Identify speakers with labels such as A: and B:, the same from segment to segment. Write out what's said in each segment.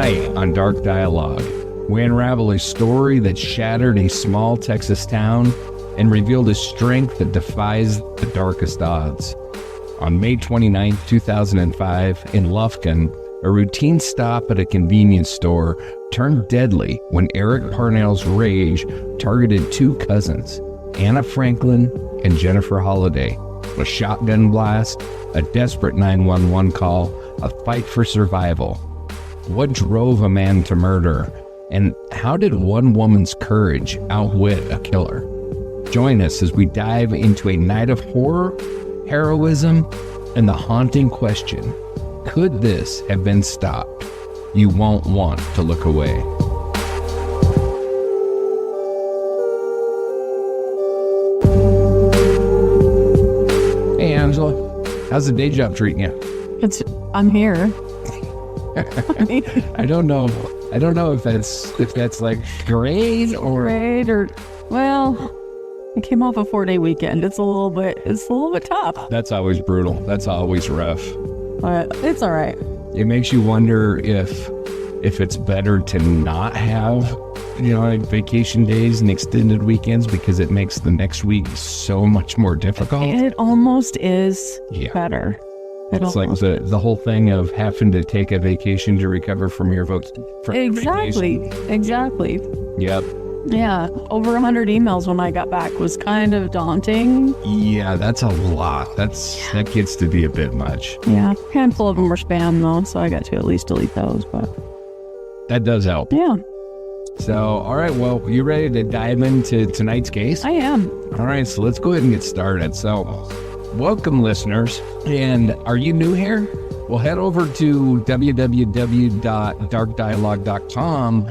A: Tonight on Dark Dialogue, we unravel a story that shattered a small Texas town and revealed a strength that defies the darkest odds. On May 29, 2005, in Lufkin, a routine stop at a convenience store turned deadly when Eric Parnell's rage targeted two cousins, Anna Franklin and Jennifer Holliday. A shotgun blast, a desperate 911 call, a fight for survival. What drove a man to murder, and how did one woman's courage outwit a killer? Join us as we dive into a night of horror, heroism, and the haunting question, could this have been stopped? You won't want to look away. Hey Angela, how's the day job treating you?
B: I'm here.
A: I don't know if that's like great or
B: well, I came off a 4-day weekend. It's a little bit tough.
A: That's always brutal. That's always rough.
B: But it's all right.
A: It makes you wonder if it's better to not have, like vacation days and extended weekends because it makes the next week so much more difficult.
B: It almost is better.
A: It's like the whole thing of having to take a vacation to recover from your
B: Exactly.
A: Yep.
B: Yeah. Over 100 emails when I got back was kind of daunting.
A: Yeah, that's a lot. That gets to be a bit much.
B: Yeah. A handful of them were spam though, so I got to at least delete those, but
A: that does help.
B: Yeah.
A: So, all right, well, you ready to dive into tonight's case?
B: I am. All
A: right, so let's go ahead and get started. So, welcome, listeners. And are you new here? Well, head over to www.darkdialogue.com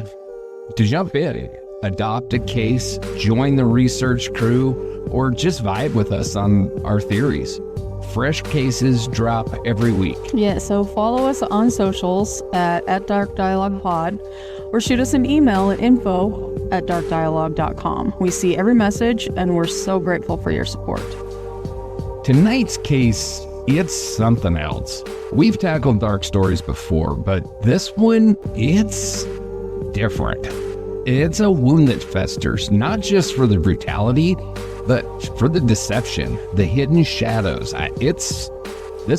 A: to jump in, adopt a case, join the research crew, or just vibe with us on our theories. Fresh cases drop every week.
B: Yeah, so follow us on socials at Dark Dialogue Pod, or shoot us an email at info@darkdialogue.com. We see every message, and we're so grateful for your support.
A: Tonight's case, it's something else. We've tackled dark stories before, but this one, it's different. It's a wound that festers, not just for the brutality, but for the deception, the hidden shadows. This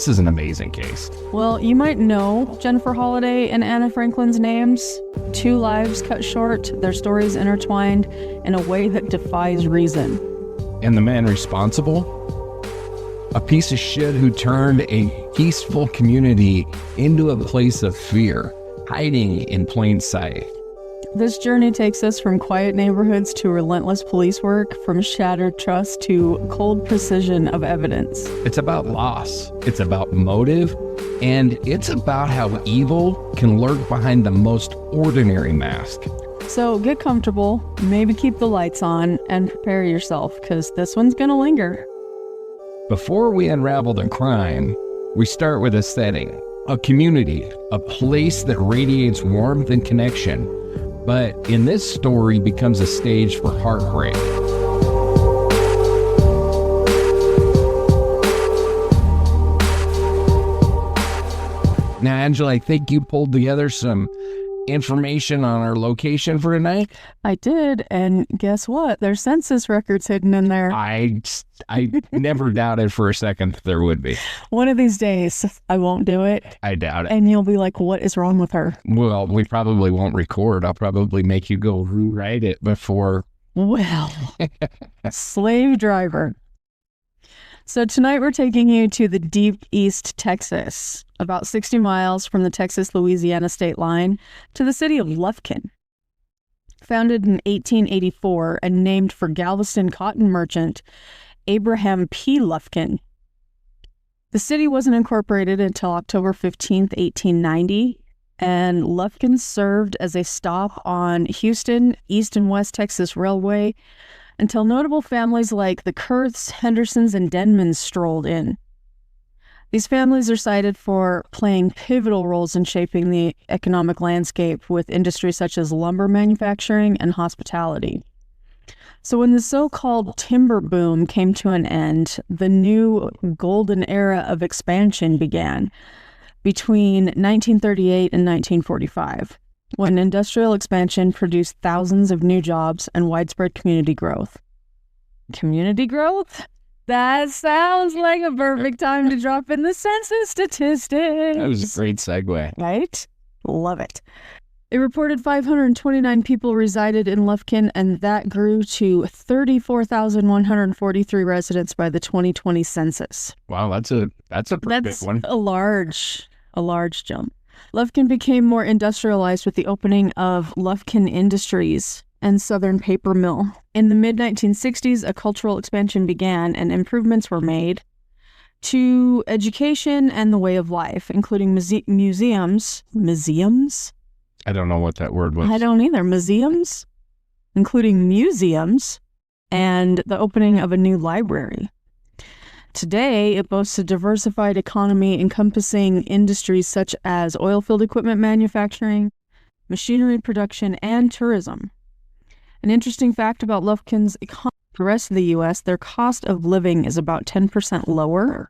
A: is an amazing case.
B: Well, you might know Jennifer Holliday and Anna Franklin's names. Two lives cut short, their stories intertwined in a way that defies reason.
A: And the man responsible? A piece of shit who turned a peaceful community into a place of fear, hiding in plain sight.
B: This journey takes us from quiet neighborhoods to relentless police work, from shattered trust to cold precision of evidence.
A: It's about loss, it's about motive, and it's about how evil can lurk behind the most ordinary mask.
B: So get comfortable, maybe keep the lights on, and prepare yourself, because this one's gonna linger.
A: Before we unravel the crime, we start with a setting, a community, a place that radiates warmth and connection, but in this story becomes a stage for heartbreak. Now, Angela, I think you pulled together some information on our location for tonight.
B: I did, and guess what? There's census records hidden in there.
A: I never doubted for a second that there would be.
B: One of these days, I won't do it.
A: I doubt it.
B: And you'll be like, what is wrong with her?
A: Well, we probably won't record. I'll probably make you go rewrite it before.
B: Well, slave driver. So tonight we're taking you to the deep East Texas, about 60 miles from the Texas-Louisiana state line, to the city of Lufkin. Founded in 1884 and named for Galveston cotton merchant Abraham P. Lufkin. The city wasn't incorporated until October 15th, 1890, and Lufkin served as a stop on Houston East and West Texas Railway until notable families like the Kurths, Hendersons, and Denmans strolled in. These families are cited for playing pivotal roles in shaping the economic landscape with industries such as lumber manufacturing and hospitality. So when the so-called timber boom came to an end, the new golden era of expansion began between 1938 and 1945. when industrial expansion produced thousands of new jobs and widespread community growth. Community growth? That sounds like a perfect time to drop in the census statistics.
A: That was a great segue.
B: Right? Love it. It reported 529 people resided in Lufkin, and that grew to 34,143 residents by the 2020 census.
A: Wow, that's a pretty big one.
B: A large jump. Lufkin became more industrialized with the opening of Lufkin Industries and Southern Paper Mill. In the mid-1960s, a cultural expansion began and improvements were made to education and the way of life, including museums.
A: I don't know what that word was.
B: I don't either. Museums, including museums, and the opening of a new library. Today, it boasts a diversified economy encompassing industries such as oilfield equipment manufacturing, machinery production, and tourism. An interesting fact about Lufkin's economy, the rest of the U.S., their cost of living is about 10% lower.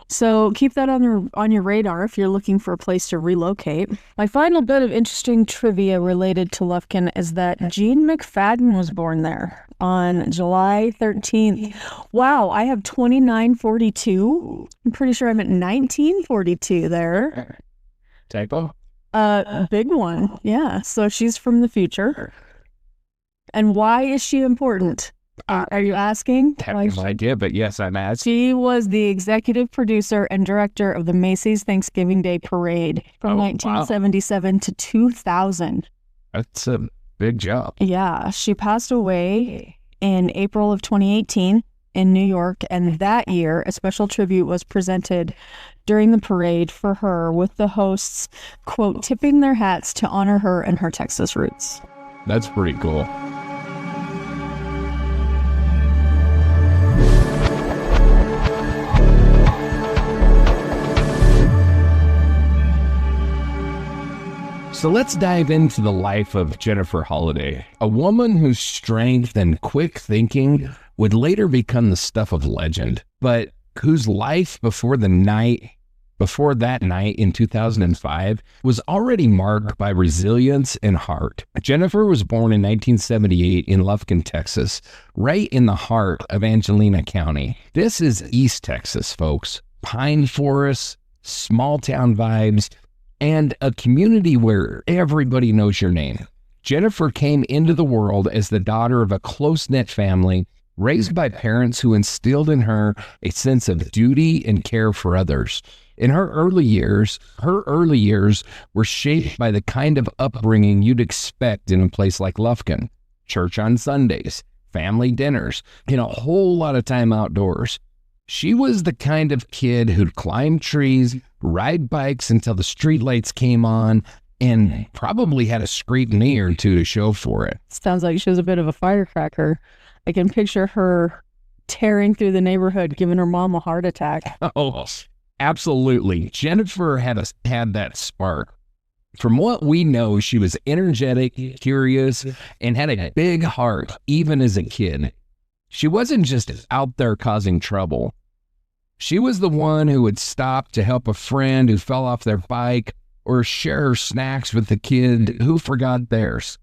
B: So keep that on your radar if you're looking for a place to relocate. My final bit of interesting trivia related to Lufkin is that Gene McFadden was born there on July 13th. Wow, I have 2942. I'm pretty sure I meant 1942 there.
A: Typo?
B: Big one. Yeah, so she's from the future. And why is she important? Are you asking?
A: I have no idea, but yes, I'm asking.
B: She was the executive producer and director of the Macy's Thanksgiving Day Parade from 1977 to 2000.
A: That's a big job.
B: Yeah, she passed away in April of 2018 in New York, and that year, a special tribute was presented during the parade for her, with the hosts, quote, tipping their hats to honor her and her Texas roots.
A: That's pretty cool. So let's dive into the life of Jennifer Holliday, a woman whose strength and quick thinking would later become the stuff of legend, but whose life before that night in 2005 was already marked by resilience and heart. Jennifer was born in 1978 in Lufkin, Texas, right in the heart of Angelina County. This is East Texas, folks. Pine forests, small town vibes, and a community where everybody knows your name. Jennifer came into the world as the daughter of a close-knit family, raised by parents who instilled in her a sense of duty and care for others. In her early years were shaped by the kind of upbringing you'd expect in a place like Lufkin. Church on Sundays, family dinners, and a whole lot of time outdoors. She was the kind of kid who'd climb trees, ride bikes until the streetlights came on, and probably had a scraped knee or two to show for it.
B: Sounds like she was a bit of a firecracker. I can picture her tearing through the neighborhood, giving her mom a heart attack.
A: Oh, absolutely. Jennifer had that spark. From what we know, she was energetic, curious, and had a big heart, even as a kid. She wasn't just out there causing trouble. She was the one who would stop to help a friend who fell off their bike or share her snacks with the kid who forgot theirs.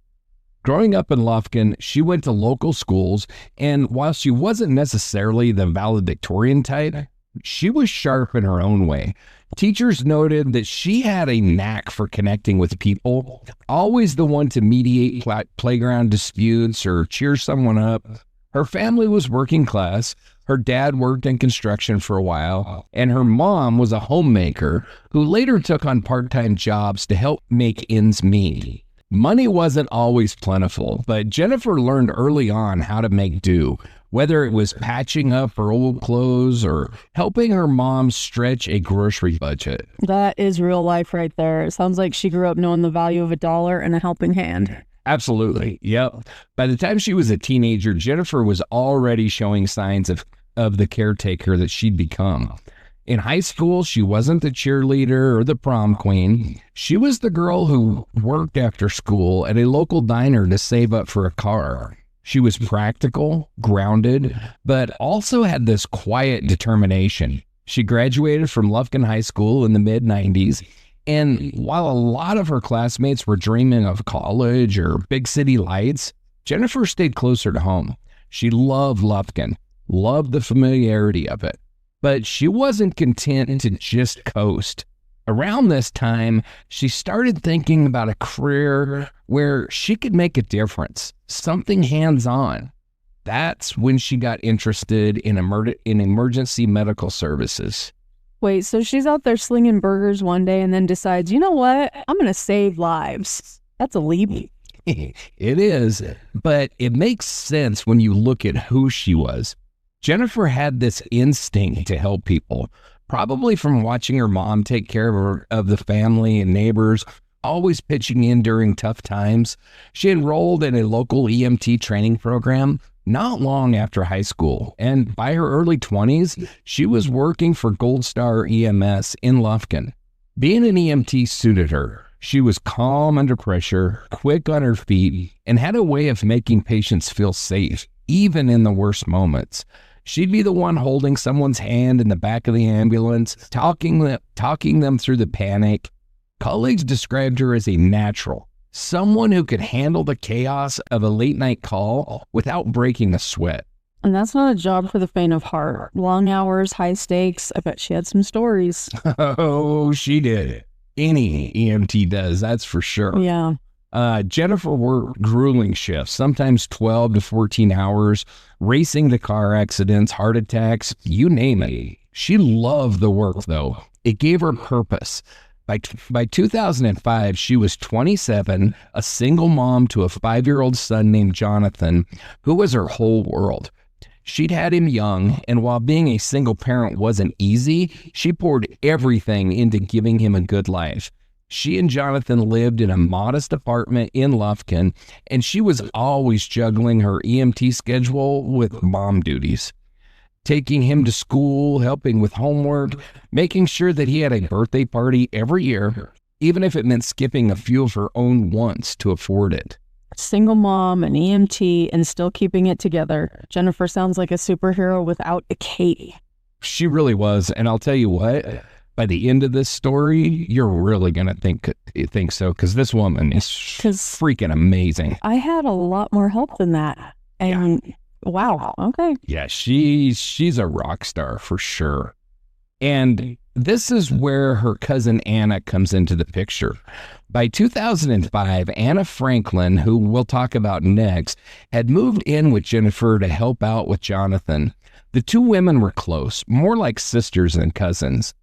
A: Growing up in Lufkin, she went to local schools, and while she wasn't necessarily the valedictorian type, she was sharp in her own way. Teachers noted that she had a knack for connecting with people, always the one to mediate playground disputes or cheer someone up. Her family was working class. Her dad worked in construction for a while, and her mom was a homemaker who later took on part-time jobs to help make ends meet. Money wasn't always plentiful, but Jennifer learned early on how to make do, whether it was patching up her old clothes or helping her mom stretch a grocery budget.
B: That is real life right there. It sounds like she grew up knowing the value of $1 and a helping hand.
A: Absolutely. Yep. By the time she was a teenager, Jennifer was already showing signs of the caretaker that she'd become. In high school, she wasn't the cheerleader or the prom queen. She was the girl who worked after school at a local diner to save up for a car. She was practical, grounded, but also had this quiet determination. She graduated from Lufkin High School in the mid-90s, And while a lot of her classmates were dreaming of college or big city lights, Jennifer stayed closer to home. She loved Lufkin, loved the familiarity of it, but she wasn't content to just coast. Around this time, she started thinking about a career where she could make a difference, something hands-on. That's when she got interested in emergency medical services.
B: Wait, so she's out there slinging burgers one day and then decides, you know what? I'm going to save lives. That's a leap.
A: It is, but it makes sense when you look at who she was. Jennifer had this instinct to help people, probably from watching her mom take care of the family and neighbors, always pitching in during tough times. She enrolled in a local EMT training program not long after high school, and by her early 20s, she was working for Gold Star EMS in Lufkin. Being an EMT suited her. She was calm under pressure, quick on her feet, and had a way of making patients feel safe, even in the worst moments. She'd be the one holding someone's hand in the back of the ambulance, talking them through the panic. Colleagues described her as a natural, someone who could handle the chaos of a late-night call without breaking a sweat.
B: And that's not a job for the faint of heart. Long hours, high stakes. I bet she had some stories.
A: Oh, she did. Any EMT does, that's for sure.
B: Yeah.
A: Jennifer worked grueling shifts, sometimes 12 to 14 hours, racing to car accidents, heart attacks, you name it. She loved the work, though. It gave her purpose. By 2005, she was 27, a single mom to a 5-year-old son named Jonathan, who was her whole world. She'd had him young, and while being a single parent wasn't easy, she poured everything into giving him a good life. She and Jonathan lived in a modest apartment in Lufkin, and she was always juggling her EMT schedule with mom duties. Taking him to school, helping with homework, making sure that he had a birthday party every year, even if it meant skipping a few of her own wants to afford it.
B: Single mom, an EMT, and still keeping it together. Jennifer sounds like a superhero without a cape.
A: She really was, and I'll tell you what, by the end of this story, you're really going to think so, because this woman is freaking amazing.
B: I had a lot more help than that. And yeah. Wow, okay.
A: Yeah, she's a rock star for sure. And this is where her cousin Anna comes into the picture. By 2005, Anna Franklin, who we'll talk about next, had moved in with Jennifer to help out with Jonathan. The two women were close, more like sisters than cousins.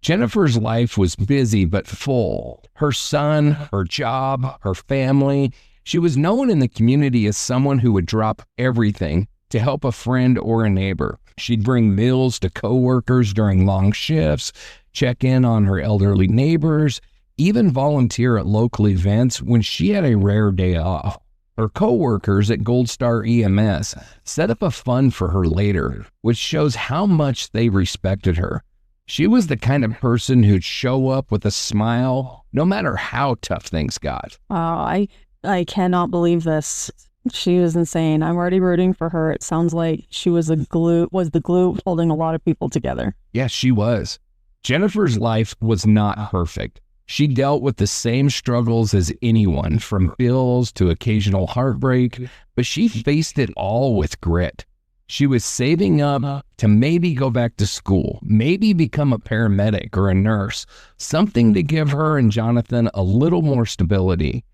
A: Jennifer's life was busy but full. Her son, her job, her family. She was known in the community as someone who would drop everything to help a friend or a neighbor. She'd bring meals to coworkers during long shifts, check in on her elderly neighbors, even volunteer at local events when she had a rare day off. Her coworkers at Gold Star EMS set up a fund for her later, which shows how much they respected her. She was the kind of person who'd show up with a smile, no matter how tough things got.
B: I cannot believe this. She was insane. I'm already rooting for her. It sounds like she was the glue holding a lot of people together.
A: Yes, she was. Jennifer's life was not perfect. She dealt with the same struggles as anyone, from bills to occasional heartbreak, but she faced it all with grit. She was saving up to maybe go back to school, maybe become a paramedic or a nurse, something to give her and Jonathan a little more stability.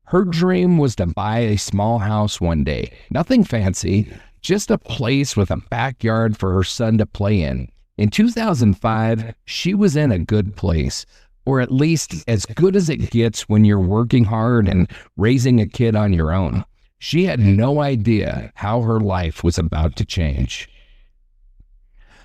A: Her dream was to buy a small house one day, nothing fancy, just a place with a backyard for her son to play in. In 2005, she was in a good place, or at least as good as it gets when you're working hard and raising a kid on your own. She had no idea how her life was about to change.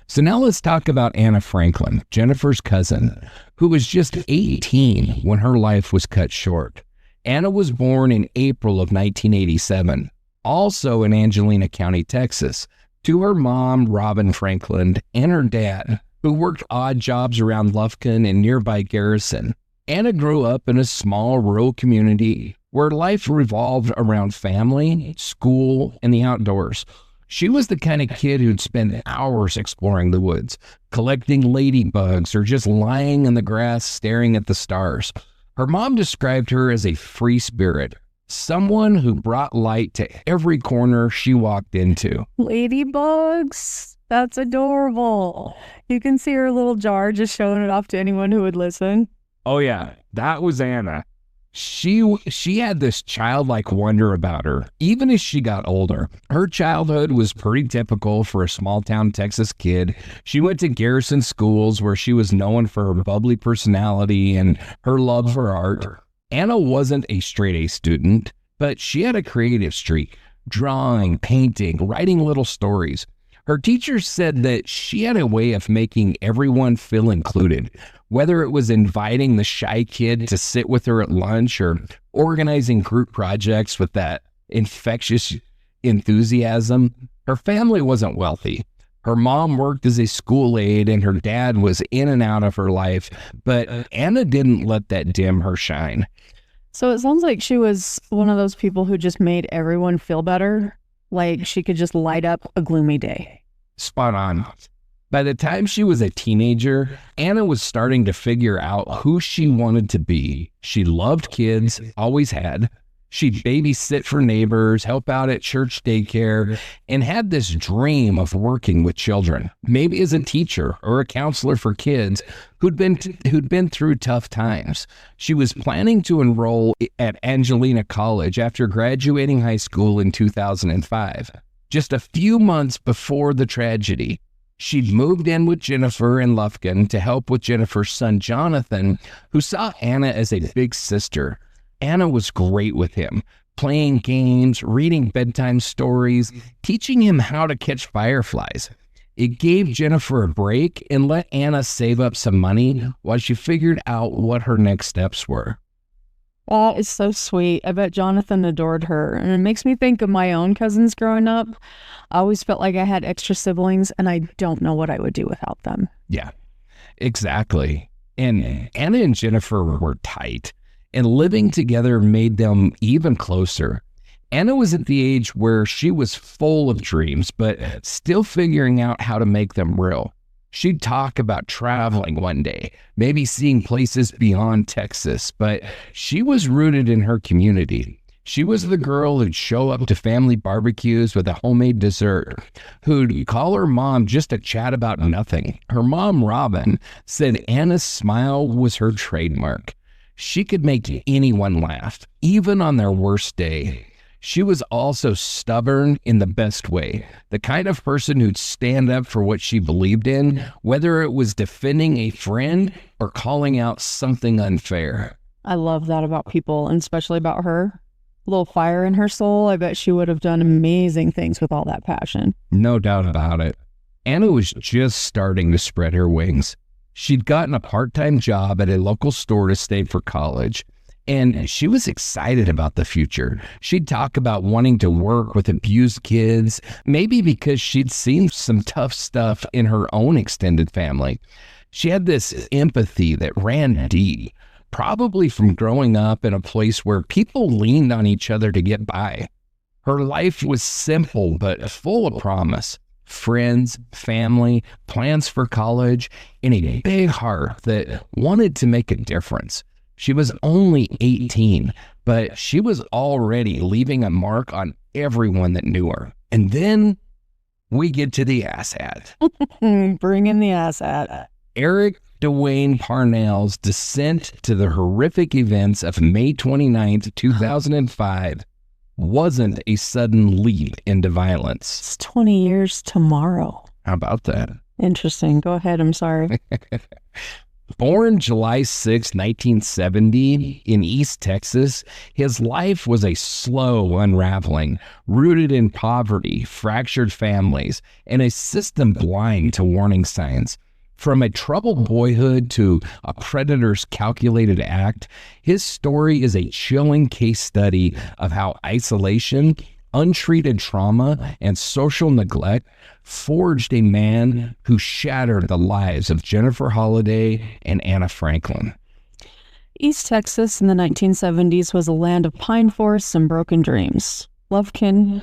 A: So now let's talk about Anna Franklin, Jennifer's cousin, who was just 18 when her life was cut short. Anna was born in April of 1987, also in Angelina County, Texas, to her mom, Robin Franklin, and her dad, who worked odd jobs around Lufkin and nearby Garrison. Anna grew up in a small rural community where life revolved around family, school, and the outdoors. She was the kind of kid who'd spend hours exploring the woods, collecting ladybugs, or just lying in the grass staring at the stars. Her mom described her as a free spirit, someone who brought light to every corner she walked into.
B: Ladybugs? That's adorable. You can see her little jar just showing it off to anyone who would listen.
A: Oh yeah, that was Anna. She had this childlike wonder about her, even as she got older. Her childhood was pretty typical for a small-town Texas kid. She went to Garrison schools where she was known for her bubbly personality and her love for art. Anna wasn't a straight-A student, but she had a creative streak, drawing, painting, writing little stories. Her teachers said that she had a way of making everyone feel included, whether it was inviting the shy kid to sit with her at lunch or organizing group projects with that infectious enthusiasm. Her family wasn't wealthy. Her mom worked as a school aide and her dad was in and out of her life, but Anna didn't let that dim her shine.
B: So it sounds like she was one of those people who just made everyone feel better, like she could just light up a gloomy day.
A: Spot on. By the time she was a teenager, Anna was starting to figure out who she wanted to be. She loved kids, always had. She'd babysit for neighbors, help out at church daycare, and had this dream of working with children, maybe as a teacher or a counselor for kids who'd been through tough times. She was planning to enroll at Angelina College after graduating high school in 2005. Just a few months before the tragedy, she'd moved in with Jennifer and Lufkin to help with Jennifer's son, Jonathan, who saw Anna as a big sister. Anna was great with him, playing games, reading bedtime stories, teaching him how to catch fireflies. It gave Jennifer a break and let Anna save up some money while she figured out what her next steps were.
B: That is so sweet. I bet Jonathan adored her. And it makes me think of my own cousins growing up. I always felt like I had extra siblings, and I don't know what I would do without them.
A: Yeah, exactly. And Anna and Jennifer were tight, and living together made them even closer. Anna was at the age where she was full of dreams, but still figuring out how to make them real. She'd talk about traveling one day, maybe seeing places beyond Texas, but she was rooted in her community. She was the girl who'd show up to family barbecues with a homemade dessert, who'd call her mom just to chat about nothing. Her mom, Robin, said Anna's smile was her trademark. She could make anyone laugh, even on their worst day. She was also stubborn in the best way, the kind of person who'd stand up for what she believed in, whether it was defending a friend or calling out something unfair.
B: I love that about people, and especially about her. A little fire in her soul. I bet she would have done amazing things with all that passion.
A: No doubt about it. Anna was just starting to spread her wings. She'd gotten a part-time job at a local store to stay for college, and she was excited about the future. She'd talk about wanting to work with abused kids, maybe because she'd seen some tough stuff in her own extended family. She had this empathy that ran deep, probably from growing up in a place where people leaned on each other to get by. Her life was simple but full of promise. Friends, family, plans for college, and a big heart that wanted to make a difference. She was only 18, but she was already leaving a mark on everyone that knew her. And then we get to the asshat.
B: Bring in the asshat.
A: Eric Dewayne Parnell's descent to the horrific events of May 29th, 2005 wasn't a sudden leap into violence.
B: It's 20 years tomorrow.
A: How about that?
B: Interesting. Go ahead. I'm sorry.
A: Born July 6, 1970, in East Texas, his life was a slow unraveling, rooted in poverty, fractured families, and a system blind to warning signs. From a troubled boyhood to a predator's calculated act, his story is a chilling case study of how isolation, untreated trauma, and social neglect forged a man who shattered the lives of Jennifer Holliday and Anna Franklin.
B: East Texas in the 1970s was a land of pine forests and broken dreams. Lufkin,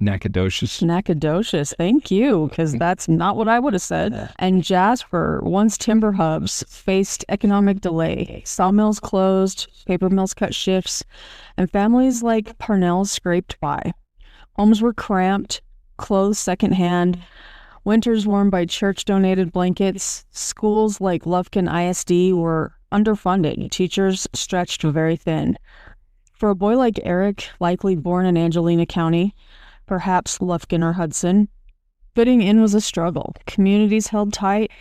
B: Nacogdoches, thank you, because that's not what I would have said. And Jasper, once timber hubs, faced economic delay. Sawmills closed, paper mills cut shifts, and families like Parnell scraped by. Homes were cramped, clothes secondhand, winters warmed by church-donated blankets. Schools like Lufkin ISD were underfunded. Teachers stretched very thin. For a boy like Eric, likely born in Angelina County, perhaps Lufkin or Hudson, fitting in was a struggle. Communities held tight,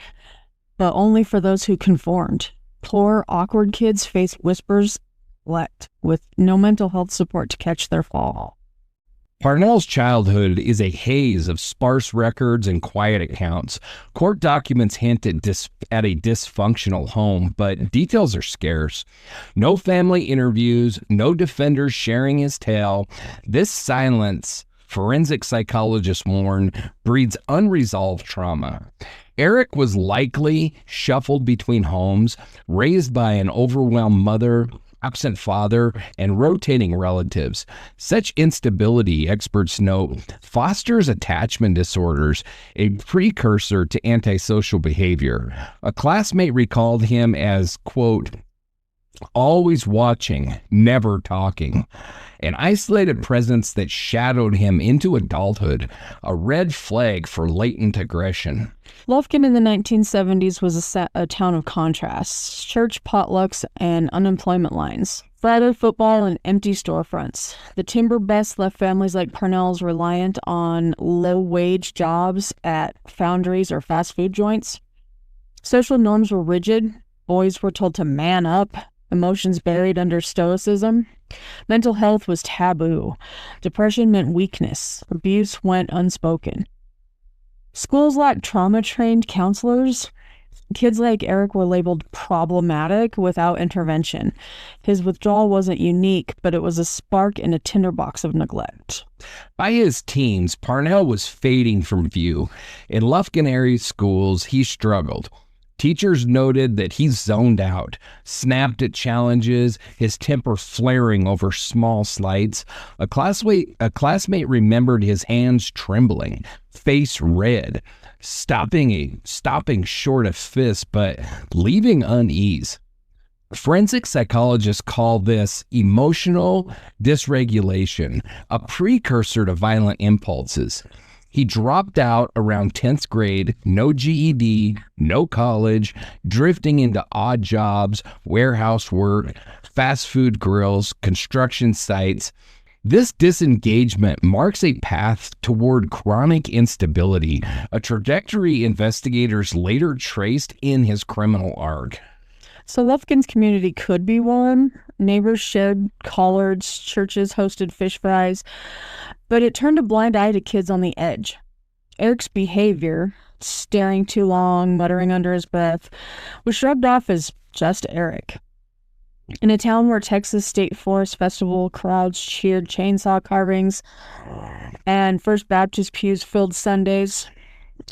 B: but only for those who conformed. Poor, awkward kids faced whispers, neglect, with no mental health support to catch their fall.
A: Parnell's childhood is a haze of sparse records and quiet accounts. Court documents hint at a dysfunctional home, but details are scarce. No family interviews, no defenders sharing his tale. This silence, forensic psychologists warn, breeds unresolved trauma. Eric was likely shuffled between homes, raised by an overwhelmed mother, absent father, and rotating relatives. Such instability, experts note, fosters attachment disorders, a precursor to antisocial behavior. A classmate recalled him as, quote, always watching, never talking. An isolated presence that shadowed him into adulthood, a red flag for latent aggression.
B: Lufkin in the 1970s was a town of contrasts, church potlucks and unemployment lines, Friday football and empty storefronts. The timber best left families like Parnell's reliant on low-wage jobs at foundries or fast food joints. Social norms were rigid. Boys were told to man up, emotions buried under stoicism. Mental health was taboo. Depression meant weakness. Abuse went unspoken. Schools lacked trauma-trained counselors. Kids like Eric were labeled problematic without intervention. His withdrawal wasn't unique, but it was a spark in a tinderbox of neglect.
A: By his teens, Parnell was fading from view. In Lufkin area schools, he struggled. Teachers noted that he zoned out, snapped at challenges, his temper flaring over small slights. A classmate remembered his hands trembling, face red, stopping short of fists, but leaving unease. Forensic psychologists call this emotional dysregulation, a precursor to violent impulses. He dropped out around 10th grade, no GED, no college, drifting into odd jobs, warehouse work, fast food grills, construction sites. This disengagement marks a path toward chronic instability, a trajectory investigators later traced in his criminal arc.
B: So Lufkin's community could be one. Neighbors shed collards, churches hosted fish fries, but it turned a blind eye to kids on the edge. Eric's behavior, staring too long, muttering under his breath, was shrugged off as just Eric. In a town where Texas State Forest Festival crowds cheered chainsaw carvings and First Baptist pews filled Sundays,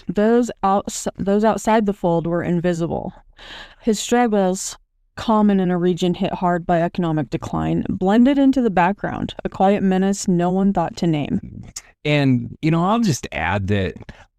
B: those outside the fold were invisible. His struggles, common in a region hit hard by economic decline, blended into the background, a quiet menace no one thought to name.
A: And, I'll just add that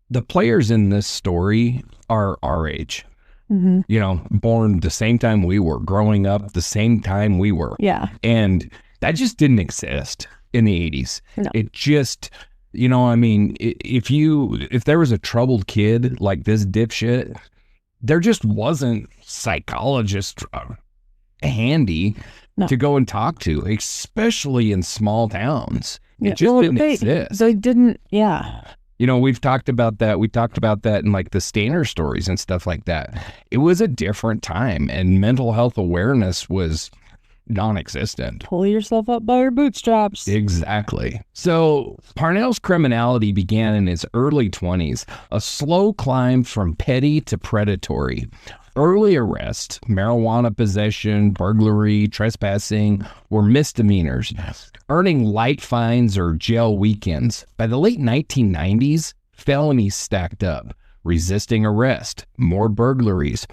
A: the players in this story are our age. Mm-hmm. Born the same time we were, growing up the same time we were.
B: Yeah.
A: And that just didn't exist in the 80s.
B: No.
A: It just, if there was a troubled kid like this dipshit, there just wasn't psychologists handy to go and talk to, especially in small towns. It just didn't exist.
B: They didn't, yeah.
A: We've talked about that. We talked about that in like the Stainer stories and stuff like that. It was a different time, and mental health awareness was non-existent.
B: Pull yourself up by your bootstraps.
A: Exactly. So Parnell's criminality began in his early 20s, a slow climb from petty to predatory. Early arrests, marijuana possession, burglary, trespassing were misdemeanors, earning light fines or jail weekends. By the late 1990s, felonies stacked up, resisting arrest, more burglaries.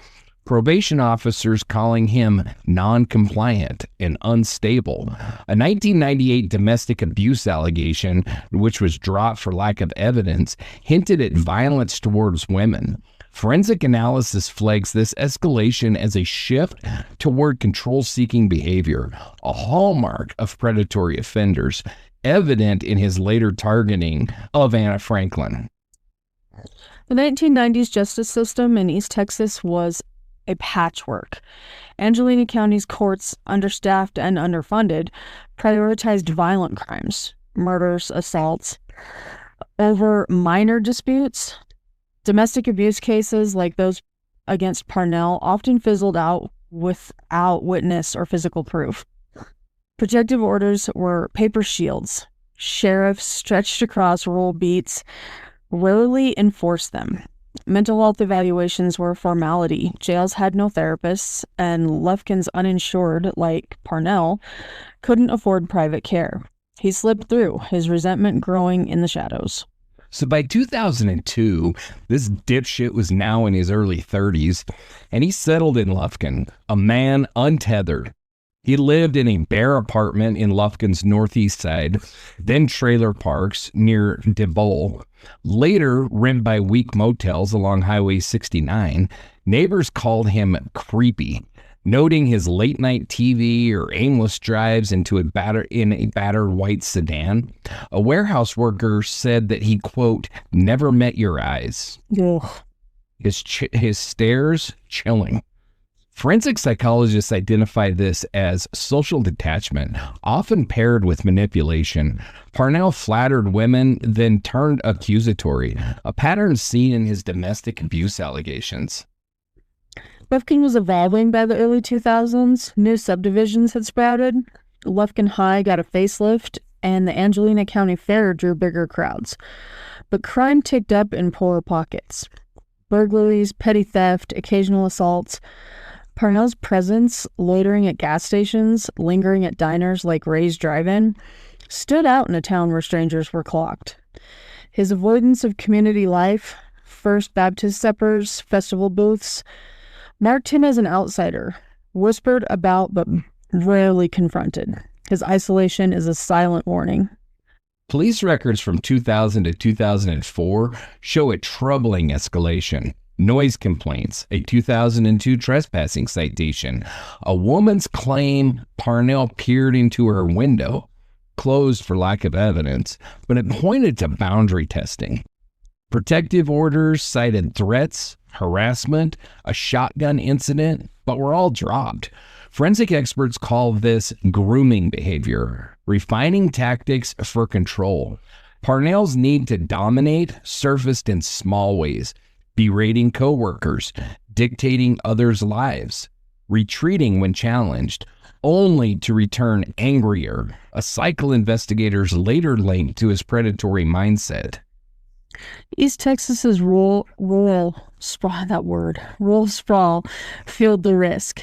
A: probation officers calling him non-compliant and unstable. A 1998 domestic abuse allegation, which was dropped for lack of evidence, hinted at violence towards women. Forensic analysis flags this escalation as a shift toward control-seeking behavior, a hallmark of predatory offenders, evident in his later targeting of Anna Franklin.
B: The 1990s justice system in East Texas was a patchwork. Angelina County's courts, understaffed and underfunded, prioritized violent crimes, murders, assaults, over minor disputes. Domestic abuse cases like those against Parnell often fizzled out without witness or physical proof. Protective orders were paper shields. Sheriffs stretched across rural beats rarely enforced them. Mental health evaluations were a formality. Jails had no therapists, and Lufkin's uninsured, like Parnell, couldn't afford private care. He slipped through, his resentment growing in the shadows.
A: So by 2002, this dipshit was now in his early 30s, and he settled in Lufkin, a man untethered. He lived in a bare apartment in Lufkin's northeast side, then trailer parks near DeBoll. Later, rent by weak motels along Highway 69, neighbors called him creepy, noting his late-night TV or aimless drives into a battered white sedan. A warehouse worker said that he, quote, never met your eyes.
B: Ugh.
A: His stares chilling. Forensic psychologists identify this as social detachment, often paired with manipulation. Parnell flattered women, then turned accusatory, a pattern seen in his domestic abuse allegations.
B: Lufkin was evolving by the early 2000s. New subdivisions had sprouted. Lufkin High got a facelift, and the Angelina County Fair drew bigger crowds. But crime ticked up in poorer pockets. Burglaries, petty theft, occasional assaults. Parnell's presence, loitering at gas stations, lingering at diners like Ray's Drive-In, stood out in a town where strangers were clocked. His avoidance of community life, First Baptist suppers, festival booths, marked him as an outsider, whispered about but rarely confronted. His isolation is a silent warning.
A: Police records from 2000 to 2004 show a troubling escalation. Noise complaints, a 2002 trespassing citation, a woman's claim Parnell peered into her window, closed for lack of evidence, but it pointed to boundary testing. Protective orders cited threats, harassment, a shotgun incident, but were all dropped. Forensic experts call this grooming behavior, refining tactics for control. Parnell's need to dominate surfaced in small ways, berating coworkers, dictating others' lives, retreating when challenged, only to return angrier, a cycle investigators later linked to his predatory mindset.
B: East Texas's rural sprawl fueled the risk.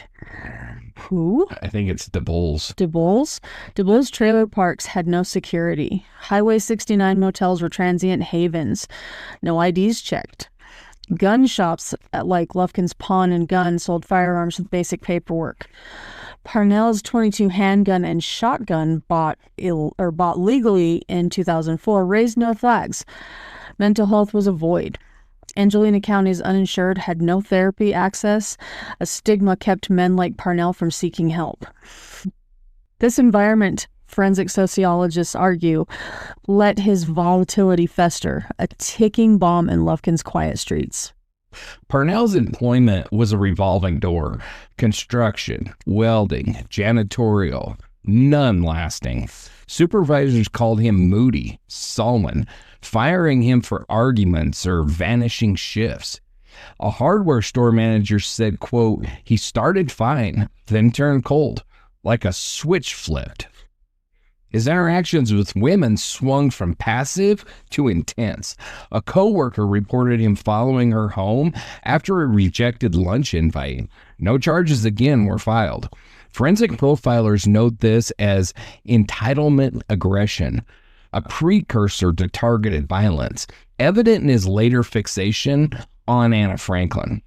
B: Who?
A: I think it's DeBoll's.
B: DeBoll's trailer parks had no security. Highway 69 motels were transient havens. No IDs checked. Gun shops like Lufkin's Pawn and Gun sold firearms with basic paperwork. Parnell's .22 handgun and shotgun bought legally in 2004 raised no flags. Mental health was a void. Angelina County's uninsured had no therapy access. A stigma kept men like Parnell from seeking help. This environment, forensic sociologists argue, let his volatility fester, a ticking bomb in Lufkin's quiet streets.
A: Parnell's employment was a revolving door. Construction, welding, janitorial, none lasting. Supervisors called him moody, sullen, firing him for arguments or vanishing shifts. A hardware store manager said, quote, he started fine, then turned cold, like a switch flipped. His interactions with women swung from passive to intense. A coworker reported him following her home after a rejected lunch invite. No charges again were filed. Forensic profilers note this as entitlement aggression, a precursor to targeted violence, evident in his later fixation on Anna Franklin.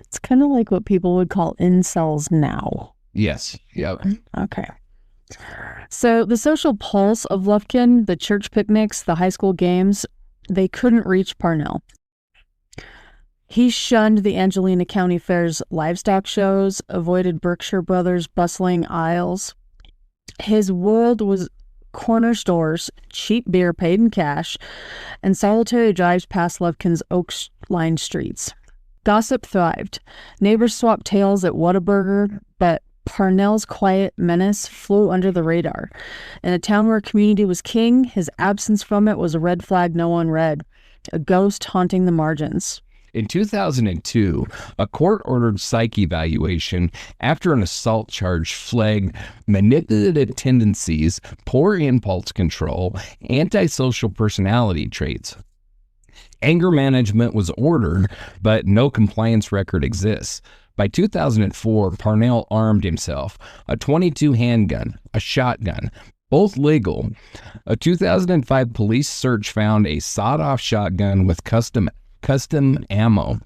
B: It's kind of like what people would call incels now.
A: Yes. Yep.
B: Okay. So the social pulse of Lufkin, the church picnics, the high school games, they couldn't reach Parnell. He shunned the Angelina County Fair's livestock shows, avoided Berkshire Brothers' bustling aisles. His world was corner stores, cheap beer paid in cash, and solitary drives past Lufkin's oak-lined streets. Gossip thrived. Neighbors swapped tales at Whataburger, but Parnell's quiet menace flew under the radar. In a town where community was king, his absence from it was a red flag no one read, a ghost haunting the margins.
A: In 2002, a court-ordered psych evaluation after an assault charge flagged manipulative tendencies, poor impulse control, antisocial personality traits. Anger management was ordered, but no compliance record exists. By 2004, Parnell armed himself, a .22 handgun, a shotgun, both legal. A 2005 police search found a sawed-off shotgun with custom ammo,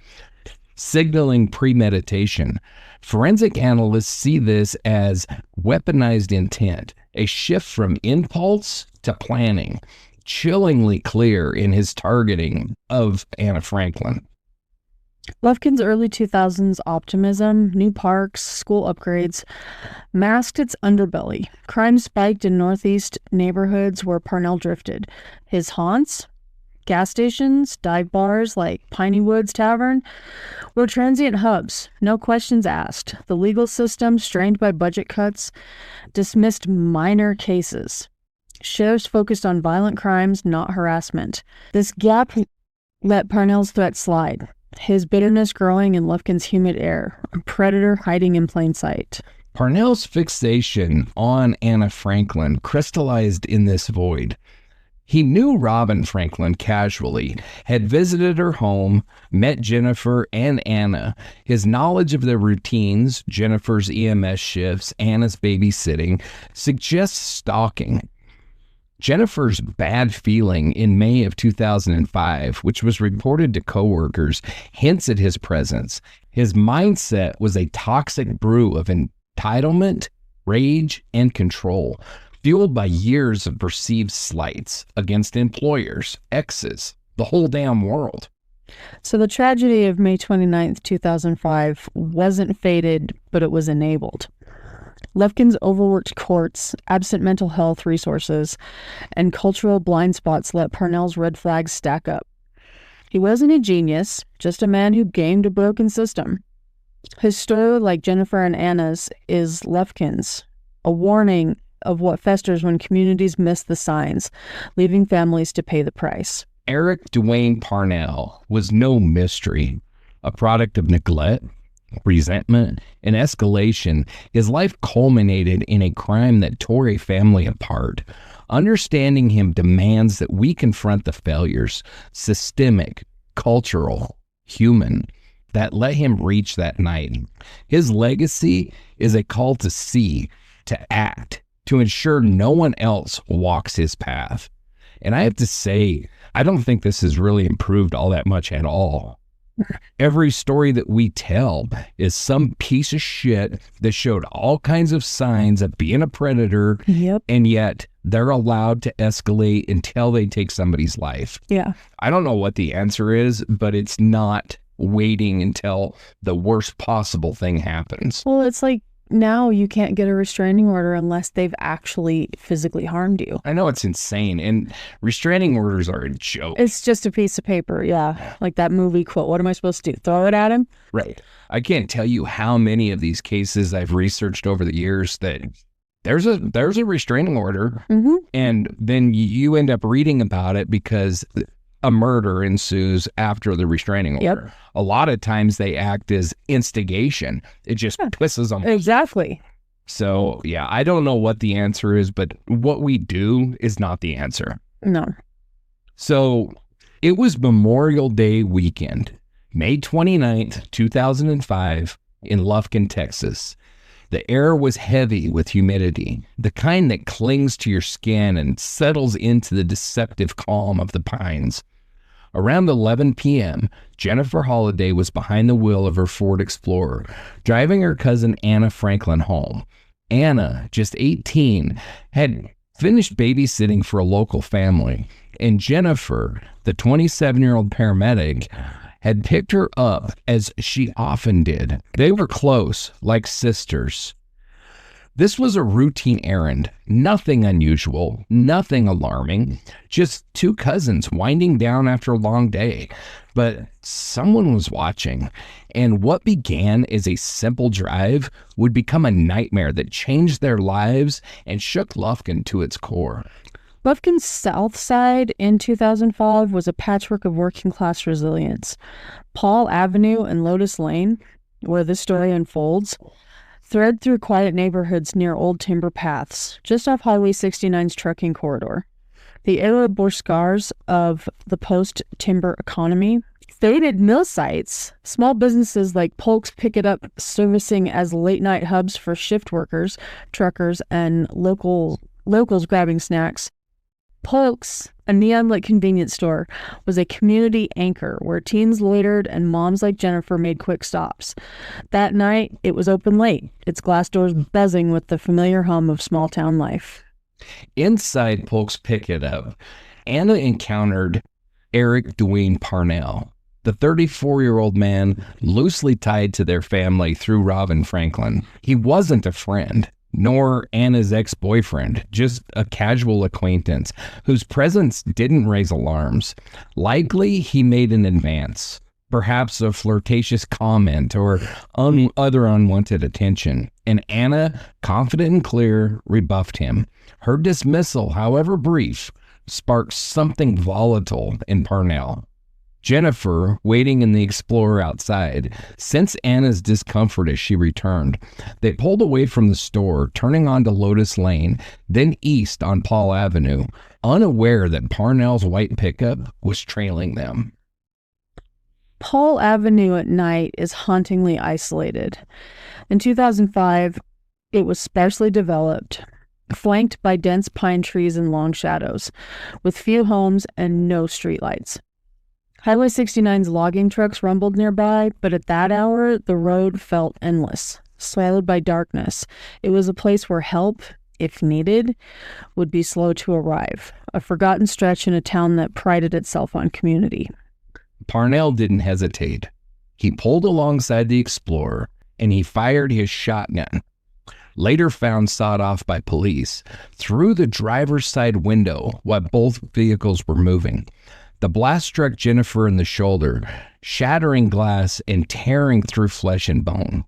A: signaling premeditation. Forensic analysts see this as weaponized intent, a shift from impulse to planning, chillingly clear in his targeting of Anna Franklin.
B: Lufkin's early 2000s optimism, new parks, school upgrades, masked its underbelly. Crime spiked in northeast neighborhoods where Parnell drifted. His haunts, gas stations, dive bars like Piney Woods Tavern, were transient hubs, no questions asked. The legal system, strained by budget cuts, dismissed minor cases. Sheriffs focused on violent crimes, not harassment. This gap let Parnell's threat slide, his bitterness growing in Lufkin's humid air, a predator hiding in plain sight.
A: Parnell's fixation on Anna Franklin crystallized in this void. He knew Robin Franklin casually, had visited her home, met Jennifer and Anna. His knowledge of their routines, Jennifer's EMS shifts, Anna's babysitting, suggests stalking. Jennifer's bad feeling in May of 2005, which was reported to coworkers, hints at his presence. His mindset was a toxic brew of entitlement, rage, and control, fueled by years of perceived slights against employers, exes, the whole damn world.
B: So the tragedy of May 29th, 2005 wasn't fated, but it was enabled. Lufkin's overworked courts, absent mental health resources, and cultural blind spots let Parnell's red flags stack up. He wasn't a genius, just a man who gamed a broken system. His story, like Jennifer and Anna's, is Lufkin's, a warning of what festers when communities miss the signs, leaving families to pay the price.
A: Eric Dewayne Parnell was no mystery, a product of neglect, resentment, and escalation. His life culminated in a crime that tore a family apart. Understanding him demands that we confront the failures, systemic, cultural, human, that let him reach that night. His legacy is a call to see, to act, to ensure no one else walks his path. And I have to say, I don't think this has really improved all that much at all. Every story that we tell is some piece of shit that showed all kinds of signs of being a predator, and yet they're allowed to escalate until they take somebody's life.
B: Yeah.
A: I don't know what the answer is, but it's not waiting until the worst possible thing happens.
B: Well, it's like now you can't get a restraining order unless they've actually physically harmed you.
A: I know, it's insane. And restraining orders are a joke.
B: It's just a piece of paper, yeah. Like that movie quote, what am I supposed to do? Throw it at him?
A: Right. I can't tell you how many of these cases I've researched over the years that there's a restraining order, and then you end up reading about it because a murder ensues after the restraining order. A lot of times they act as instigation. It just pisses them off.
B: Exactly.
A: So, yeah, I don't know what the answer is, but what we do is not the answer.
B: No.
A: So, it was Memorial Day weekend, May 29th, 2005, in Lufkin, Texas. The air was heavy with humidity, the kind that clings to your skin and settles into the deceptive calm of the pines. Around 11 p.m., Jennifer Holliday was behind the wheel of her Ford Explorer, driving her cousin Anna Franklin home. Anna, just 18, had finished babysitting for a local family, and Jennifer, the 27-year-old paramedic, had picked her up as she often did. They were close, like sisters. This was a routine errand, nothing unusual, nothing alarming, just two cousins winding down after a long day. But someone was watching, and what began as a simple drive would become a nightmare that changed their lives and shook Lufkin to its core.
B: Lufkin's South Side in 2005 was a patchwork of working-class resilience. Paul Avenue and Lotus Lane, where this story unfolds, thread through quiet neighborhoods near old timber paths, just off Highway 69's trucking corridor. The era bore scars of the post-timber economy, faded mill sites, small businesses like Polk's Pick It Up servicing as late-night hubs for shift workers, truckers, and locals grabbing snacks. Polk's, a neon-lit convenience store, was a community anchor where teens loitered and moms like Jennifer made quick stops. That night, it was open late, its glass doors buzzing with the familiar hum of small-town life.
A: Inside Polk's Pick It Up, Anna encountered Eric Dewayne Parnell, the 34-year-old man loosely tied to their family through Robin Franklin. He wasn't a friend, nor Anna's ex-boyfriend, just a casual acquaintance whose presence didn't raise alarms. Likely, he made an advance, perhaps a flirtatious comment or other unwanted attention, and Anna, confident and clear, rebuffed him. Her dismissal, however brief, sparked something volatile in Parnell. Jennifer, waiting in the Explorer outside, sensed Anna's discomfort as she returned. They pulled away from the store, turning onto Lotus Lane, then east on Paul Avenue, unaware that Parnell's white pickup was trailing them.
B: Paul Avenue at night is hauntingly isolated. In 2005, it was sparsely developed, flanked by dense pine trees and long shadows, with few homes and no streetlights. Highway 69's logging trucks rumbled nearby, but at that hour, the road felt endless, swallowed by darkness. It was a place where help, if needed, would be slow to arrive, a forgotten stretch in a town that prided itself on community.
A: Parnell didn't hesitate. He pulled alongside the Explorer, and he fired his shotgun, later found sawed off by police, through the driver's side window while both vehicles were moving. The blast struck Jennifer in the shoulder, shattering glass and tearing through flesh and bone.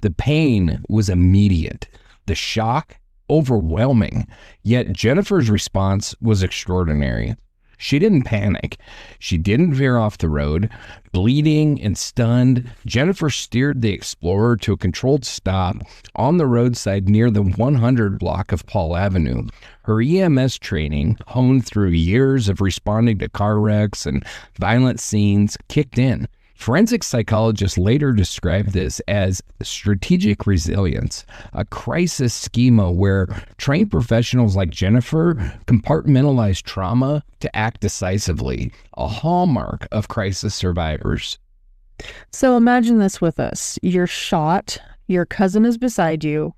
A: The pain was immediate, the shock overwhelming, yet Jennifer's response was extraordinary. She didn't panic. She didn't veer off the road. Bleeding and stunned, Jennifer steered the Explorer to a controlled stop on the roadside near the 100 block of Paul Avenue. Her EMS training, honed through years of responding to car wrecks and violent scenes, kicked in. Forensic psychologists later described this as strategic resilience, a crisis schema where trained professionals like Jennifer compartmentalize trauma to act decisively, a hallmark of crisis survivors.
B: So imagine this with us. You're shot, your cousin is beside you,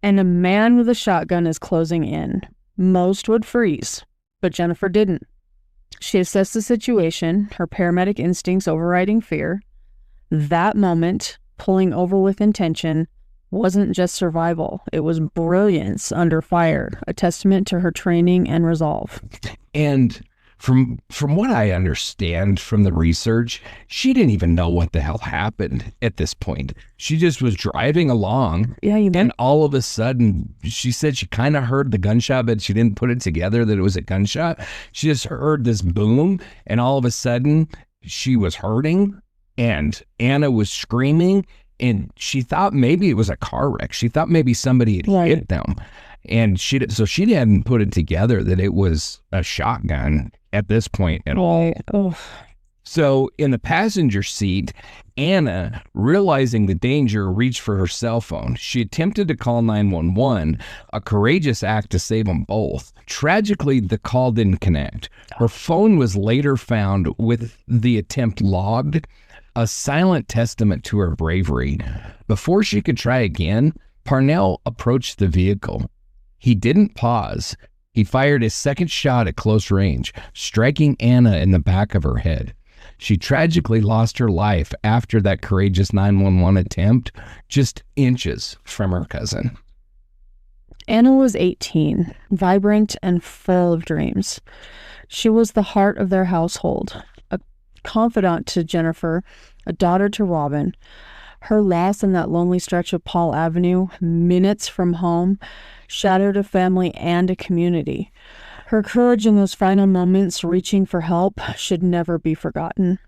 B: and a man with a shotgun is closing in. Most would freeze, but Jennifer didn't. She assessed the situation, her paramedic instincts overriding fear. That moment, pulling over with intention, wasn't just survival. It was brilliance under fire, a testament to her training and resolve.
A: And from what I understand from the research, she didn't even know what the hell happened at this point. She just was driving along, and all of a sudden, she said she kind of heard the gunshot, but she didn't put it together that it was a gunshot. She just heard this boom, and all of a sudden, she was hurting, and Anna was screaming, and she thought maybe it was a car wreck. She thought maybe somebody had hit them. And she hadn't put it together that it was a shotgun at this point at all.
B: Oh.
A: So in the passenger seat, Anna, realizing the danger, reached for her cell phone. She attempted to call 911, a courageous act to save them both. Tragically, the call didn't connect. Her phone was later found with the attempt logged, a silent testament to her bravery. Before she could try again, Parnell approached the vehicle. He didn't pause. He fired his second shot at close range, striking Anna in the back of her head. She tragically lost her life after that courageous 911 attempt, just inches from her cousin.
B: Anna was 18, vibrant and full of dreams. She was the heart of their household, a confidant to Jennifer, a daughter to Robin. Her loss in that lonely stretch of Paul Avenue, minutes from home, shattered a family and a community. Her courage in those final moments, reaching for help, should never be forgotten.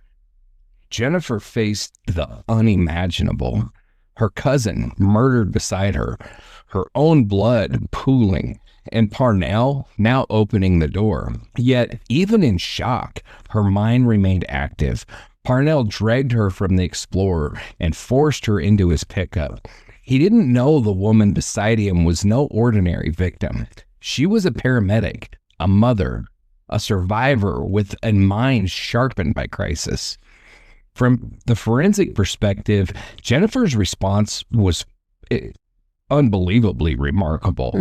A: Jennifer faced the unimaginable. Her cousin murdered beside her, her own blood pooling, and Parnell now opening the door. Yet, even in shock, her mind remained active. Parnell dragged her from the Explorer and forced her into his pickup. He didn't know the woman beside him was no ordinary victim. She was a paramedic, a mother, a survivor with a mind sharpened by crisis. From the forensic perspective, Jennifer's response was unbelievably remarkable.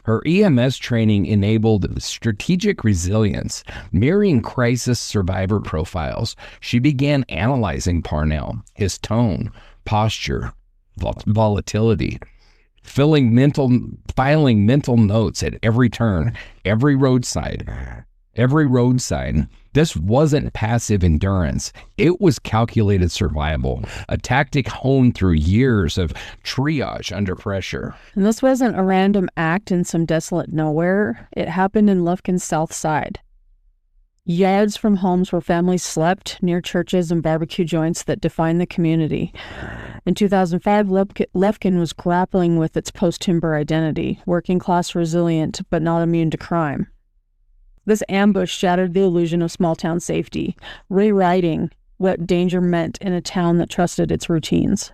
A: Her EMS training enabled strategic resilience, mirroring crisis survivor profiles. She began analyzing Parnell, his tone, posture, volatility, filing mental notes at every turn, every road sign. This wasn't passive endurance. It was calculated survival, a tactic honed through years of triage under pressure.
B: And this wasn't a random act in some desolate nowhere. It happened in Lufkin's south side. Yards from homes where families slept, near churches and barbecue joints that defined the community. In 2005, Lufkin was grappling with its post-timber identity, working class resilient, but not immune to crime. This ambush shattered the illusion of small-town safety, rewriting what danger meant in a town that trusted its routines.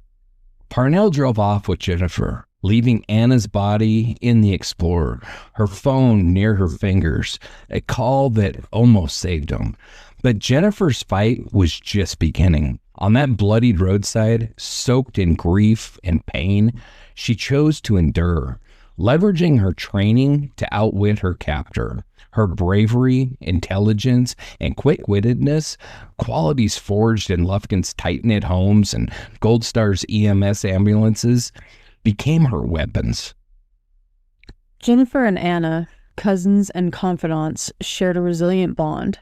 A: Parnell drove off with Jennifer, leaving Anna's body in the Explorer, her phone near her fingers, a call that almost saved him. But Jennifer's fight was just beginning. On that bloodied roadside, soaked in grief and pain, she chose to endure, leveraging her training to outwit her captor. Her bravery, intelligence, and quick-wittedness, qualities forged in Lufkin's tight-knit homes and Gold Star's EMS ambulances, became her weapons.
B: Jennifer and Anna, cousins and confidants, shared a resilient bond.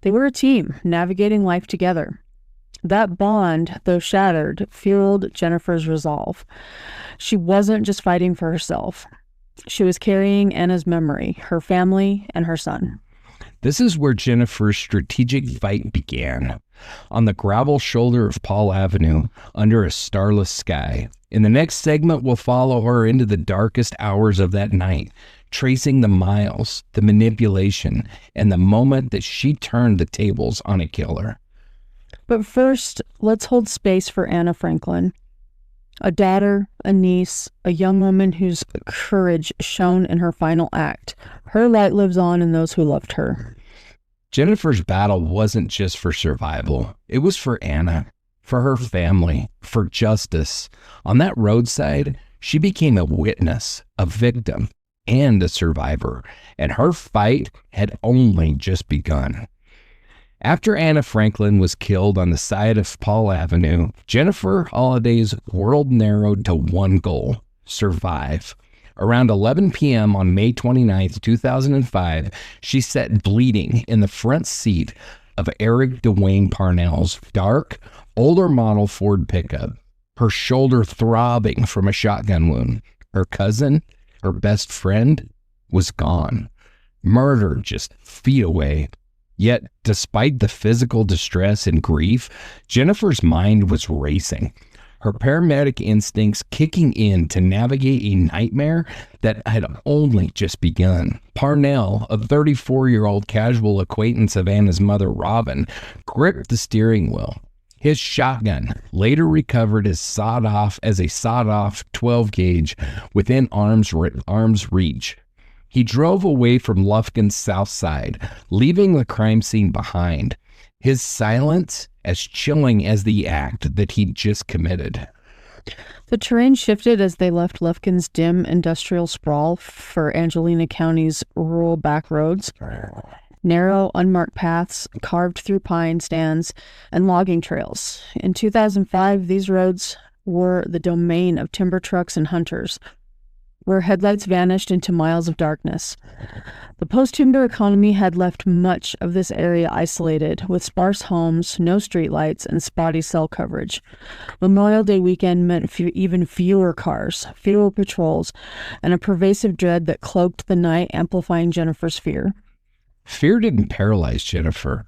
B: They were a team, navigating life together. That bond, though shattered, fueled Jennifer's resolve. She wasn't just fighting for herself. She was carrying Anna's memory, her family, and her son.
A: This is where Jennifer's strategic fight began. On the gravel shoulder of Paul Avenue, under a starless sky. In the next segment, we'll follow her into the darkest hours of that night, tracing the miles, the manipulation, and the moment that she turned the tables on a killer.
B: But first, let's hold space for Anna Franklin. A daughter, a niece, a young woman whose courage shone in her final act. Her light lives on in those who loved her.
A: Jennifer's battle wasn't just for survival. It was for Anna, for her family, for justice. On that roadside, she became a witness, a victim, and a survivor. And her fight had only just begun. After Anna Franklin was killed on the side of Paul Avenue, Jennifer Holliday's world narrowed to one goal: survive. Around 11 p.m. on May 29, 2005, she sat bleeding in the front seat of Eric Dewayne Parnell's dark, older model Ford pickup, her shoulder throbbing from a shotgun wound. Her cousin, her best friend, was gone, murdered just feet away. Yet, despite the physical distress and grief, Jennifer's mind was racing. her paramedic instincts kicking in to navigate a nightmare that had only just begun. Parnell, a 34-year-old casual acquaintance of Anna's mother, Robin, gripped the steering wheel. His shotgun, later recovered as a sawed-off 12-gauge within arm's reach. He drove away from Lufkin's south side, leaving the crime scene behind, his silence as chilling as the act that he'd just committed.
B: The terrain shifted as they left Lufkin's dim industrial sprawl for Angelina County's rural back roads. Narrow, unmarked paths carved through pine stands and logging trails. In 2005, these roads were the domain of timber trucks and hunters, where headlights vanished into miles of darkness. The post-timber economy had left much of this area isolated, with sparse homes, no streetlights, and spotty cell coverage. Memorial Day weekend meant even fewer cars, fewer patrols, and a pervasive dread that cloaked the night, amplifying Jennifer's fear.
A: Fear didn't paralyze Jennifer.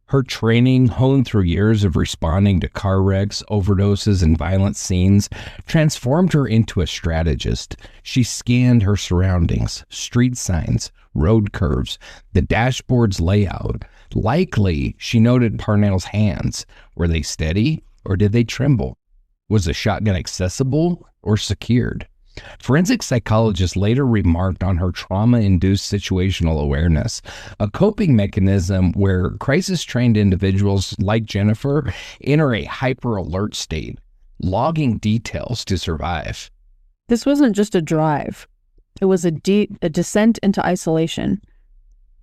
A: Her training, honed through years of responding to car wrecks, overdoses, and violent scenes, transformed her into a strategist. She scanned her surroundings, street signs, road curves, the dashboard's layout. Likely, she noted Parnell's hands. Were they steady, or did they tremble? Was the shotgun accessible or secured? Forensic psychologists later remarked on her trauma-induced situational awareness, a coping mechanism where crisis-trained individuals like Jennifer enter a hyper-alert state, logging details to survive.
B: This wasn't just a drive. It was a descent into isolation.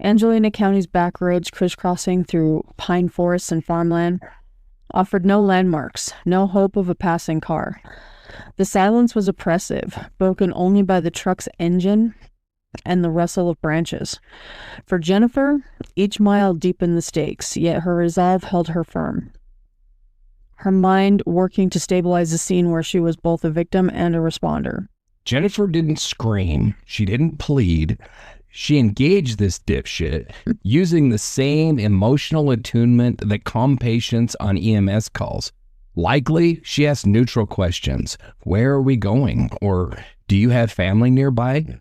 B: Angelina County's back roads, crisscrossing through pine forests and farmland, offered no landmarks, no hope of a passing car. The silence was oppressive, broken only by the truck's engine and the rustle of branches. For Jennifer, each mile deepened the stakes, yet her resolve held her firm. Her mind working to stabilize a scene where she was both a victim and a responder.
A: Jennifer didn't scream. She didn't plead. She engaged this dipshit using the same emotional attunement that calm patients on EMS calls. Likely, she asked neutral questions. Where are we going? Or do you have family nearby?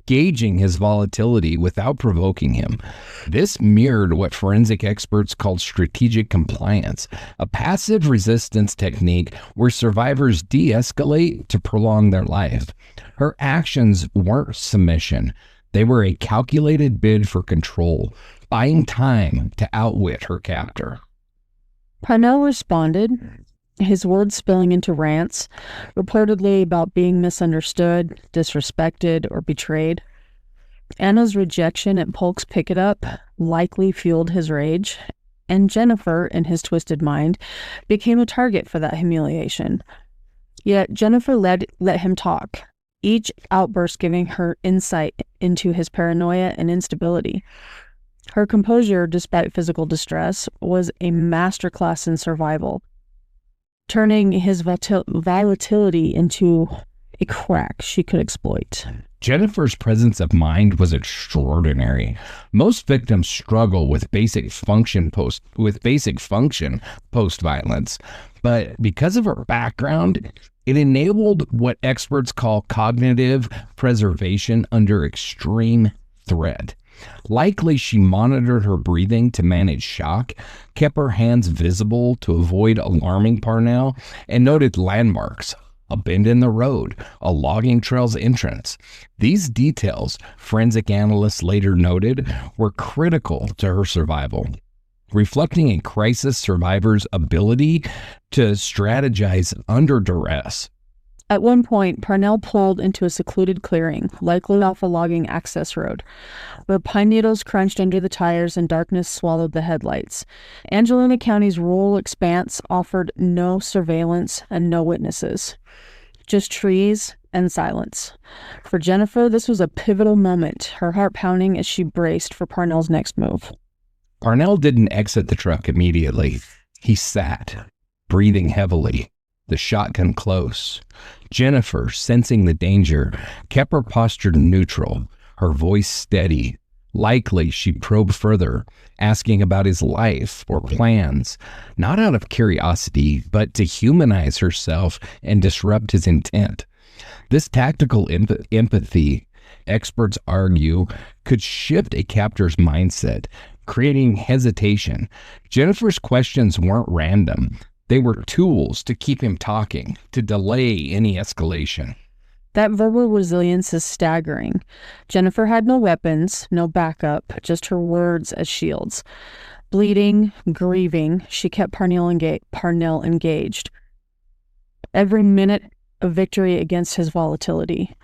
A: Gauging his volatility without provoking him. This mirrored what forensic experts called strategic compliance, a passive resistance technique where survivors de-escalate to prolong their life. Her actions weren't submission. They were a calculated bid for control, buying time to outwit her captor.
B: Parnell responded, his words spilling into rants, reportedly about being misunderstood, disrespected, or betrayed. Anna's rejection at Polk's pick-it-up likely fueled his rage, and Jennifer, in his twisted mind, became a target for that humiliation. Yet Jennifer let him talk, each outburst giving her insight into his paranoia and instability. Her composure, despite physical distress, was a masterclass in survival, turning his volatility into a crack she could exploit.
A: Jennifer's presence of mind was extraordinary. Most victims struggle with basic function post-violence, but because of her background, it enabled what experts call cognitive preservation under extreme threat. Likely, she monitored her breathing to manage shock, kept her hands visible to avoid alarming Parnell, and noted landmarks, a bend in the road, a logging trail's entrance. These details, forensic analysts later noted, were critical to her survival, reflecting a crisis survivor's ability to strategize under duress.
B: At one point, Parnell pulled into a secluded clearing, likely off a logging access road, where pine needles crunched under the tires and darkness swallowed the headlights. Angelina County's rural expanse offered no surveillance and no witnesses, just trees and silence. For Jennifer, this was a pivotal moment, her heart pounding as she braced for Parnell's next move.
A: Parnell didn't exit the truck immediately. He sat, breathing heavily, the shotgun close. Jennifer, sensing the danger, kept her posture neutral, her voice steady, Likely, she probed further, asking about his life or plans, not out of curiosity, but to humanize herself and disrupt his intent. This tactical empathy, experts argue, could shift a captor's mindset, creating hesitation. Jennifer's questions weren't random. They were tools to keep him talking, to delay any escalation.
B: That verbal resilience is staggering. Jennifer had no weapons, no backup, just her words as shields. Bleeding, grieving, she kept Parnell engaged. Every minute of victory against his volatility.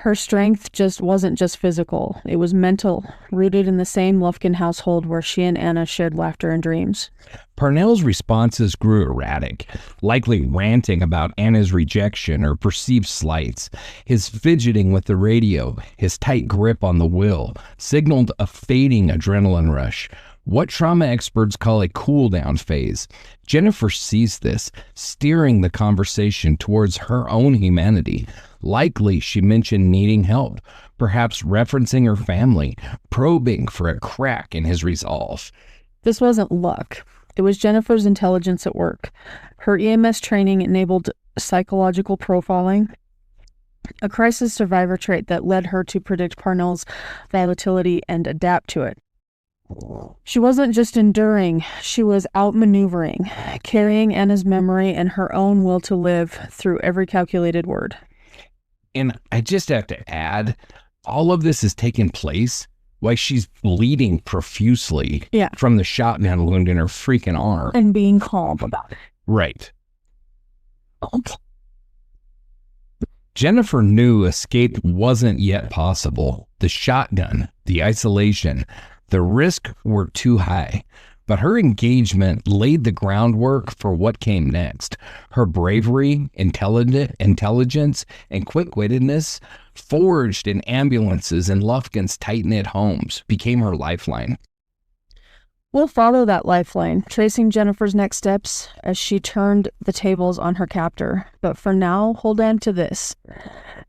B: Her strength wasn't just physical, it was mental, rooted in the same Lufkin household where she and Anna shared laughter and dreams.
A: Parnell's responses grew erratic, likely ranting about Anna's rejection or perceived slights. His fidgeting with the radio, his tight grip on the wheel, signaled a fading adrenaline rush. What trauma experts call a cool-down phase. Jennifer sees this, steering the conversation towards her own humanity. Likely, she mentioned needing help, perhaps referencing her family, probing for a crack in his resolve.
B: This wasn't luck. It was Jennifer's intelligence at work. Her EMS training enabled psychological profiling, a crisis survivor trait that led her to predict Parnell's volatility and adapt to it. She wasn't just enduring, she was outmaneuvering, carrying Anna's memory and her own will to live through every calculated word.
A: And I just have to add, all of this is taking place while she's bleeding profusely from the shotgun wound in her freaking arm.
B: And being calm about it.
A: Right. Jennifer knew escape wasn't yet possible. The shotgun, the isolation, the risk were too high, but her engagement laid the groundwork for what came next. Her bravery, intelligence, and quick-wittedness, forged in ambulances and Lufkin's tight-knit homes, became her lifeline.
B: We'll follow that lifeline, tracing Jennifer's next steps as she turned the tables on her captor. But for now, hold on to this.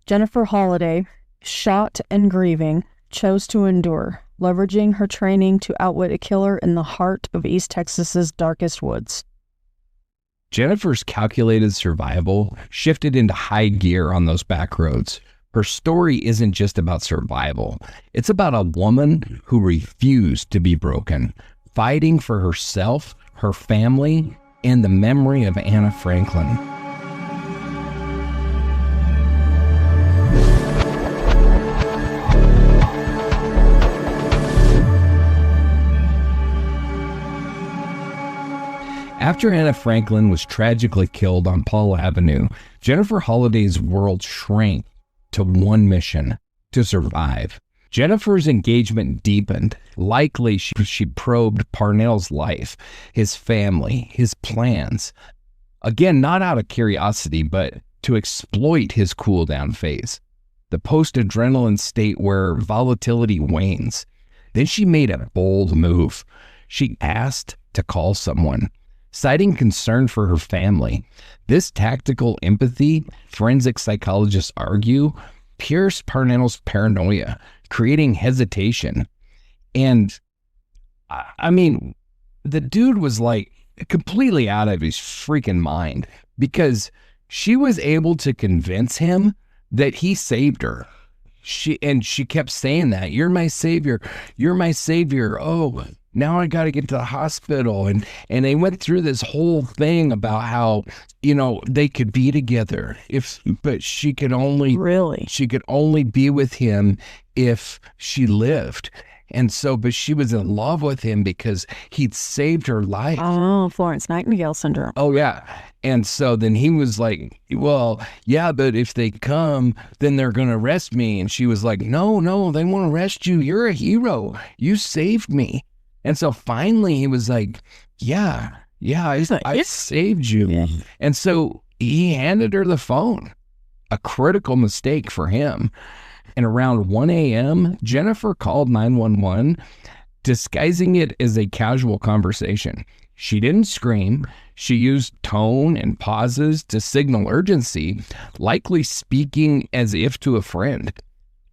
B: Jennifer Holliday, shot and grieving, chose to endure, leveraging her training to outwit a killer in the heart of East Texas's darkest woods.
A: Jennifer's calculated survival shifted into high gear on those back roads. Her story isn't just about survival. It's about a woman who refused to be broken, fighting for herself, her family, and the memory of Anna Franklin. After Anna Franklin was tragically killed on Paul Avenue, Jennifer Holliday's world shrank to one mission: to survive. Jennifer's engagement deepened. Likely, she probed Parnell's life, his family, his plans. Again, not out of curiosity, but to exploit his cool-down phase, the post-adrenaline state where volatility wanes. Then she made a bold move. She asked to call someone, citing concern for her family. This tactical empathy, forensic psychologists argue, pierced Parnell's paranoia, creating hesitation. And I mean, the dude was like completely out of his freaking mind, because she was able to convince him that he saved her. She kept saying that, "You're my savior. You're my savior. Oh, now I got to get to the hospital." And they went through this whole thing about how, they could be together but she could only be with him if she lived. And so, but she was in love with him because he'd saved her life.
B: Oh, Florence Nightingale syndrome.
A: Oh, yeah. And so then he was like, "Well, yeah, but if they come, then they're going to arrest me." And she was like, no, they won't arrest you. You're a hero. You saved me. And so finally he was like, yeah, I saved you. Yeah. And so he handed her the phone, a critical mistake for him. And around 1 a.m., Jennifer called 911, disguising it as a casual conversation. She didn't scream. She used tone and pauses to signal urgency, likely speaking as if to a friend.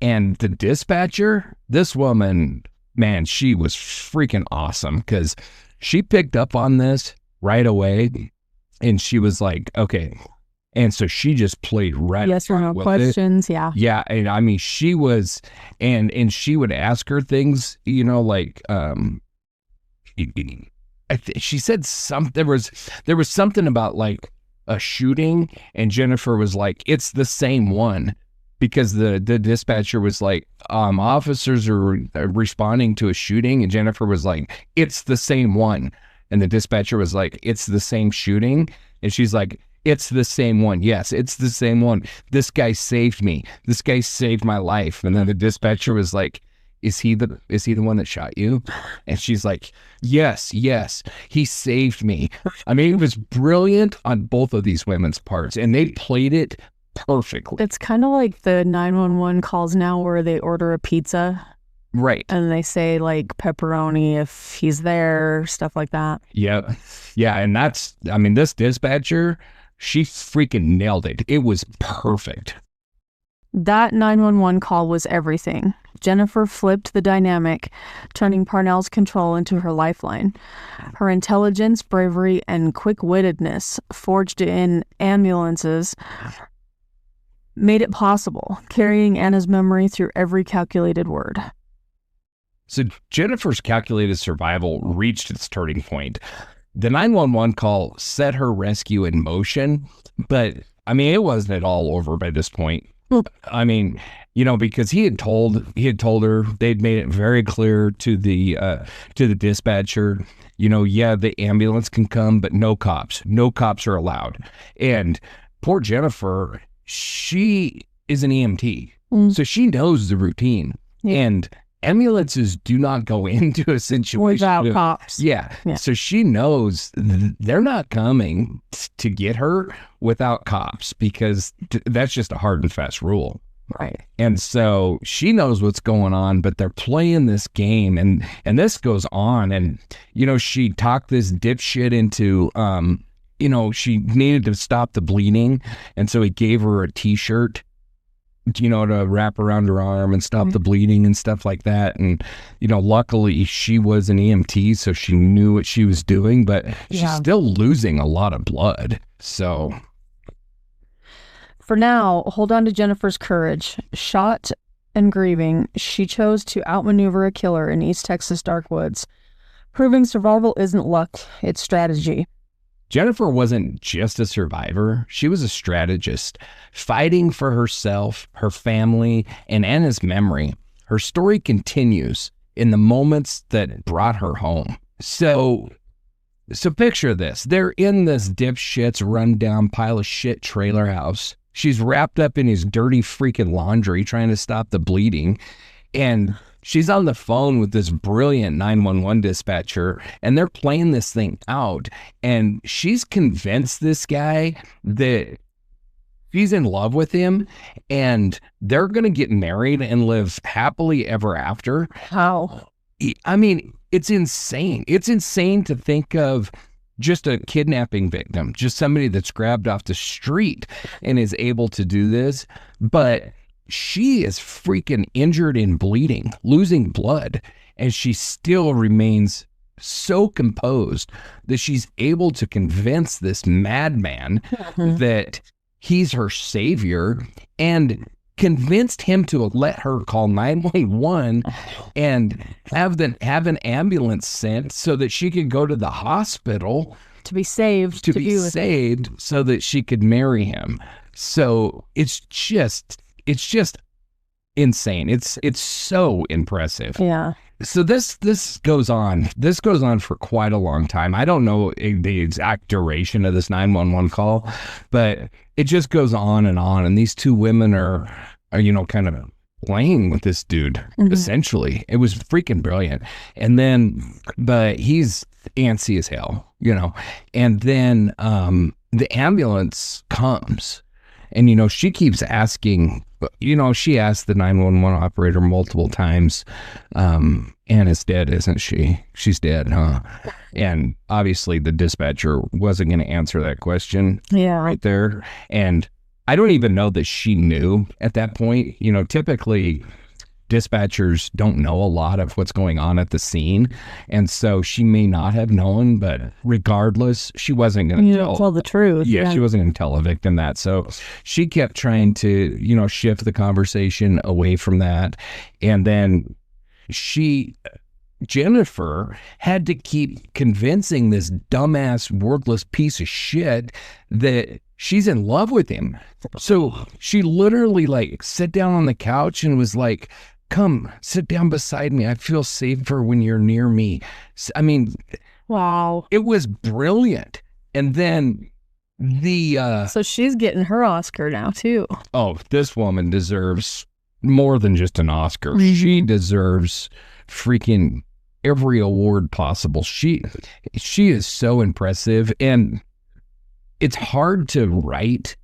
A: And the dispatcher, this woman man, she was freaking awesome because she picked up on this right away, and she was like, okay. And so she just played right.
B: Yes or no questions. Yeah.
A: Yeah. And I mean, she was, and she would ask her things, you know, like, she said there was something about like a shooting, and Jennifer was like, it's the same one, because the dispatcher was like, officers are responding to a shooting, and Jennifer was like, it's the same one. And the dispatcher was like, it's the same shooting. And she's like, it's the same one. Yes, it's the same one. This guy saved me. This guy saved my life. And then the dispatcher was like, is he the one that shot you? And she's like, yes, he saved me. I mean, it was brilliant on both of these women's parts, and they played it perfectly.
B: It's kind of like the 911 calls now where they order a pizza.
A: Right.
B: And they say like pepperoni if he's there, stuff like that.
A: Yeah. Yeah. And this dispatcher, she freaking nailed it. It was perfect.
B: That 911 call was everything. Jennifer flipped the dynamic, turning Parnell's control into her lifeline. Her intelligence, bravery, and quick-wittedness forged in ambulances made it possible, carrying Anna's memory through every calculated word.
A: So Jennifer's calculated survival reached its turning point. The 911 call set her rescue in motion, but I mean, it wasn't at all over by this point. I mean, you know, because he had told her, they'd made it very clear to the dispatcher, you know, yeah, the ambulance can come, but no cops are allowed. And poor Jennifer, she is an EMT, so she knows the routine. Yeah. And ambulances do not go into a situation
B: without cops.
A: Yeah. So she knows they're not coming to get her without cops, because that's just a hard and fast rule.
B: Right.
A: And so she knows what's going on, but they're playing this game, and this goes on. And, you know, she talked this dipshit into, you know, she needed to stop the bleeding. And so he gave her a t-shirt, you know, to wrap around her arm and stop the bleeding and stuff like that. And, you know, luckily she was an EMT, so she knew what she was doing, but she's still losing a lot of blood. So
B: for now, hold on to Jennifer's courage. Shot and grieving, she chose to outmaneuver a killer in East Texas dark woods, proving survival isn't luck, it's strategy.
A: Jennifer wasn't just a survivor. She was a strategist, fighting for herself, her family, and Anna's memory. Her story continues in the moments that brought her home. So picture this. They're in this dipshit's rundown pile of shit trailer house. She's wrapped up in his dirty freaking laundry trying to stop the bleeding. And she's on the phone with this brilliant 911 dispatcher, and they're playing this thing out. And she's convinced this guy that she's in love with him, and they're going to get married and live happily ever after.
B: How?
A: I mean, it's insane. It's insane to think of just a kidnapping victim, just somebody that's grabbed off the street and is able to do this. But she is freaking injured and bleeding, losing blood, and she still remains so composed that she's able to convince this madman that he's her savior, and convinced him to let her call 911 and have an ambulance sent so that she could go to the hospital
B: to be saved,
A: to be saved so that she could marry him. So it's just insane. It's so impressive.
B: Yeah.
A: So this goes on. This goes on for quite a long time. I don't know the exact duration of this 911 call, but it just goes on. And these two women are you know, kind of playing with this dude, essentially. It was freaking brilliant. And then, but he's antsy as hell, you know. And then the ambulance comes, and, you know, she keeps asking, you know, she asked the 911 operator multiple times, Anna's dead, isn't she? She's dead, huh? And obviously the dispatcher wasn't going to answer that question right there. And I don't even know that she knew at that point. You know, typically dispatchers don't know a lot of what's going on at the scene. And so she may not have known, but regardless, she wasn't going to
B: tell the truth.
A: Yeah, she wasn't going to tell a victim that. So she kept trying to, shift the conversation away from that. And then Jennifer had to keep convincing this dumbass, worthless piece of shit that she's in love with him. So she literally sat down on the couch and was like, come sit down beside me. I feel safer when you're near me. I mean,
B: wow,
A: it was brilliant. And then
B: so she's getting her Oscar now too.
A: Oh, this woman deserves more than just an Oscar. She deserves freaking every award possible. She is so impressive, and it's hard to write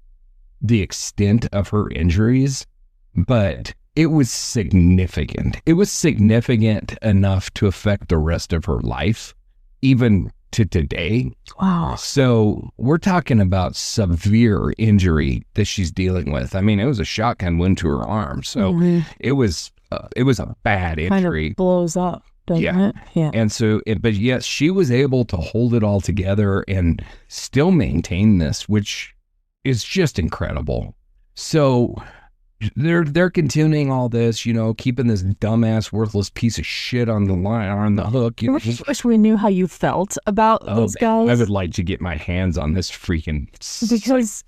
A: the extent of her injuries, but it was significant. It was significant enough to affect the rest of her life, even to today.
B: Wow.
A: So we're talking about severe injury that she's dealing with. I mean, it was a shotgun wound to her arm. So it was a bad injury.
B: Kind of blows up, doesn't it? Yeah.
A: And so, but yes, she was able to hold it all together and still maintain this, which is just incredible. So they're continuing all this, keeping this dumbass, worthless piece of shit on the line, on the hook.
B: I wish we knew how you felt about those guys.
A: I would like to get my hands on this freaking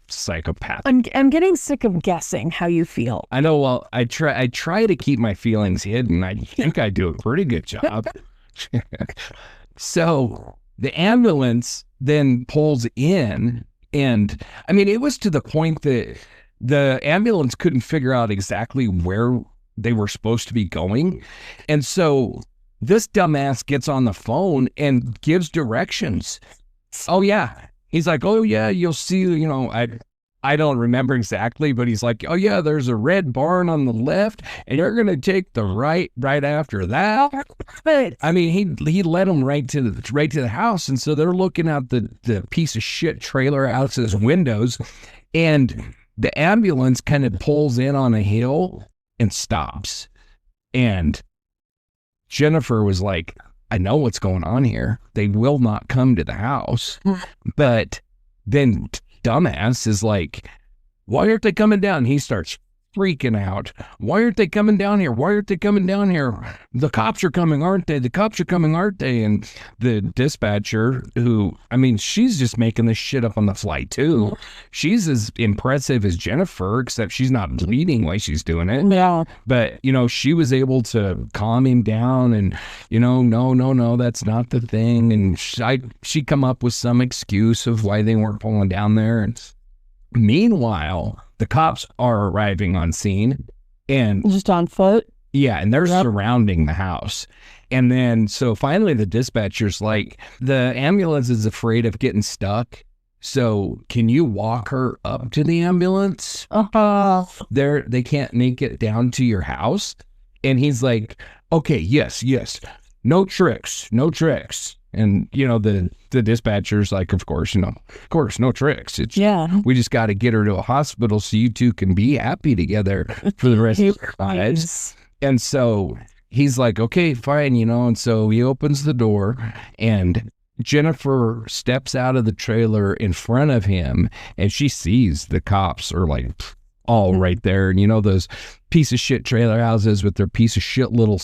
A: psychopath.
B: I'm getting sick of guessing how you feel.
A: I know. Well, I try to keep my feelings hidden. I think I do a pretty good job. So the ambulance then pulls in, and I mean, it was to the point that the ambulance couldn't figure out exactly where they were supposed to be going. And so this dumbass gets on the phone and gives directions. Oh, yeah. He's like, oh, yeah, you'll see, I don't remember exactly, but he's like, oh, yeah, there's a red barn on the left, and you're going to take the right after that. But I mean, he led them right to the house. And so they're looking out the piece of shit trailer out his windows, and the ambulance kind of pulls in on a hill and stops. And Jennifer was like, I know what's going on here. They will not come to the house. But then dumbass is like, why aren't they coming down? He starts freaking out. Why aren't they coming down here? Why aren't they coming down here? The cops are coming, aren't they? The cops are coming, aren't they? And the dispatcher, who, I mean, she's just making this shit up on the fly too. She's as impressive as Jennifer, except she's not bleeding while she's doing it.
B: Yeah.
A: But, she was able to calm him down and, no, that's not the thing. And she come up with some excuse of why they weren't pulling down there. And meanwhile, the cops are arriving on scene, and
B: just on foot.
A: Yeah, and they're surrounding the house. And then, so finally the dispatcher's like, the ambulance is afraid of getting stuck. So can you walk her up to the ambulance? They can't make it down to your house. And he's like, okay, yes. No tricks. And, the dispatcher's like, of course, no tricks. We just got to get her to a hospital so you two can be happy together for the rest of your lives. And so he's like, okay, fine, and so he opens the door, and Jennifer steps out of the trailer in front of him, and she sees the cops are like all right there. And, those piece of shit trailer houses with their piece of shit little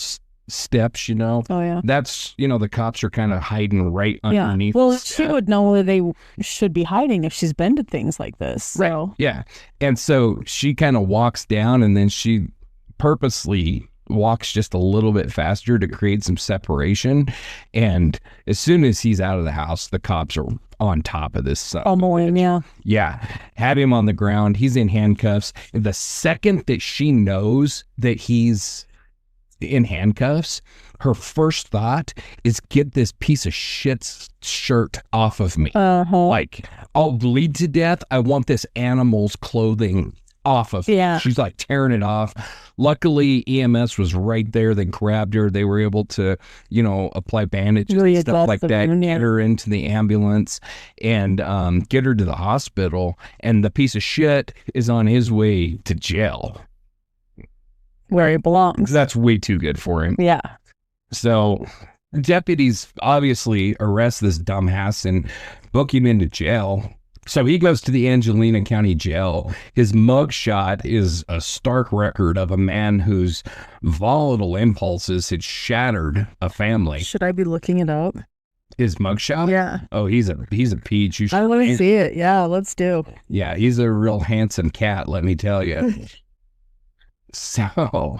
A: steps,
B: Oh, yeah.
A: That's, the cops are kind of hiding right underneath.
B: Well, she would know where they should be hiding if she's been to things like this. So.
A: Right. Yeah. And so she kind of walks down, and then she purposely walks just a little bit faster to create some separation. And as soon as he's out of the house, the cops are on top of this son. Yeah. Had him on the ground. He's in handcuffs. The second that she knows that he's in handcuffs, her first thought is, get this piece of shit shirt off of me. Like, I'll bleed to death. I want this animal's clothing off of me.
B: Yeah.
A: She's like tearing it off. Luckily, EMS was right there. They grabbed her. They were able to, apply bandages and stuff like that, get her into the ambulance and get her to the hospital. And the piece of shit is on his way to jail.
B: where he belongs.
A: That's way too good for him.
B: Yeah.
A: So deputies obviously arrest this dumbass and book him into jail. So he goes to the Angelina County Jail. His mugshot is a stark record of a man whose volatile impulses had shattered a family.
B: Should I be looking it up?
A: His mugshot?
B: Yeah.
A: Oh, he's a peach.
B: I want to see it. Yeah, let's do.
A: Yeah, he's a real handsome cat, let me tell you. So,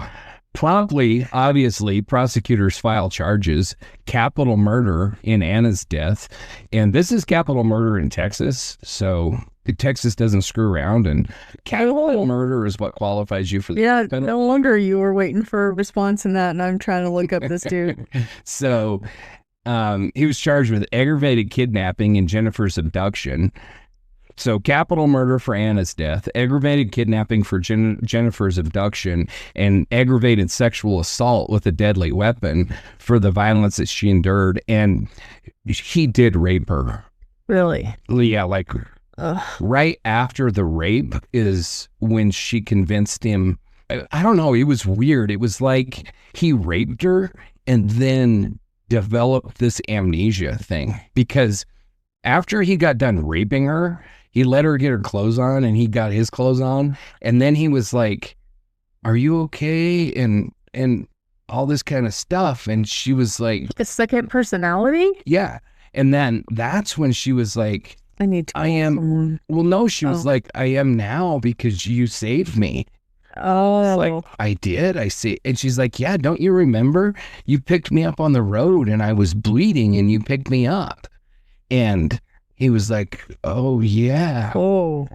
A: promptly, obviously, prosecutors file charges, capital murder in Anna's death. And this is capital murder in Texas. So Texas doesn't screw around, and capital murder is what qualifies you for the penalty.
B: No wonder you were waiting for a response in that, and I'm trying to look up this dude.
A: So he was charged with aggravated kidnapping and Jennifer's abduction. So capital murder for Anna's death, aggravated kidnapping for Jennifer's abduction, and aggravated sexual assault with a deadly weapon for the violence that she endured. And he did rape her.
B: Really?
A: Yeah, like right after the rape is when she convinced him. I don't know. It was weird. It was like he raped her and then developed this amnesia thing, because after he got done raping her, he let her get her clothes on and he got his clothes on. And then he was like, "Are you okay?" And all this kind of stuff. And she was like,
B: a second personality?
A: Yeah. And then that's when she was like,
B: I am. Someone.
A: Well, no, she was like, "I am now because you saved me."
B: Oh,
A: like, I did. I see. And she's like, "Yeah, don't you remember? You picked me up on the road and I was bleeding and you picked me up." And he was like, "Oh, yeah."
B: Oh.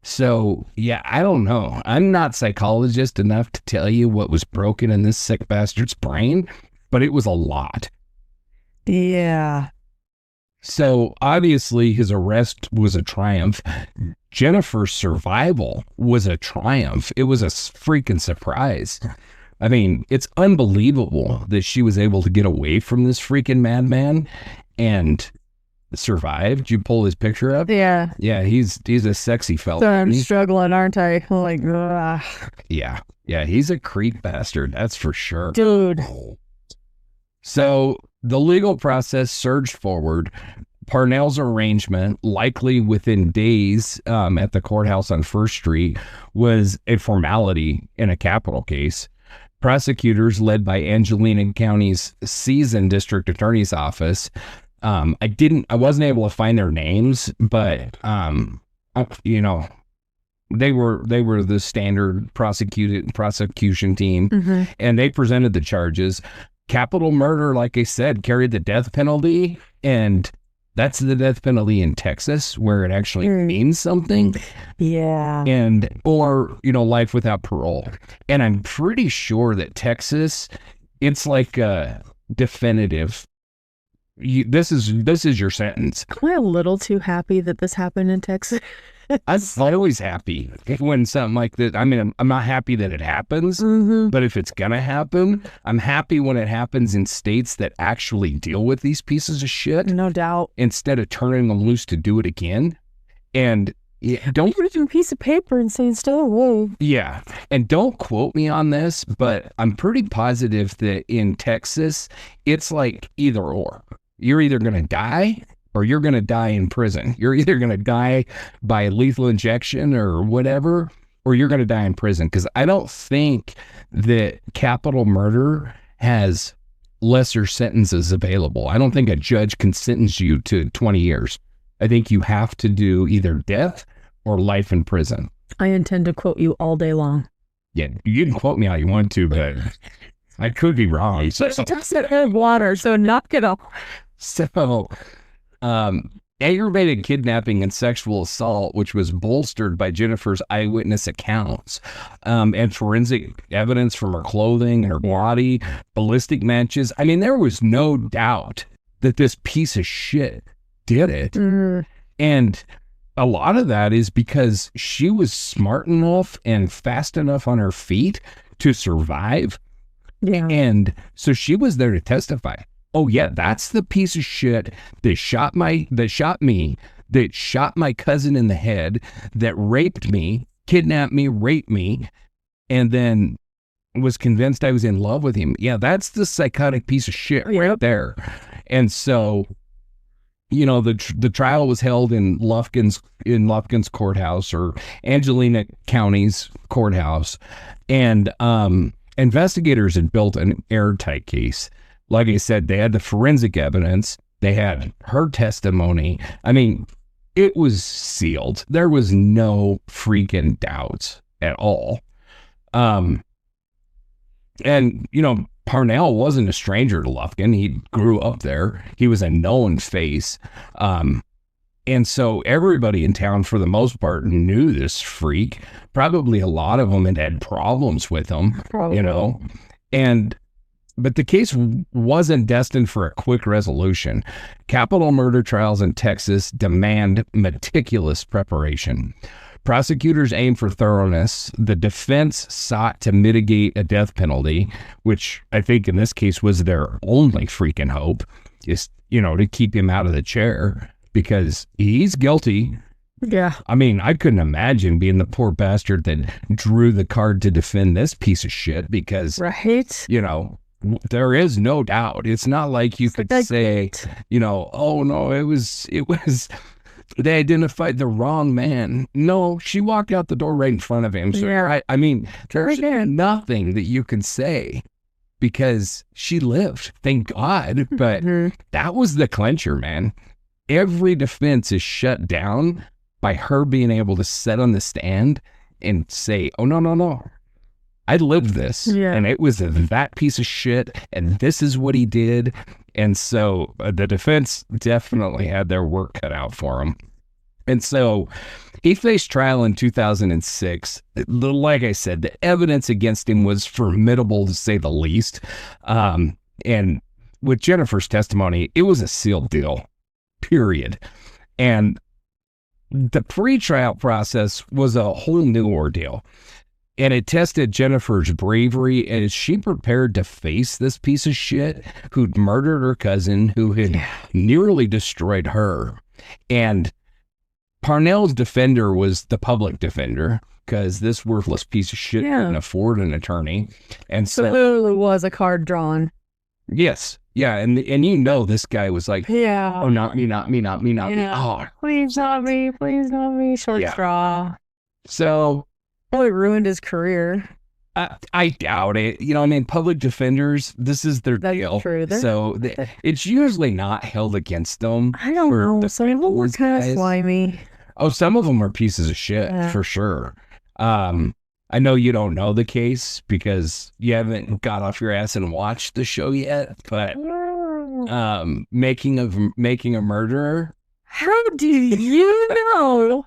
A: So, yeah, I don't know. I'm not psychologist enough to tell you what was broken in this sick bastard's brain, but it was a lot.
B: Yeah.
A: So, obviously, his arrest was a triumph. Jennifer's survival was a triumph. It was a freaking surprise. I mean, it's unbelievable that she was able to get away from this freaking madman and survive. Did you pull his picture up?
B: Yeah.
A: Yeah, he's a sexy fella.
B: So I'm struggling, aren't I? Like, ugh.
A: Yeah, he's a creep bastard. That's for sure.
B: Dude.
A: So the legal process surged forward. Parnell's arraignment, likely within days at the courthouse on First Street, was a formality in a capital case. Prosecutors, led by Angelina County's seasoned district attorney's office, I wasn't able to find their names, but they were the standard prosecution team, and they presented the charges. Capital murder, like I said, carried the death penalty, and that's the death penalty in Texas, where it actually means something.
B: Yeah.
A: Or life without parole. And I'm pretty sure that Texas, it's like a definitive. This is your sentence.
B: Am I a little too happy that this happened in Texas?
A: I'm always happy when something like this. I mean, I'm not happy that it happens, but if it's gonna happen, I'm happy when it happens in states that actually deal with these pieces of shit.
B: No doubt.
A: Instead of turning them loose to do it again. And don't
B: put it on a piece of paper and say instead of whoa.
A: Yeah. And don't quote me on this, but I'm pretty positive that in Texas, it's like either or. You're either gonna die or you're going to die in prison. You're either going to die by lethal injection or whatever, or you're going to die in prison. Because I don't think that capital murder has lesser sentences available. I don't think a judge can sentence you to 20 years. I think you have to do either death or life in prison.
B: I intend to quote you all day long.
A: Yeah, you can quote me how you want to, but I could be wrong.
B: So just in water, so knock it off.
A: So... aggravated kidnapping and sexual assault, which was bolstered by Jennifer's eyewitness accounts, and forensic evidence from her clothing and her body, ballistic matches. I mean, there was no doubt that this piece of shit did it. And a lot of that is because she was smart enough and fast enough on her feet to survive.
B: Yeah.
A: And so she was there to testify. Oh yeah, that's the piece of shit that shot me, that shot my cousin in the head, that raped me, kidnapped me, raped me, and then was convinced I was in love with him. Yeah, that's the psychotic piece of shit right there. And so, you know, the trial was held in Lufkin's courthouse, or Angelina County's courthouse, and investigators had built an airtight case. Like I said, they had the forensic evidence, they had her testimony. I mean, it was sealed. There was no freaking doubts at all. And you know, Parnell wasn't a stranger to Lufkin. He grew up there. He was a known face. And so everybody in town, for the most part, knew this freak. Probably a lot of them had problems with him, you know. But the case wasn't destined for a quick resolution. Capital murder trials in Texas demand meticulous preparation. Prosecutors aimed for thoroughness. The defense sought to mitigate a death penalty, which I think in this case was their only freaking hope, is, you know, to keep him out of the chair, because he's guilty.
B: Yeah.
A: I mean, I couldn't imagine being the poor bastard that drew the card to defend this piece of shit, because,
B: right,
A: you know, there is no doubt. It's not like you could say, you know, oh no, it was they identified the wrong man. No, she walked out the door right in front of him. So I mean, there's nothing that you can say, because she lived, thank God. But that was the clincher, man. Every defense is shut down by her being able to sit on the stand and say, oh, no, I lived this, and it was that piece of shit, and this is what he did. And so the defense definitely had their work cut out for him. And so he faced trial in 2006. Like I said, the evidence against him was formidable, to say the least. And with Jennifer's testimony, it was a sealed deal, period. And the pre-trial process was a whole new ordeal. And it tested Jennifer's bravery as she prepared to face this piece of shit who'd murdered her cousin, who had nearly destroyed her. And Parnell's defender was the public defender, because this worthless piece of shit couldn't afford an attorney. And so
B: clearly was a card drawn.
A: Yes. Yeah. And you know, this guy was like, oh, not me. Oh,
B: please not me. Short straw.
A: So
B: probably ruined his career.
A: I doubt it. You know, I mean, public defenders, this is their deal. True. So it's usually not held against them.
B: I don't know. Some of them were kind of slimy.
A: Oh, some of them are pieces of shit, for sure. I know you don't know the case because you haven't got off your ass and watched the show yet, but Making a Murderer.
B: How do you know?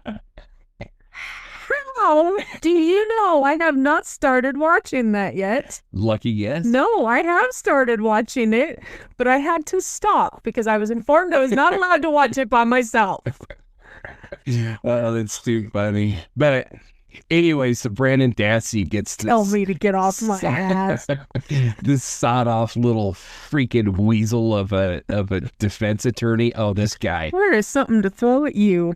B: How do you know? I have not started watching that yet.
A: Lucky guess.
B: No, I have started watching it, but I had to stop because I was informed I was not allowed to watch it by myself.
A: Oh, that's too funny. But anyways, so Brandon Dassey gets this.
B: Tell me to get off my ass.
A: This sawed-off little freaking weasel of a defense attorney. Oh, this guy.
B: There is something to throw at you.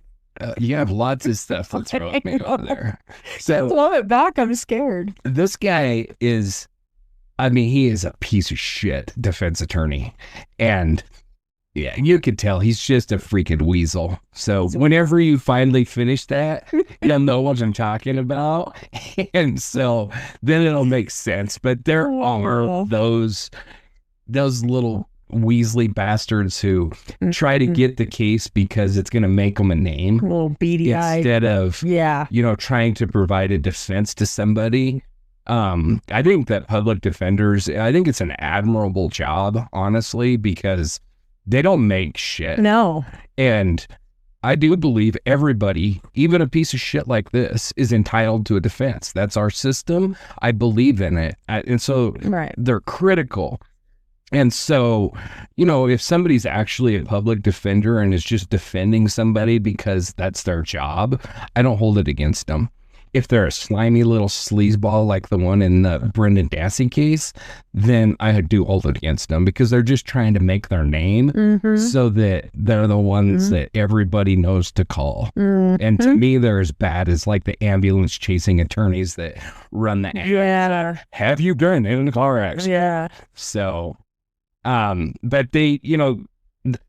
A: You have lots of stuff to throw at me over there. So
B: throw it back. I'm scared.
A: This guy is, I mean, he is a piece of shit defense attorney. And yeah, you could tell he's just a freaking weasel. So whenever you finally finish that, you'll know what I'm talking about. And so then it'll make sense. But there are those little Weasley bastards who try to get the case because it's going to make them a name.
B: A little beady-eyed.
A: Instead of, you know, trying to provide a defense to somebody. I think that public defenders, I think it's an admirable job, honestly, because they don't make shit.
B: No.
A: And I do believe everybody, even a piece of shit like this, is entitled to a defense. That's our system. I believe in it. And so they're critical. And so, you know, if somebody's actually a public defender and is just defending somebody because that's their job, I don't hold it against them. if they're a slimy little sleazeball like the one in the Brendan Dassey case, then I would do hold it against them, because they're just trying to make their name so that they're the ones that everybody knows to call. And to me, they're as bad as like the ambulance chasing attorneys that run the ads.
B: Yeah.
A: Have you been in a car accident?
B: Yeah.
A: So, but they,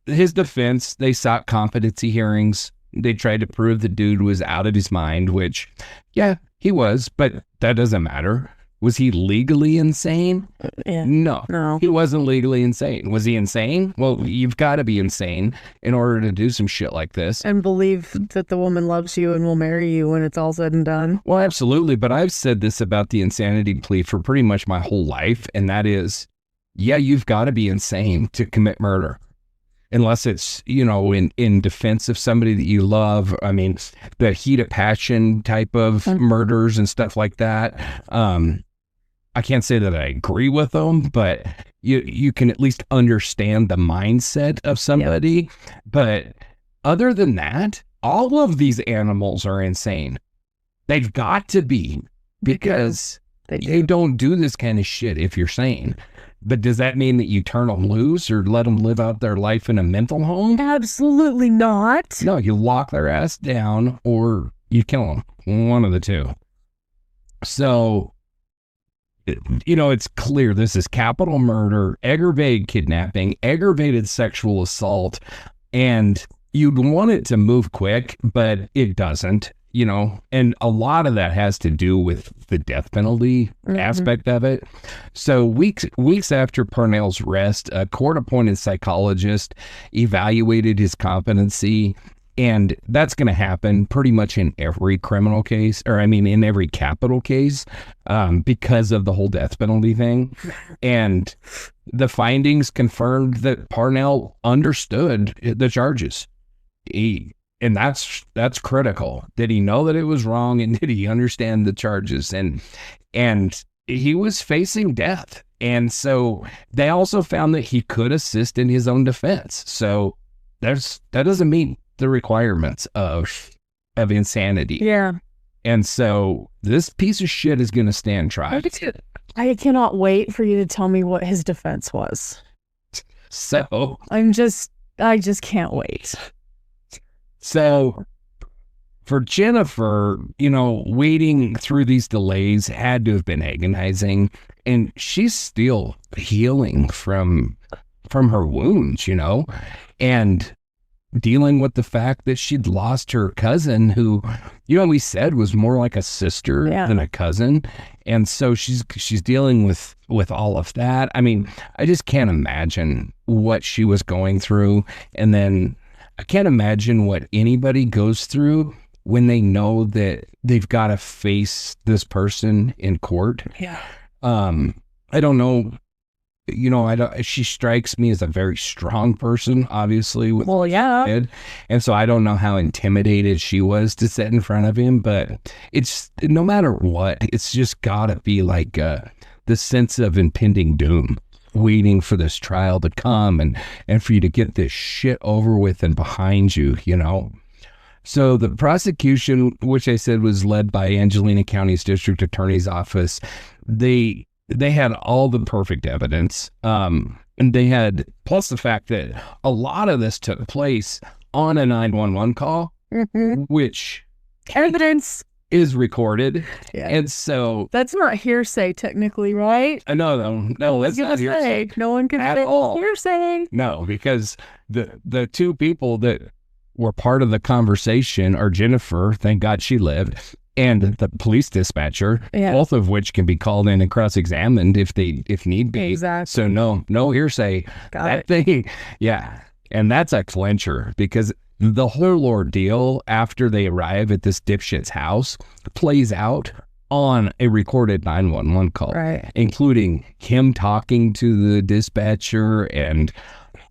A: his defense, they sought competency hearings. They tried to prove the dude was out of his mind, which, yeah, he was, but that doesn't matter. Was he legally insane?
B: Yeah.
A: No, he wasn't legally insane. Was he insane? Well, you've got to be insane in order to do some shit like this.
B: And believe that the woman loves you and will marry you when it's all said and done.
A: Well, absolutely. But I've said this about the insanity plea for pretty much my whole life. And that is, yeah, you've got to be insane to commit murder. Unless it's, in defense of somebody that you love. I mean, the heat of passion type of murders and stuff like that. I can't say that I agree with them, but you can at least understand the mindset of somebody. Yep. But other than that, all of these animals are insane. They've got to be, because they don't do this kind of shit if you're sane. But does that mean that you turn them loose or let them live out their life in a mental home?
B: Absolutely not.
A: No, you lock their ass down or you kill them. One of the two. So, it's clear this is capital murder, aggravated kidnapping, aggravated sexual assault, and you'd want it to move quick, but it doesn't. And a lot of that has to do with the death penalty aspect of it. So weeks after Parnell's arrest, a court-appointed psychologist evaluated his competency, and that's going to happen pretty much in every criminal case, in every capital case, because of the whole death penalty thing. And the findings confirmed that Parnell understood the charges. And that's critical. Did he know that it was wrong, and did he understand the charges? And he was facing death. And so they also found that he could assist in his own defense. So that doesn't meet the requirements of insanity.
B: Yeah.
A: And so this piece of shit is going to stand trial.
B: I cannot wait for you to tell me what his defense was.
A: So
B: I just can't wait.
A: So for Jennifer, waiting through these delays had to have been agonizing, and she's still healing from her wounds, and dealing with the fact that she'd lost her cousin who, we said was more like a sister than a cousin. And so she's dealing with all of that. I mean, I just can't imagine what she was going through. And then I can't imagine what anybody goes through when they know that they've got to face this person in court.
B: Yeah.
A: I don't know. She strikes me as a very strong person, obviously.
B: Well, yeah.
A: And so I don't know how intimidated she was to sit in front of him, but it's no matter what, it's just gotta be like the sense of impending doom, waiting for this trial to come and for you to get this shit over with and behind you, So the prosecution, which I said was led by Angelina County's district attorney's office, they had all the perfect evidence. And they had, plus the fact that a lot of this took place on a 911 call, which
B: evidence
A: is recorded. Yeah. And so
B: that's not hearsay technically, right?
A: No, that's not hearsay.
B: No one can say hearsay.
A: No, because the two people that were part of the conversation are Jennifer, thank God she lived, and the police dispatcher, both of which can be called in and cross-examined if need be.
B: Exactly.
A: So no hearsay.
B: Got
A: that thing, yeah. And that's a clincher, because the whole ordeal after they arrive at this dipshit's house plays out on a recorded 911 call,
B: right?
A: Including him talking to the dispatcher and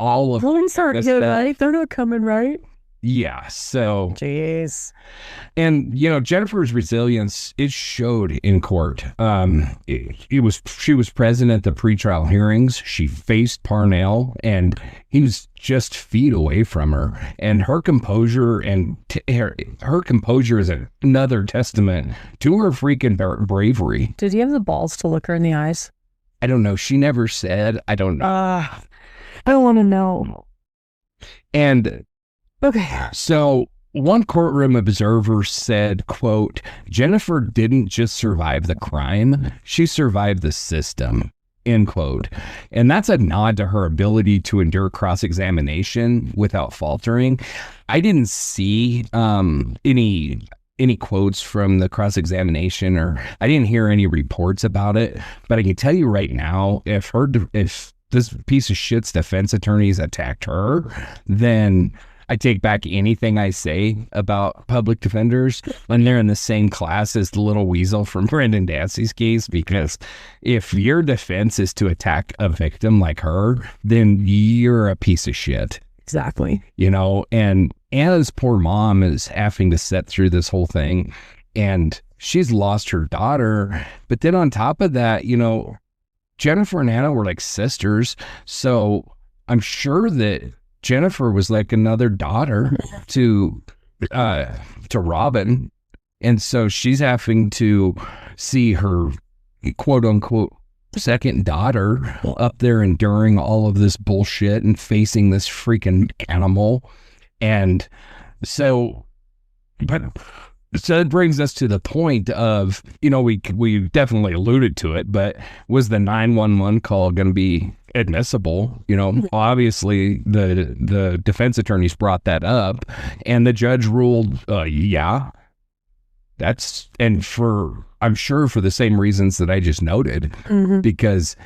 A: all of
B: police aren't here, right? They're not coming, right?
A: Yeah. So,
B: Jeez.
A: and Jennifer's resilience, it showed in court. She was present at the pretrial hearings. She faced Parnell, and he was just feet away from her. And her composure her composure is another testament to her freaking bravery.
B: Did he have the balls to look her in the eyes?
A: I don't know. She never said. I don't know.
B: I don't want to know.
A: And
B: Okay.
A: so one courtroom observer said, quote, Jennifer didn't just survive the crime, she survived the system, end quote. And that's a nod to her ability to endure cross-examination without faltering. I didn't see any quotes from the cross-examination, or I didn't hear any reports about it, but I can tell you right now, if this piece of shit's defense attorneys attacked her, then I take back anything I say about public defenders when they're in the same class as the little weasel from Brendan Dassey's case, because if your defense is to attack a victim like her, then you're a piece of shit.
B: Exactly.
A: And Anna's poor mom is having to sit through this whole thing, and she's lost her daughter. But then on top of that, Jennifer and Anna were like sisters. So I'm sure that Jennifer was like another daughter to Robin. And so she's having to see her quote unquote second daughter up there enduring all of this bullshit and facing this freaking animal. And so it brings us to the point of, we definitely alluded to it, but was the 911 call going to be admissible? Obviously the defense attorneys brought that up, and the judge ruled, yeah, I'm sure for the same reasons that I just noted, because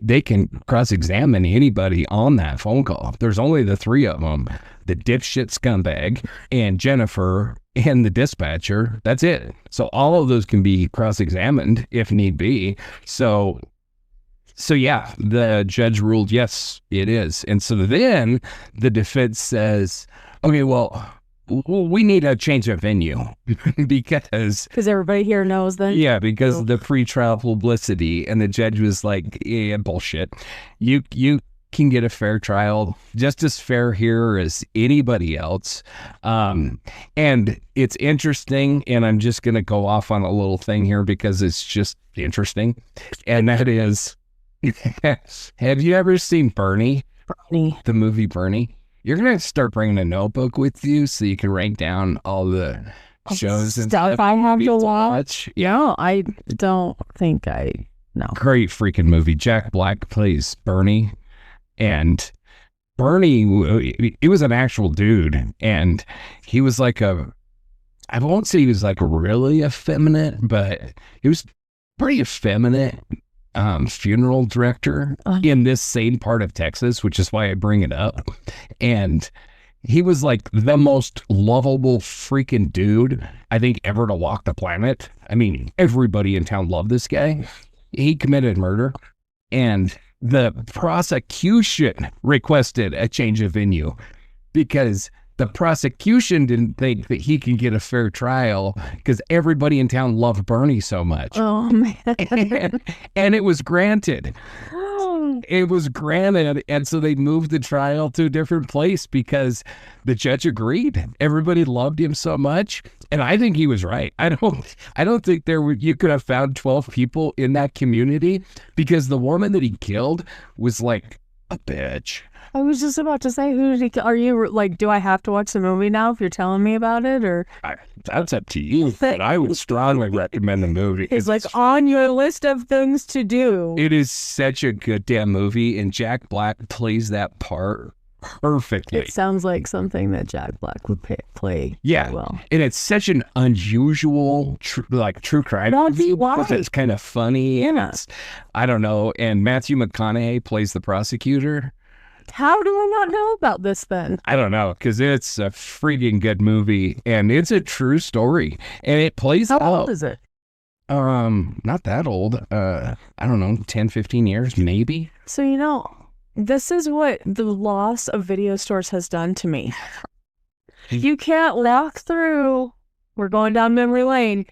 A: they can cross-examine anybody on that phone call. There's only the three of them, the dipshit scumbag and Jennifer and the dispatcher. That's it. So all of those can be cross-examined if need be. So yeah, the judge ruled, yes, it is. And so then the defense says, okay, well, we need a change of venue because
B: everybody here knows that.
A: Yeah, because of the pretrial publicity. And the judge was like, yeah, bullshit. You can get a fair trial, just as fair here as anybody else. And it's interesting, and I'm just going to go off on a little thing here because it's just interesting. And that is, have you ever seen Bernie? The movie Bernie? You're going to start bringing a notebook with you so you can write down all the shows and stuff
B: I have to watch.
A: Yeah.
B: I don't think no.
A: Great freaking movie. Jack Black plays Bernie. And Bernie, he was an actual dude. And he was like I won't say he was like really effeminate, but he was pretty effeminate funeral director in this same part of Texas, which is why I bring it up. And he was like the most lovable freaking dude I think ever to walk the planet. I mean, everybody in town loved this guy. He committed murder, and the prosecution requested a change of venue because the prosecution didn't think that he could get a fair trial because everybody in town loved Bernie so much.
B: Oh, man.
A: And it was granted. It was granted. And so they moved the trial to a different place because the judge agreed. Everybody loved him so much. And I think he was right. I don't think you could have found 12 people in that community, because the woman that he killed was like a bitch.
B: I was just about to say, who did he kill? Are you like, do I have to watch the movie now if you're telling me about it, or?
A: That's up to you, but I would strongly recommend the movie.
B: It's like on your list of things to do.
A: It is such a good damn movie, and Jack Black plays that part perfectly.
B: It sounds like something that Jack Black would play.
A: Yeah,
B: well,
A: and it's such an unusual true crime movie.
B: Why?
A: It's kind of funny.
B: Yeah.
A: I don't know. And Matthew McConaughey plays the prosecutor.
B: How do I not know about this then?
A: I don't know, because it's a freaking good movie, and it's a true story, and it plays
B: out. How old is it?
A: Not that old. I don't know, 10, 15 years, maybe.
B: So, this is what the loss of video stores has done to me. You can't walk through. We're going down memory lane.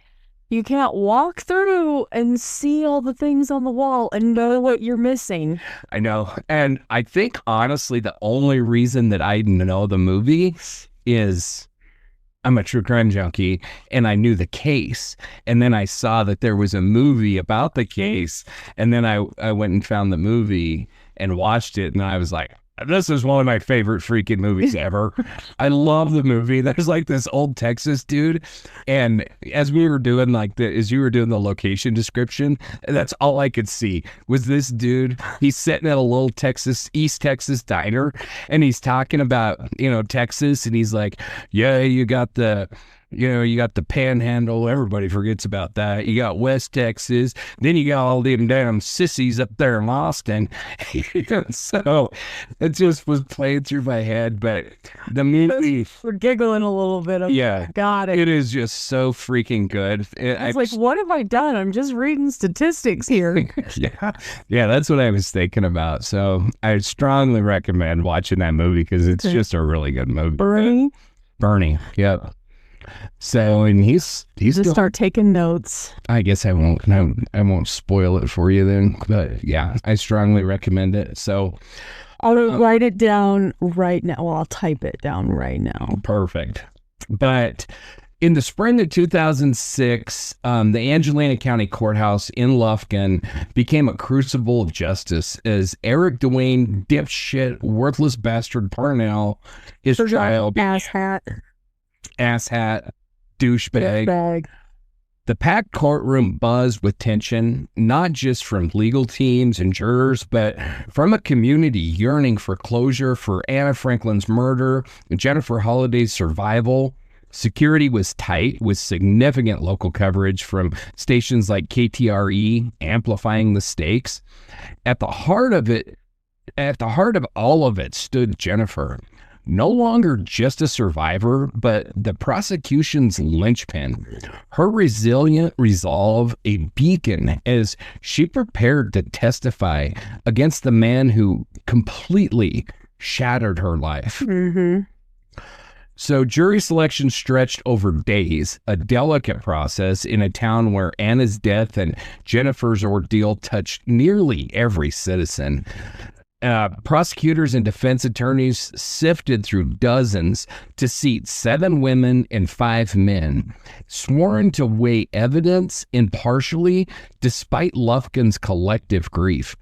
B: You can't walk through and see all the things on the wall and know what you're missing.
A: I know. And I think, honestly, the only reason that I know the movie is I'm a true crime junkie and I knew the case. And then I saw that there was a movie about the case. And then I went and found the movie and watched it. And I was like, this is one of my favorite freaking movies ever. I love the movie. There's like this old Texas dude. And as we were doing as you were doing the location description, that's all I could see was this dude. He's sitting at a little East Texas diner and he's talking about, Texas. And he's like, yeah, you got the Panhandle. Everybody forgets about that. You got West Texas. Then you got all them damn sissies up there in Austin. So it just was playing through my head. But the movie,
B: we're giggling a little bit. Got it.
A: It is just so freaking good.
B: It's like, what have I done? I'm just reading statistics here.
A: Yeah, that's what I was thinking about. So I strongly recommend watching that movie because it's just a really good movie. Bernie. Yep. So, and he's
B: just start taking notes.
A: I guess I won't spoil it for you then, but yeah, I strongly recommend it. So
B: I'll write it down right now. Well, I'll type it down right now.
A: Perfect. But in the spring of 2006, the Angelina County Courthouse in Lufkin became a crucible of justice as Eric Dewayne dipshit, worthless bastard Parnell, his child, asshat, douchebag. The packed courtroom buzzed with tension, not just from legal teams and jurors, but from a community yearning for closure for Anna Franklin's murder and Jennifer Holliday's survival. Security was tight with significant local coverage from stations like KTRE amplifying the stakes. At the heart of all of it stood Jennifer. No longer just a survivor, but the prosecution's linchpin. Her resilient resolve, a beacon as she prepared to testify against the man who completely shattered her life.
B: Mm-hmm.
A: So jury selection stretched over days, a delicate process in a town where Anna's death and Jennifer's ordeal touched nearly every citizen. Prosecutors and defense attorneys sifted through dozens to seat 7 women and 5 men, sworn to weigh evidence impartially despite Lufkin's collective grief.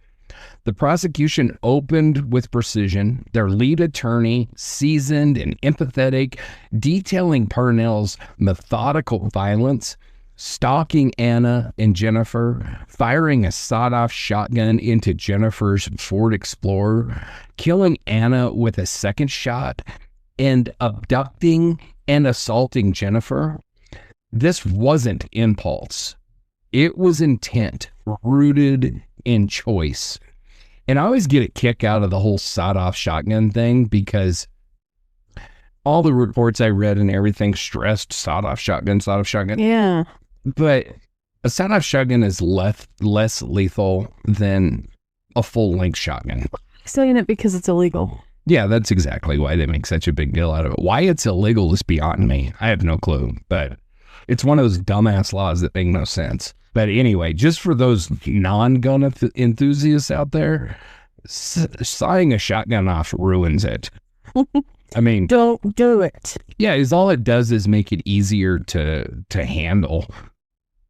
A: The prosecution opened with precision, their lead attorney, seasoned and empathetic, detailing Parnell's methodical violence, stalking Anna and Jennifer, firing a sawed-off shotgun into Jennifer's Ford Explorer, killing Anna with a second shot, and abducting and assaulting Jennifer. This wasn't impulse. It was intent, rooted in choice. And I always get a kick out of the whole sawed-off shotgun thing because all the reports I read and everything stressed sawed-off shotgun.
B: Yeah.
A: But a sawed-off shotgun is less lethal than a full-length shotgun.
B: Saying it because it's illegal.
A: Yeah, that's exactly why they make such a big deal out of it. Why it's illegal is beyond me. I have no clue. But it's one of those dumbass laws that make no sense. But anyway, just for those non-gun enthusiasts out there, sawing a shotgun off ruins it. I mean,
B: don't do it.
A: Yeah, all it does is make it easier to handle.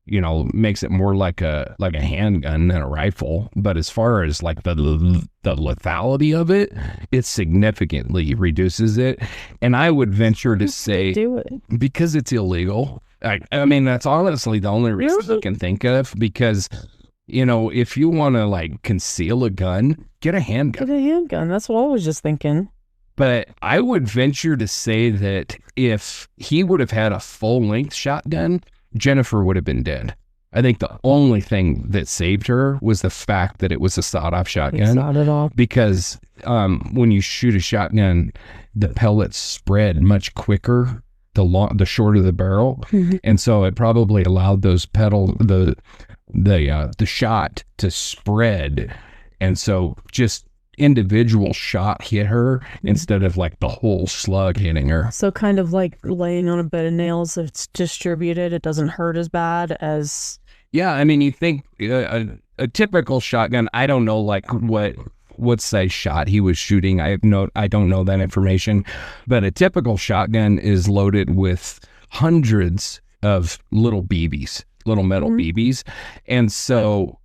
A: Makes it more like a handgun than a rifle. But as far as like the lethality of it, it significantly reduces it. And I would venture to say,
B: do it
A: because it's illegal. I mean, that's honestly the only reason I can think of, because, if you want to like conceal a gun, get a handgun.
B: Get a handgun. That's what I was just thinking.
A: But I would venture to say that if he would have had a full-length shotgun, Jennifer would have been dead. I think the only thing that saved her was the fact that it was a sawed-off shotgun.
B: Not at all.
A: Because when you shoot a shotgun, the pellets spread much quicker the shorter the barrel,
B: mm-hmm.
A: and so it probably allowed those the shot to spread, and so just individual shot hit her instead of like the whole slug hitting her.
B: So kind of like laying on a bed of nails, it's distributed. It doesn't hurt as bad as...
A: Yeah, I mean, you think a typical shotgun, I don't know like what size shot he was shooting. I don't know that information, but a typical shotgun is loaded with hundreds of little BBs, little metal BBs. And so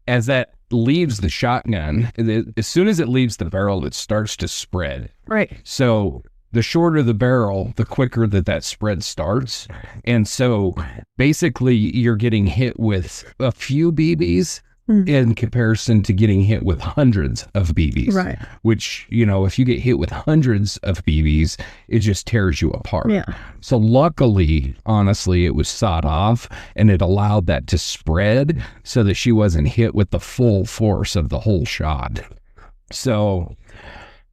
A: as that leaves the shotgun, as soon as it leaves the barrel, it starts to spread.
B: Right.
A: So the shorter the barrel, the quicker that spread starts. And so basically you're getting hit with a few BBs in comparison to getting hit with hundreds of BBs.
B: Right.
A: Which, if you get hit with hundreds of BBs, it just tears you apart.
B: Yeah.
A: So luckily, honestly, it was sawed off and it allowed that to spread so that she wasn't hit with the full force of the whole shot. So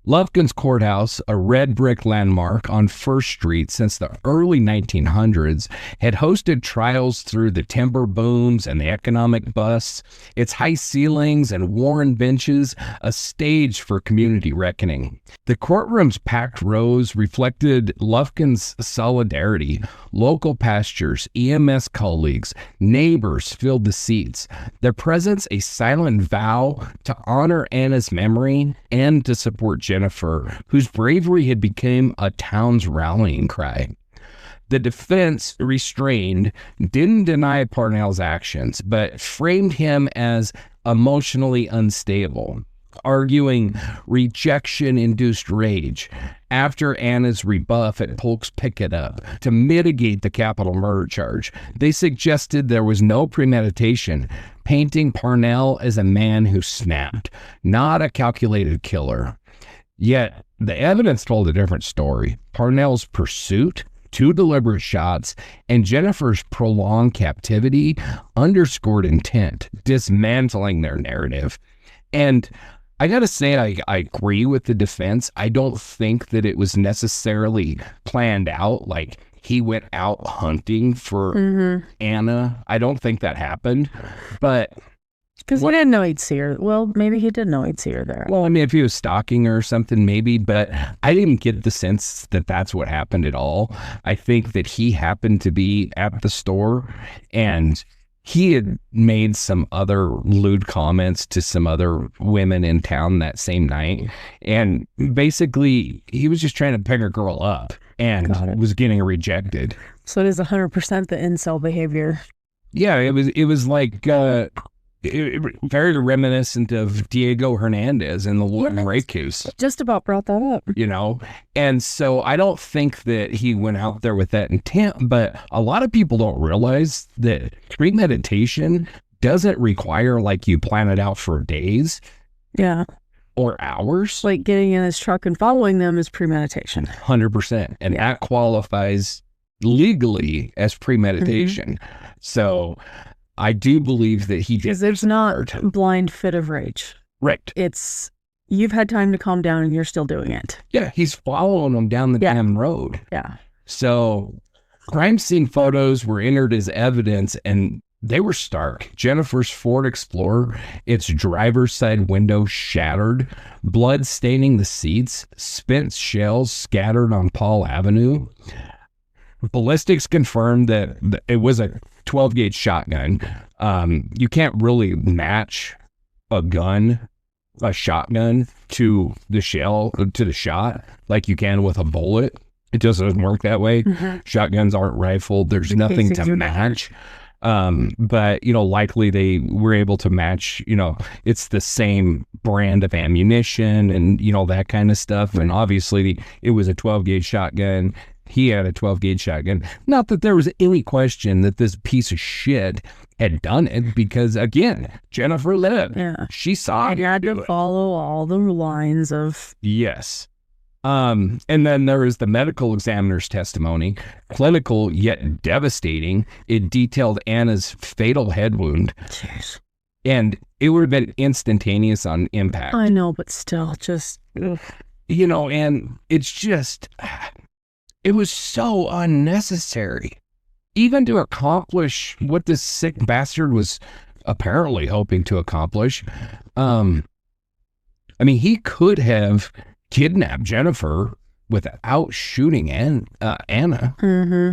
A: Lufkin's Courthouse, a red brick landmark on First Street since the early 1900s, had hosted trials through the timber booms and the economic busts, its high ceilings and worn benches, a stage for community reckoning. The courtroom's packed rows reflected Lufkin's solidarity. Local pastors, EMS colleagues, neighbors filled the seats, their presence a silent vow to honor Anna's memory and to support Jennifer, whose bravery had become a town's rallying cry. The defense, restrained, didn't deny Parnell's actions, but framed him as emotionally unstable, arguing rejection-induced rage after Anna's rebuff at Polk's pick-it-up to mitigate the capital murder charge. They suggested there was no premeditation, painting Parnell as a man who snapped, not a calculated killer. Yet, the evidence told a different story. Parnell's pursuit, 2 deliberate shots, and Jennifer's prolonged captivity underscored intent, dismantling their narrative. And I gotta say, I agree with the defense. I don't think that it was necessarily planned out, like he went out hunting for Anna. I don't think that happened, but...
B: Because he didn't know he'd see her. Well, maybe he did know he'd see her there.
A: Well, I mean, if he was stalking her or something, maybe, but I didn't get the sense that that's what happened at all. I think that he happened to be at the store and he had made some other lewd comments to some other women in town that same night. And basically, he was just trying to pick a girl up and was getting rejected.
B: So it is 100% the incel behavior.
A: Yeah, it was like... very reminiscent of Diego Hernandez in the Lawton rape case.
B: Just about brought that up.
A: And so I don't think that he went out there with that intent, but a lot of people don't realize that premeditation doesn't require like you plan it out for days.
B: Yeah.
A: Or hours.
B: Like getting in his truck and following them is premeditation.
A: 100%. And that qualifies legally as premeditation. So... I do believe that he did.
B: Because it's not blind fit of rage.
A: Right.
B: It's, you've had time to calm down and you're still doing it.
A: Yeah, he's following them down the damn road.
B: Yeah.
A: So crime scene photos were entered as evidence and they were stark. Jennifer's Ford Explorer, its driver's side window shattered, blood staining the seats, spent shells scattered on Paul Avenue. Ballistics confirmed that it was a 12-gauge shotgun. You can't really match a shotgun to the shot like you can with a bullet. It just doesn't work that way. Shotguns aren't rifled. There's nothing to match. But, likely they were able to match, it's the same brand of ammunition and, that kind of stuff. And obviously it was a 12-gauge shotgun. He had a 12-gauge shotgun. Not that there was any question that this piece of shit had done it because, again, Jennifer lived.
B: Yeah.
A: She saw it.
B: You had to follow all the lines of...
A: Yes. And then there was the medical examiner's testimony, clinical yet devastating. It detailed Anna's fatal head wound.
B: Jeez.
A: And it would have been instantaneous on impact.
B: I know, but still, just... Ugh.
A: And it's just... It was so unnecessary. Even to accomplish what this sick bastard was apparently hoping to accomplish. I mean, he could have kidnapped Jennifer without shooting Anna.
B: Mm-hmm.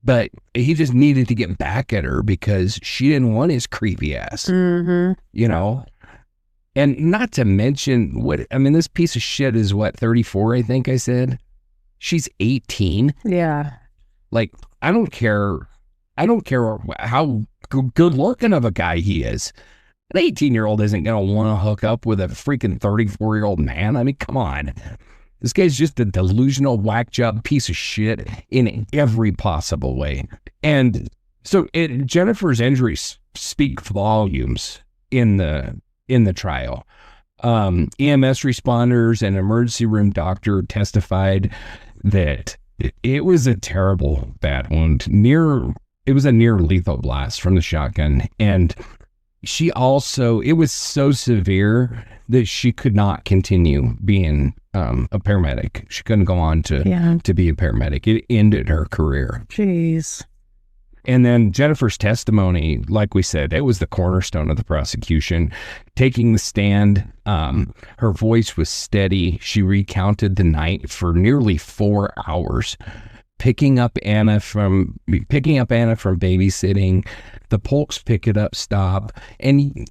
A: But he just needed to get back at her because she didn't want his creepy ass,
B: Mm-hmm.
A: you know? And not to mention this piece of shit is what, 34, I think I said? She's 18.
B: Yeah.
A: Like, I don't care how good looking of a guy he is. An 18-year-old isn't going to want to hook up with a freaking 34-year-old man. I mean, come on. This guy's just a delusional whack job piece of shit in every possible way. And so Jennifer's injuries speak volumes in the trial. EMS responders and emergency room doctor testified that it was a terrible bad wound. It was a near lethal blast from the shotgun. And it was so severe that she could not continue being a paramedic. She couldn't go on to be a paramedic. It ended her career.
B: Jeez.
A: And then Jennifer's testimony, like we said, it was the cornerstone of the prosecution. Taking the stand, her voice was steady. She recounted the night for nearly 4 hours, picking up Anna from babysitting. The pulse pick it up, stop. And,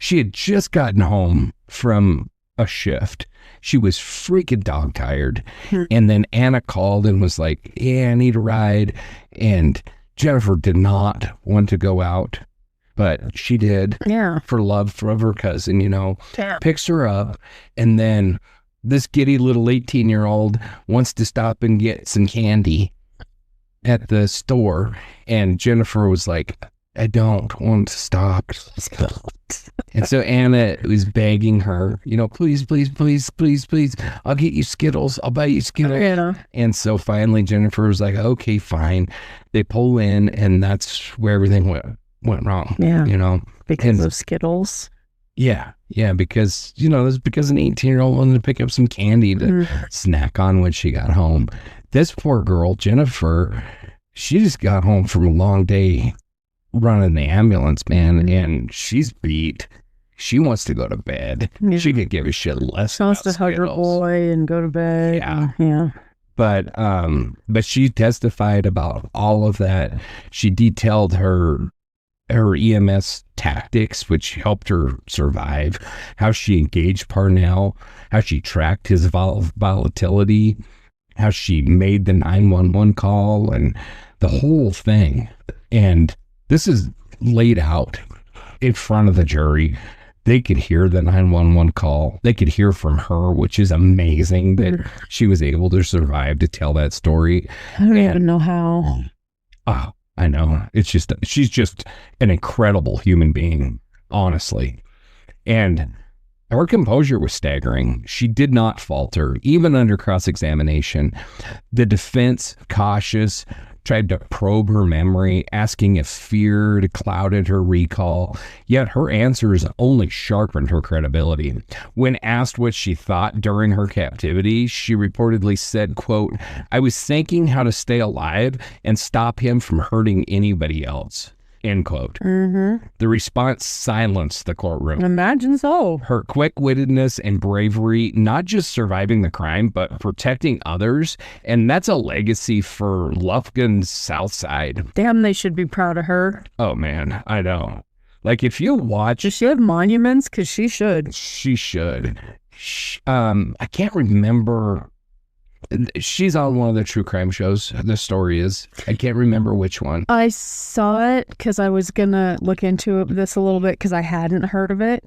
A: she had just gotten home from a shift. She was freaking dog tired. And then Anna called and was like, yeah, I need a ride. And Jennifer did not want to go out, but she did.
B: Yeah.
A: For love of her cousin, picks her up. And then this giddy little 18-year-old wants to stop and get some candy at the store. And Jennifer was like, I don't want to stop. And so Anna was begging her, please, please, please, please, please, I'll get you Skittles. I'll buy you Skittles.
B: Yeah.
A: And so finally Jennifer was like, okay, fine. They pull in, and that's where everything went wrong.
B: Yeah. Because of Skittles.
A: Yeah. Yeah. Because, it's because an 18-year-old wanted to pick up some candy to snack on when she got home. This poor girl, Jennifer, she just got home from a long day running the ambulance, man, and she's beat. She wants to go to bed. Yeah. She could give a shit less.
B: She wants to hug her boy and go to bed.
A: Yeah.
B: Yeah.
A: But she testified about all of that. She detailed her EMS tactics, which helped her survive, how she engaged Parnell, how she tracked his volatility, how she made the 911 call, and the whole thing. And this is laid out in front of the jury. They could hear the 911 call. They could hear from her, which is amazing that she was able to survive to tell that story.
B: I don't even know how.
A: Oh, I know. She's just an incredible human being, honestly. And her composure was staggering. She did not falter, even under cross-examination. The defense, cautious, tried to probe her memory, asking if fear had clouded her recall, yet her answers only sharpened her credibility. When asked what she thought during her captivity, she reportedly said, quote, I was thinking how to stay alive and stop him from hurting anybody else, end quote.
B: Mm-hmm.
A: The response silenced the courtroom.
B: Imagine so.
A: Her quick-wittedness and bravery, not just surviving the crime, but protecting others. And that's a legacy for Lufkin's South Side.
B: Damn, they should be proud of her.
A: Oh, man, I know. Like, if you watch...
B: Does she have monuments? Because she should.
A: She should. I can't remember... She's on one of the true crime shows. The story is. I can't remember which one.
B: I saw it because I was going to look into this a little bit because I hadn't heard of it.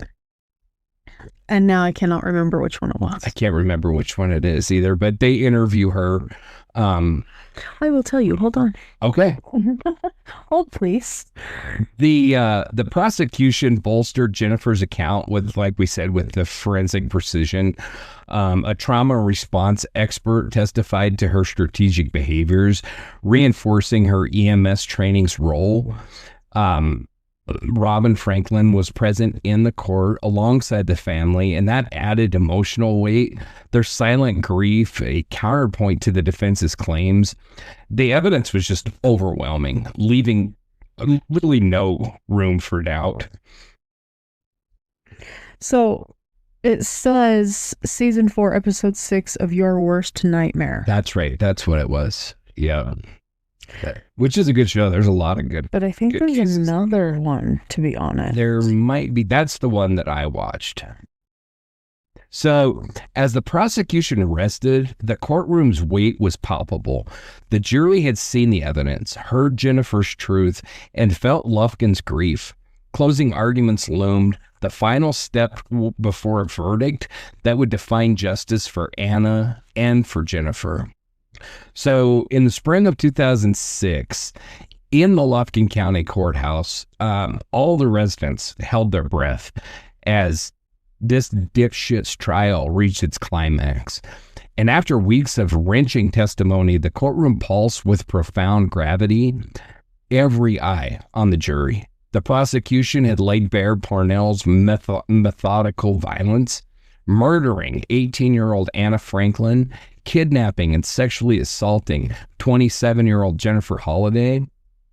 B: And now I cannot remember which one it was.
A: I can't remember which one it is either, but they interview her.
B: I will tell you. Hold on.
A: Okay.
B: Hold, please.
A: The prosecution bolstered Jennifer's account with, like we said, with the forensic precision. A trauma response expert testified to her strategic behaviors, reinforcing her EMS training's role. Robin Franklin was present in the court alongside the family, and that added emotional weight. Their silent grief, a counterpoint to the defense's claims. The evidence was just overwhelming, leaving literally no room for doubt.
B: So It says season 4, episode 6 of Your Worst Nightmare.
A: That's right. That's what it was. Yeah. Which is a good show. There's a lot of good.
B: But I think there's
A: cases.
B: another one, to be honest.
A: There might be. That's the one that I watched. So, as the prosecution rested, the courtroom's weight was palpable. The jury had seen the evidence, heard Jennifer's truth, and felt Lufkin's grief. Closing arguments loomed, the final step before a verdict that would define justice for Anna and for Jennifer. So, in the spring of 2006, in the Lufkin County Courthouse, all the residents held their breath as this dipshit's trial reached its climax. And after weeks of wrenching testimony, the courtroom pulsed with profound gravity, every eye on the jury. The prosecution had laid bare Parnell's methodical violence, murdering 18-year-old Anna Franklin, kidnapping and sexually assaulting 27-year-old Jennifer Holliday.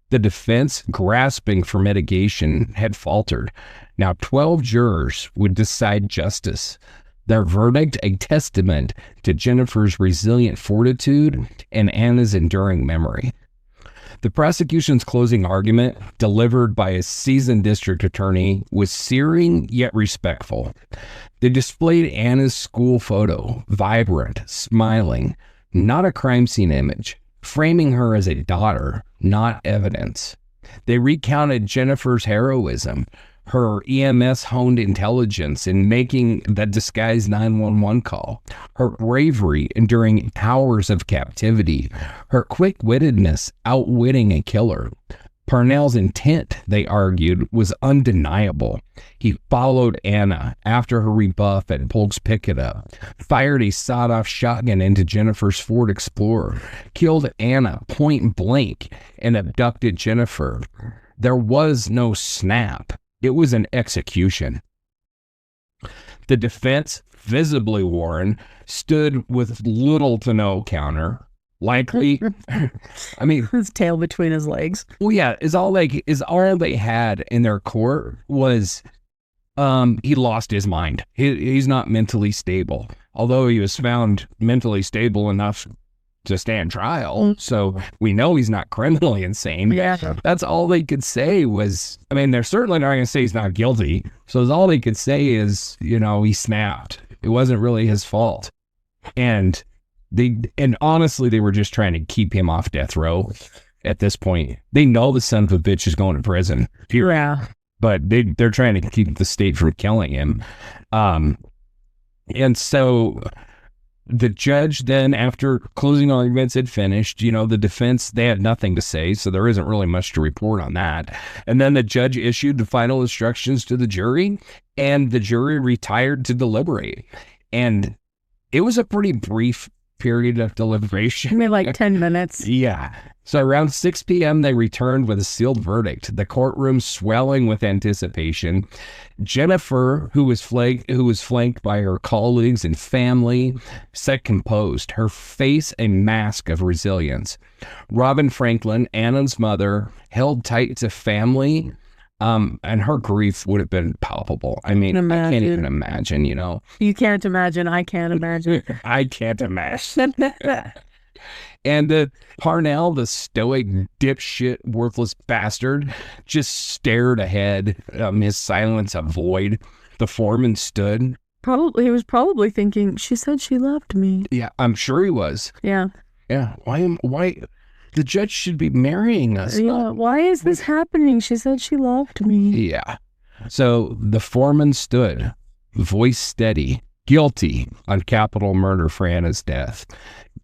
A: The defense, grasping for mitigation, had faltered. Now 12 jurors would decide justice. Their verdict, a testament to Jennifer's resilient fortitude and Anna's enduring memory. The prosecution's closing argument, delivered by a seasoned district attorney, was searing yet respectful. They displayed Anna's school photo, vibrant, smiling, not a crime scene image, framing her as a daughter, not evidence. They recounted Jennifer's heroism, her EMS-honed intelligence in making that disguised 911 call, her bravery enduring hours of captivity, her quick-wittedness outwitting a killer. Parnell's intent, they argued, was undeniable. He followed Anna after her rebuff at Polk's pickup, fired a sawed-off shotgun into Jennifer's Ford Explorer, killed Anna point blank, and abducted Jennifer. There was no snap. It was an execution. The defense, visibly worn, stood with little to no counter. Likely, I mean,
B: his tail between his legs.
A: Well, yeah, all they had in their court was he lost his mind. He's not mentally stable, although he was found mentally stable enough to stand trial. So we know he's not criminally insane.
B: Yeah.
A: That's all they could say was, I mean, they're certainly not going to say he's not guilty. So all they could say is, he snapped. It wasn't really his fault. And honestly, they were just trying to keep him off death row at this point. They know the son of a bitch is going to prison.
B: Yeah.
A: But they're trying to keep the state from killing him. And so the judge then, after closing arguments had finished, the defense, they had nothing to say, so there isn't really much to report on that. And then the judge issued the final instructions to the jury, and the jury retired to deliberate. And it was a pretty brief period of deliberation.
B: Maybe like 10 minutes.
A: Yeah. So around 6 p.m., they returned with a sealed verdict, the courtroom swelling with anticipation. Jennifer, who was flanked by her colleagues and family, sat composed, her face a mask of resilience. Robin Franklin, Anna's mother, held tight to family, and her grief would have been palpable. I mean, I can't even imagine,
B: You can't imagine. I can't imagine.
A: I can't imagine. And Parnell, the stoic, dipshit, worthless bastard, just stared ahead, his silence a void. The foreman stood.
B: He was probably thinking, she said she loved me.
A: Yeah, I'm sure he was.
B: Yeah.
A: Yeah. Why? The judge should be marrying us.
B: Yeah. Why is this happening? She said she loved me.
A: Yeah. So the foreman stood, voice steady, guilty on capital murder for Anna's death,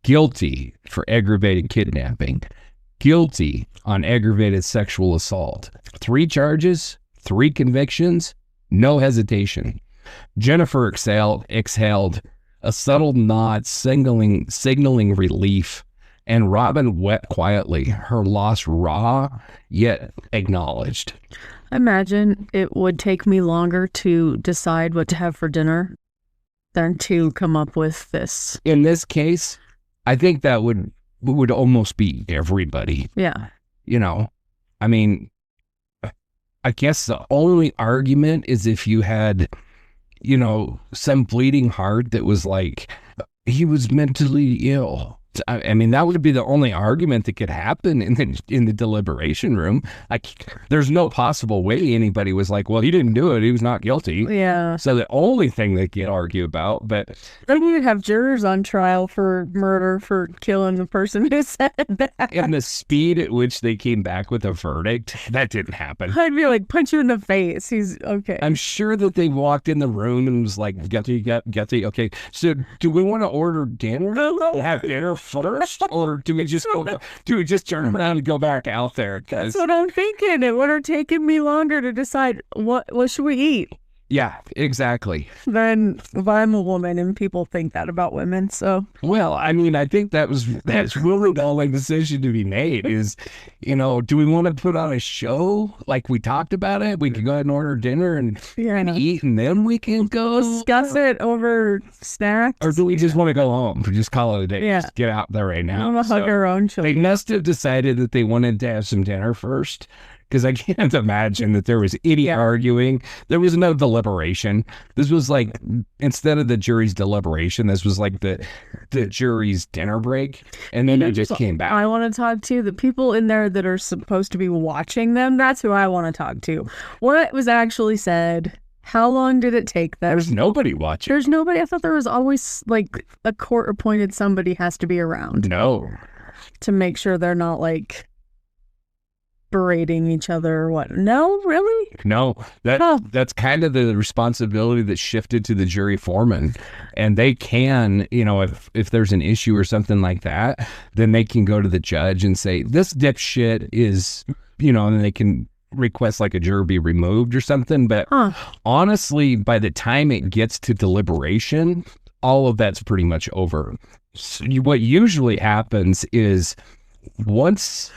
A: guilty for aggravated kidnapping, guilty on aggravated sexual assault. 3 charges, 3 convictions, no hesitation. Jennifer exhaled a subtle nod, signaling relief, and Robin wept quietly, her loss raw, yet acknowledged.
B: Imagine it would take me longer to decide what to have for dinner than to come up with this.
A: In this case, I think that would almost be everybody.
B: Yeah.
A: I mean, I guess the only argument is if you had some bleeding heart that was like, he was mentally ill. I mean, that would be the only argument that could happen in the deliberation room. Like, there's no possible way anybody was like, well, he didn't do it, he was not guilty.
B: Yeah.
A: So the only thing they could argue about, but
B: then you'd have jurors on trial for murder for killing the person who said that.
A: And the speed at which they came back with a verdict, that didn't happen.
B: I'd be like, punch you in the face. He's okay.
A: I'm sure that they walked in the room and was like, Getty, okay, so do we want to order dinner? Have dinner first? Or do we just turn around and go back out there?
B: That's what I'm thinking. It would have taken me longer to decide what should we eat.
A: Yeah, exactly.
B: Then if I'm a woman and people think that about women, so.
A: Well, I mean, I think that's really the only decision to be made is, do we want to put on a show like we talked about it? We can go ahead and order dinner and eat, and then we can go
B: discuss it over snacks.
A: Or do we just want to go home? Just call it a day.
B: Yeah.
A: Just get out there right now.
B: I want to hug our own children.
A: They must have decided that they wanted to have some dinner first. Because I can't imagine that there was any arguing. There was no deliberation. This was like, instead of the jury's deliberation, this was like the jury's dinner break. And then it just came back.
B: I want to talk to the people in there that are supposed to be watching them. That's who I want to talk to. What was actually said? How long did it take them?
A: There's nobody watching.
B: There's nobody. I thought there was always like a court-appointed somebody has to be around.
A: No.
B: To make sure they're not like berating each other or what. No, really?
A: No, that's kind of the responsibility that shifted to the jury foreman. And they can, if there's an issue or something like that, then they can go to the judge and say, this dipshit is, and they can request like a juror be removed or something. But honestly, by the time it gets to deliberation, all of that's pretty much over. So what usually happens is once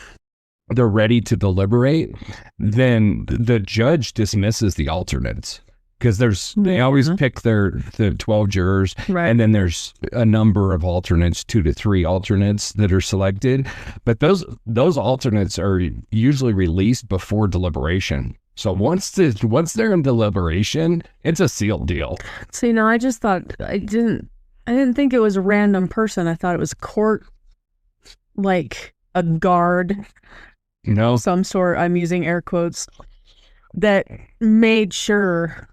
A: they're ready to deliberate, then the judge dismisses the alternates because they always pick the 12 jurors, and then there's a number of alternates, 2 to 3 alternates that are selected, but those alternates are usually released before deliberation. So once they're in deliberation, it's a sealed deal.
B: See, no, I just thought I didn't think it was a random person. I thought it was court, like a guard. Some sort, I'm using air quotes, that made sure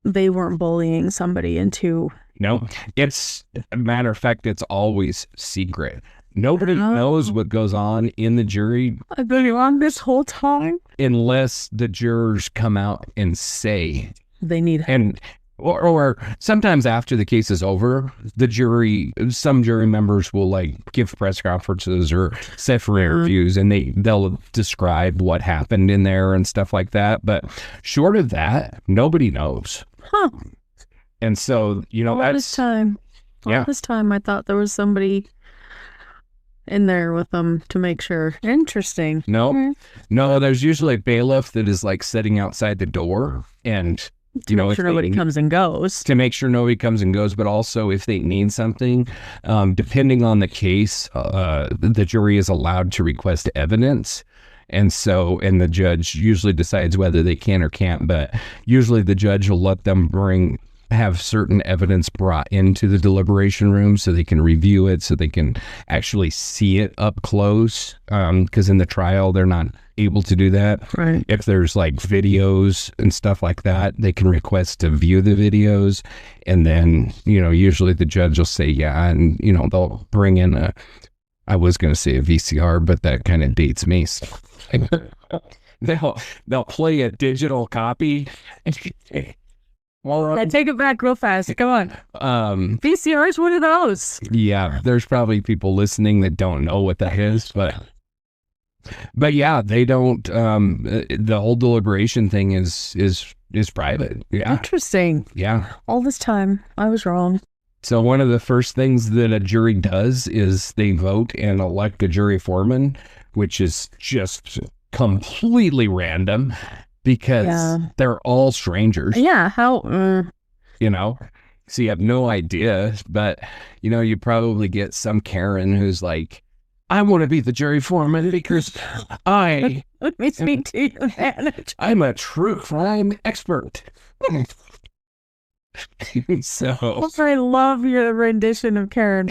B: they weren't bullying somebody into.
A: No, it's a matter of fact, it's always secret. Nobody knows what goes on in the jury.
B: I've been wrong this whole time.
A: Unless the jurors come out and say
B: they need help.
A: Or sometimes after the case is over, some jury members will like give press conferences or set for interviews, and they'll describe what happened in there and stuff like that. But short of that, nobody knows. And so,
B: this time I thought there was somebody in there with them to make sure. Interesting.
A: No, there's usually a bailiff that is like sitting outside the door and
B: to make sure nobody comes and goes. To make sure
A: nobody comes and goes, but also if they need something, depending on the case, the jury is allowed to request evidence. And the judge usually decides whether they can or can't, but usually the judge will let them have certain evidence brought into the deliberation room so they can review it, so they can actually see it up close. Because in the trial, they're not able to do that.
B: Right.
A: If there's like videos and stuff like that, they can request to view the videos. And then, usually the judge will say, yeah. And, they'll bring in I was going to say a VCR, but that kind of dates me. So they'll play a digital copy.
B: I take it back real fast. Come on. VCRs, what are those?
A: Yeah, there's probably people listening that don't know what that is, but yeah, they don't. The whole deliberation thing is private. Yeah.
B: Interesting.
A: Yeah.
B: All this time, I was wrong.
A: So one of the first things that a jury does is they vote and elect a jury foreman, which is just completely random. Because they're all strangers.
B: Yeah, how?
A: So you have no idea, but, you probably get some Karen who's like, I want to be the jury foreman because
B: Let me speak to your manager.
A: I'm a true crime expert. So
B: I love your rendition of Karen.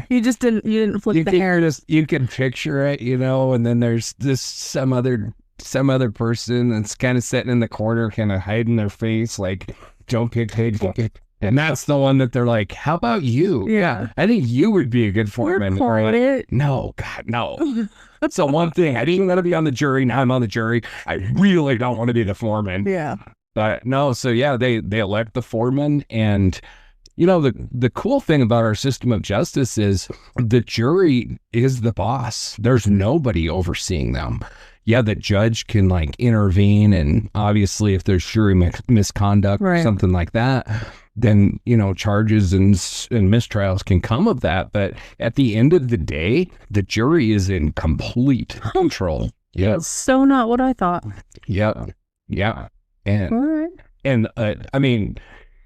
B: You didn't flip the hair.
A: You can picture it, and then there's this some other person that's kind of sitting in the corner, kind of hiding their face, like, don't get paid. And that's the one that they're like, how about you?
B: Yeah.
A: I think you would be a good foreman. No, God, no. That's the one thing. I didn't want to be on the jury. Now I'm on the jury. I really don't want to be the foreman.
B: Yeah.
A: But no, so yeah, they elect the foreman. And, the cool thing about our system of justice is the jury is the boss. There's nobody overseeing them. Yeah, the judge can intervene. And obviously if there's jury misconduct or something like that, then, charges and mistrials can come of that. But at the end of the day, the jury is in complete control. Yeah.
B: So not what I thought.
A: Yeah. Yeah. And,
B: all right.
A: And, I mean,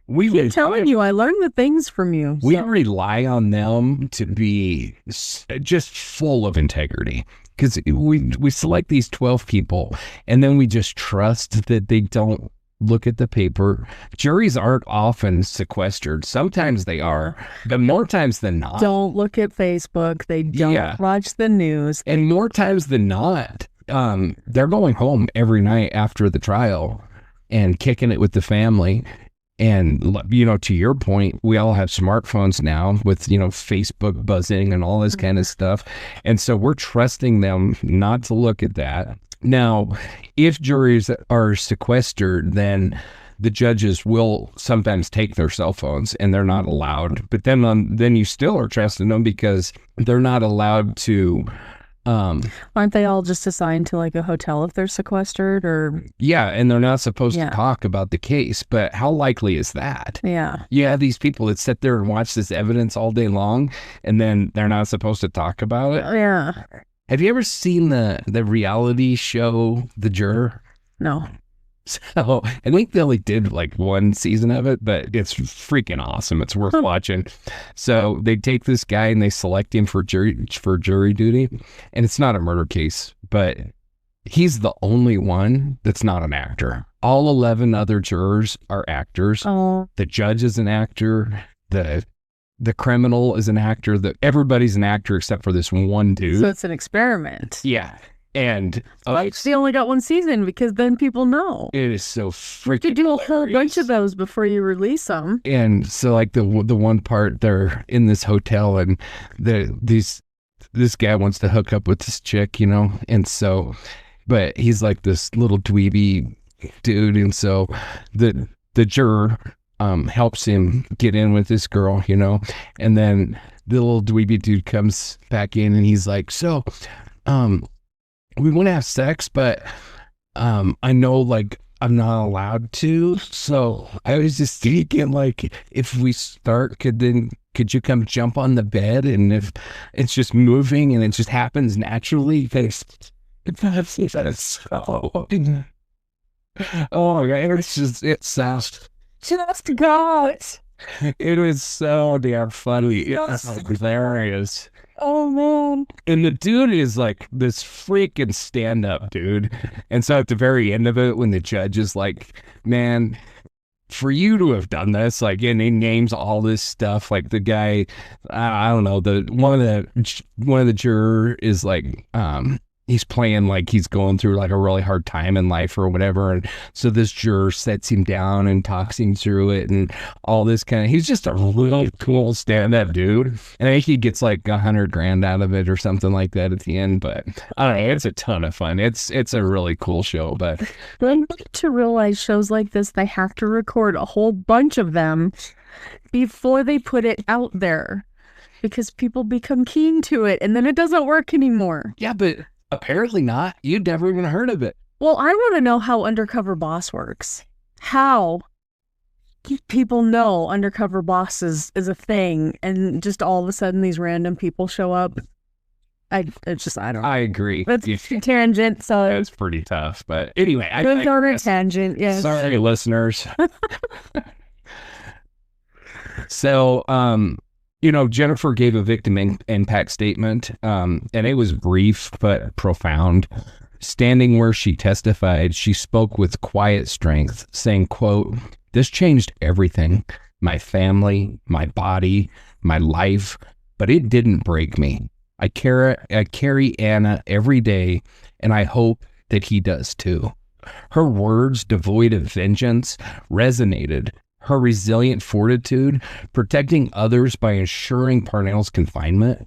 B: I'm telling you, I learned the things from you.
A: We rely on them to be just full of integrity. Because we select these 12 people, and then we just trust that they don't look at the paper. Juries aren't often sequestered. Sometimes they are, but more times than not.
B: Don't look at Facebook. They don't watch the news.
A: And more times than not, they're going home every night after the trial and kicking it with the family. And, to your point, we all have smartphones now with, Facebook buzzing and all this kind of stuff. And so we're trusting them not to look at that. Now, if juries are sequestered, then the judges will sometimes take their cell phones and they're not allowed. But then you still are trusting them because they're not allowed to.
B: Aren't they all just assigned to a hotel if they're sequestered or?
A: Yeah, and they're not supposed to talk about the case, but how likely is that?
B: Yeah.
A: You have these people that sit there and watch this evidence all day long, and then they're not supposed to talk about it?
B: Yeah.
A: Have you ever seen the reality show, The Juror?
B: No.
A: So I think they only did one season of it, but it's freaking awesome. It's worth watching. So they take this guy and they select him for jury duty, and it's not a murder case, but he's the only one that's not an actor. All 11 other jurors are actors.
B: Oh.
A: The judge is an actor. The criminal is an actor. Everybody's an actor except for this one dude.
B: So it's an experiment.
A: Yeah. And
B: they only got one season because then people know.
A: It is so freaking.
B: You could do a whole bunch of those before you release them.
A: And so the one part, they're in this hotel and this guy wants to hook up with this chick, and so, but he's this little dweeby dude, and so the juror helps him get in with this girl, and then the little dweeby dude comes back in and he's like, so we want to have sex, but I know I'm not allowed to, so I was just thinking if we start, could you come jump on the bed, and if it's just moving and it just happens naturally, that's so, oh my God, it sounds just God. It was so damn funny. It's hilarious.
B: Oh man.
A: And the dude is this freaking stand-up dude. And so at the very end of it, when the judge is like, man, for you to have done this, and he names all this stuff, the guy, I don't know, one of the juror is he's playing he's going through a really hard time in life or whatever, and so this juror sets him down and talks him through it and all this he's just a really cool stand-up dude, and I think he gets $100,000 out of it or something like that at the end. But I don't know, it's a ton of fun. It's a really cool show. But
B: to realize shows like this, they have to record a whole bunch of them before they put it out there, because people become keen to it and then it doesn't work anymore.
A: Yeah, but apparently not. You'd never even heard of it.
B: Well, I want to know how Undercover Boss works. How people know Undercover Boss is a thing, and just all of a sudden these random people show up. I don't know.
A: I agree.
B: That's a tangent, so
A: it's pretty tough. But anyway,
B: goes on a tangent. Yes.
A: Sorry, listeners. So, Jennifer gave a victim impact statement, and it was brief but profound. Standing where she testified, she spoke with quiet strength, saying, quote, This changed everything. My family, my body, my life, but it didn't break me. I carry Anna every day, and I hope that he does too. Her words, devoid of vengeance, resonated. Her resilient fortitude, protecting others by ensuring Parnell's confinement.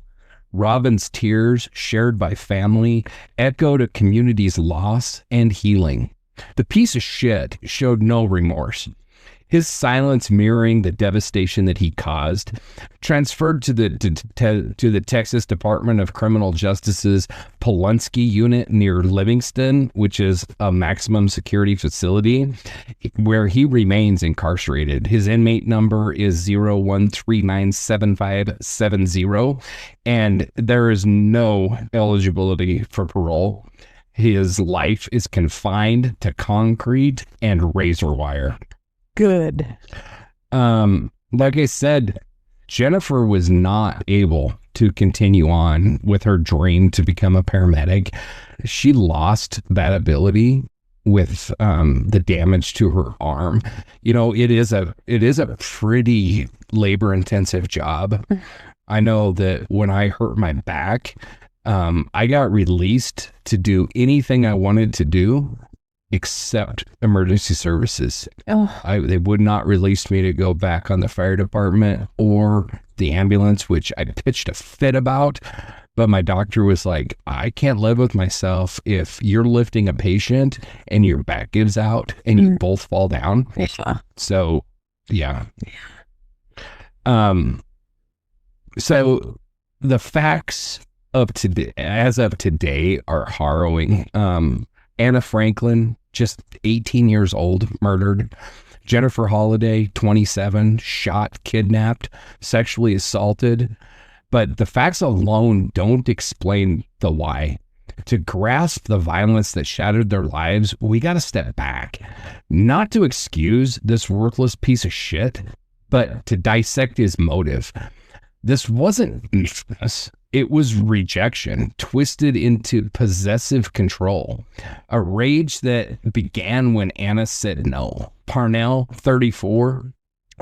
A: Robin's tears, shared by family, echoed a community's loss and healing. The piece of shit showed no remorse. His silence, mirroring the devastation that he caused, transferred to the Texas Department of Criminal Justice's Polunsky unit near Livingston, which is a maximum security facility where he remains incarcerated. His inmate number is 01397570, and there is no eligibility for parole. His life is confined to concrete and razor wire.
B: Good.
A: Like I said, Jennifer was not able to continue on with her dream to become a paramedic. She lost that ability with the damage to her arm. You know, it is a pretty labor-intensive job. I know that when I hurt my back, I got released to do anything I wanted to do except emergency services. They would not release me to go back on the fire department or the ambulance, which I pitched a fit about. But my doctor was like, I can't live with myself if you're lifting a patient and your back gives out and you both fall down. So, yeah. So the facts of today, as of today, are harrowing. Anna Franklin, just 18 years old, murdered. Jennifer Holliday, 27, shot, kidnapped, sexually assaulted. But the facts alone don't explain the why. To grasp the violence that shattered their lives, we got to step back. Not to excuse this worthless piece of shit, but to dissect his motive. This wasn't weakness. It was rejection, twisted into possessive control. A rage that began when Anna said no. Parnell, 34,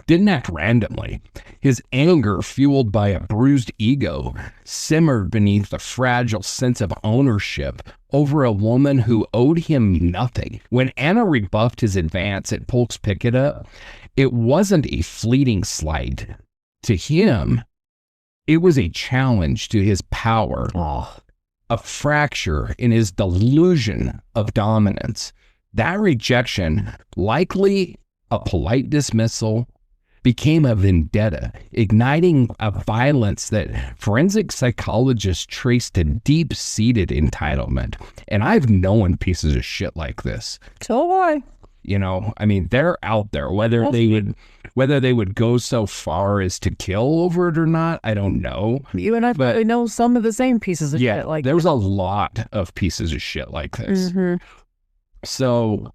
A: didn't act randomly. His anger, fueled by a bruised ego, simmered beneath a fragile sense of ownership over a woman who owed him nothing. When Anna rebuffed his advance at Polk's Pick-It-Up, it wasn't a fleeting slight. To him, it was a challenge to his power, a fracture in his delusion of dominance. That rejection, likely a polite dismissal, became a vendetta, igniting a violence that forensic psychologists traced to deep-seated entitlement. And I've known pieces of shit like this.
B: So have I.
A: You know, I mean, they're out there. Whether they would go so far as to kill over it or not, I don't know.
B: You and I probably know some of the same pieces of shit like
A: there's a lot of pieces of shit like this. So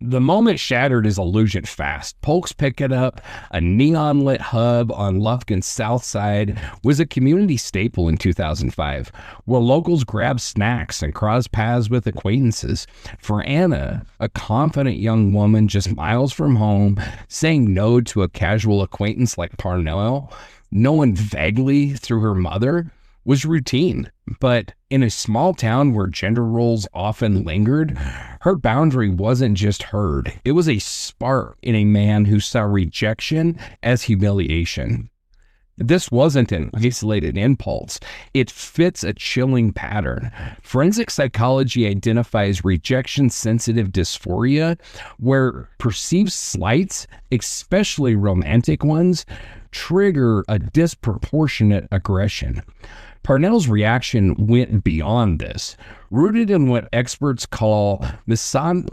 A: the moment shattered his illusion fast. Polk's Pick-It-Up, a neon-lit hub on Lufkin's south side, was a community staple in 2005, where locals grabbed snacks and crossed paths with acquaintances. For Anna, a confident young woman just miles from home, saying no to a casual acquaintance like Parnell, known vaguely through her mother, was routine. But in a small town where gender roles often lingered, her boundary wasn't just heard. It was a spark in a man who saw rejection as humiliation. This wasn't an isolated impulse. It fits a chilling pattern. Forensic psychology identifies rejection-sensitive dysphoria, where perceived slights, especially romantic ones, trigger a disproportionate aggression. Parnell's reaction went beyond this, rooted in what experts call misogynistic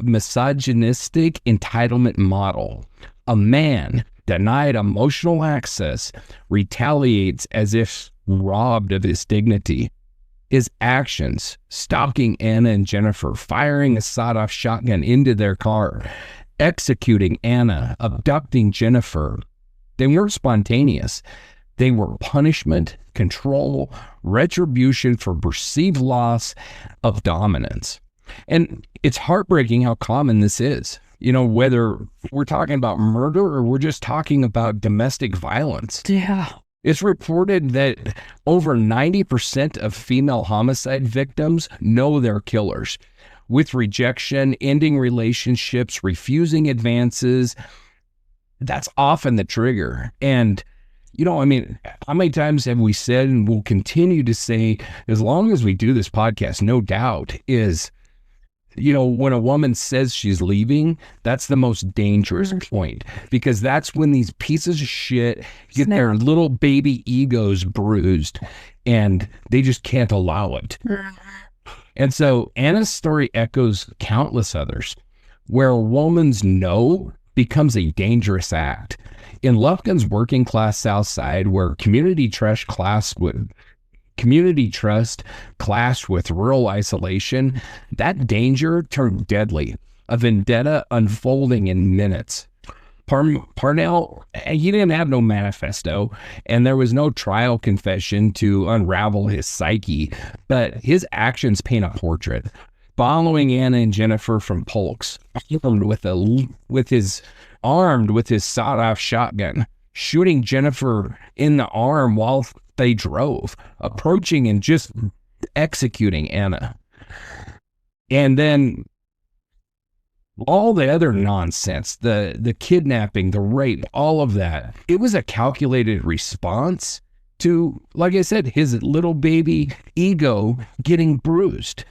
A: entitlement model. A man denied emotional access retaliates as if robbed of his dignity. His actions, stalking Anna and Jennifer, firing a sawed-off shotgun into their car, executing Anna, abducting Jennifer, they weren't spontaneous. They were punishment, control, retribution for perceived loss of dominance. And it's heartbreaking how common this is. whether we're talking about murder or we're just talking about domestic violence.
B: Yeah.
A: It's reported that over 90% of female homicide victims know their killers. With rejection, ending relationships, refusing advances, that's often the trigger. And, how many times have we said and will continue to say, as long as we do this podcast, no doubt, is, when a woman says she's leaving, that's the most dangerous point, because that's when these pieces of shit get their little baby egos bruised and they just can't allow it. And so Anna's story echoes countless others where a woman's no becomes a dangerous act. In Lufkin's working class South Side, where community trust clashed with rural isolation, that danger turned deadly, a vendetta unfolding in minutes. Parnell, he didn't have no manifesto, and there was no trial confession to unravel his psyche, but his actions paint a portrait. Following Anna and Jennifer from Polk's, armed with his sawed-off shotgun, shooting Jennifer in the arm while they drove, approaching and just executing Anna. And then all the other nonsense, the kidnapping, the rape, all of that, it was a calculated response to, like I said, his little baby ego getting bruised.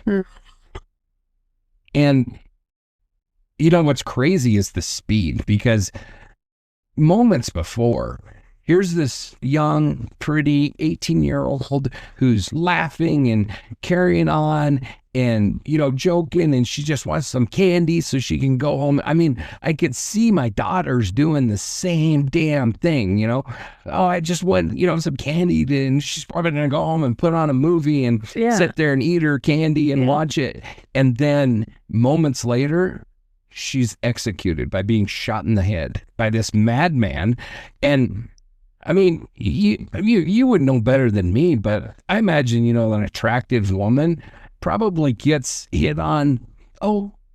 A: And what's crazy is the speed, because moments before, here's this young, pretty 18-year-old who's laughing and carrying on and, joking, and she just wants some candy so she can go home. I mean, I could see my daughters doing the same damn thing, Oh, I just want, some candy, and she's probably going to go home and put on a movie and sit there and eat her candy and watch it. And then moments later, she's executed by being shot in the head by this madman. And I mean, you would know better than me, but I imagine, an attractive woman probably gets hit on,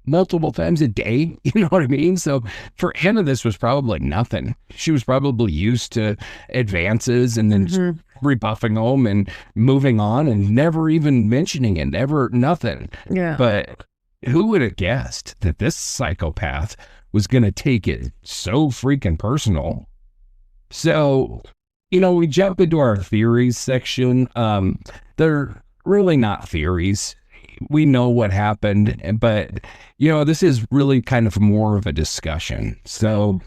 A: multiple times a day. You know what I mean? So for Anna, this was probably nothing. She was probably used to advances and then rebuffing them and moving on and never even mentioning it, nothing. Yeah. But who would have guessed that this psychopath was going to take it so freaking personal? So, we jump into our theories section. They're really not theories. We know what happened, but, this is really kind of more of a discussion. So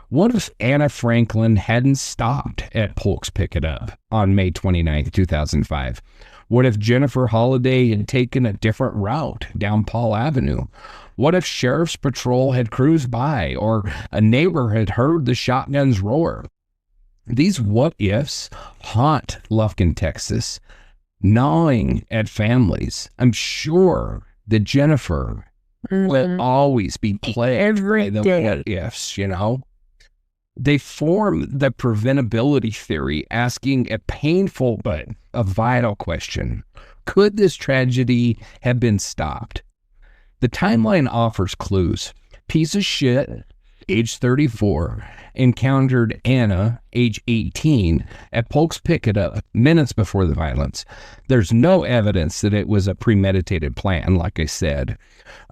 A: what if Anna Franklin hadn't stopped at Polk's Pick It Up on May 29th, 2005? What if Jennifer Holliday had taken a different route down Paul Avenue? What if Sheriff's Patrol had cruised by, or a neighbor had heard the shotguns roar? These what-ifs haunt Lufkin, Texas, gnawing at families. I'm sure that Jennifer will always be plagued by the what-ifs, They form the preventability theory, asking a painful but a vital question. Could this tragedy have been stopped? The timeline offers clues. Piece of shit, age 34, encountered Anna, age 18, at Polk's Pick It Up minutes before the violence. There's no evidence that it was a premeditated plan, like I said.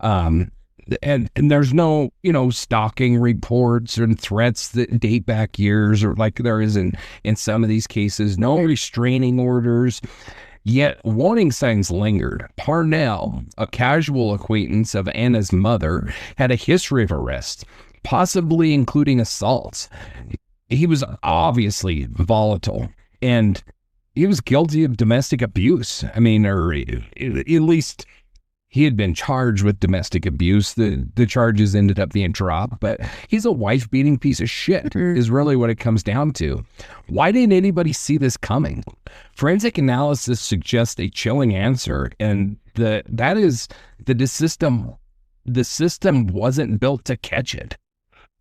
A: And there's no, stalking reports and threats that date back years, or like there is in some of these cases, no restraining orders. Yet warning signs lingered. Parnell, a casual acquaintance of Anna's mother, had a history of arrests, possibly including assaults. He was obviously volatile, and he was guilty of domestic abuse. I mean, or at least he had been charged with domestic abuse. The charges ended up being dropped, but he's a wife-beating piece of shit, is really what it comes down to. Why didn't anybody see this coming? Forensic analysis suggests a chilling answer, and that is that the system wasn't built to catch it.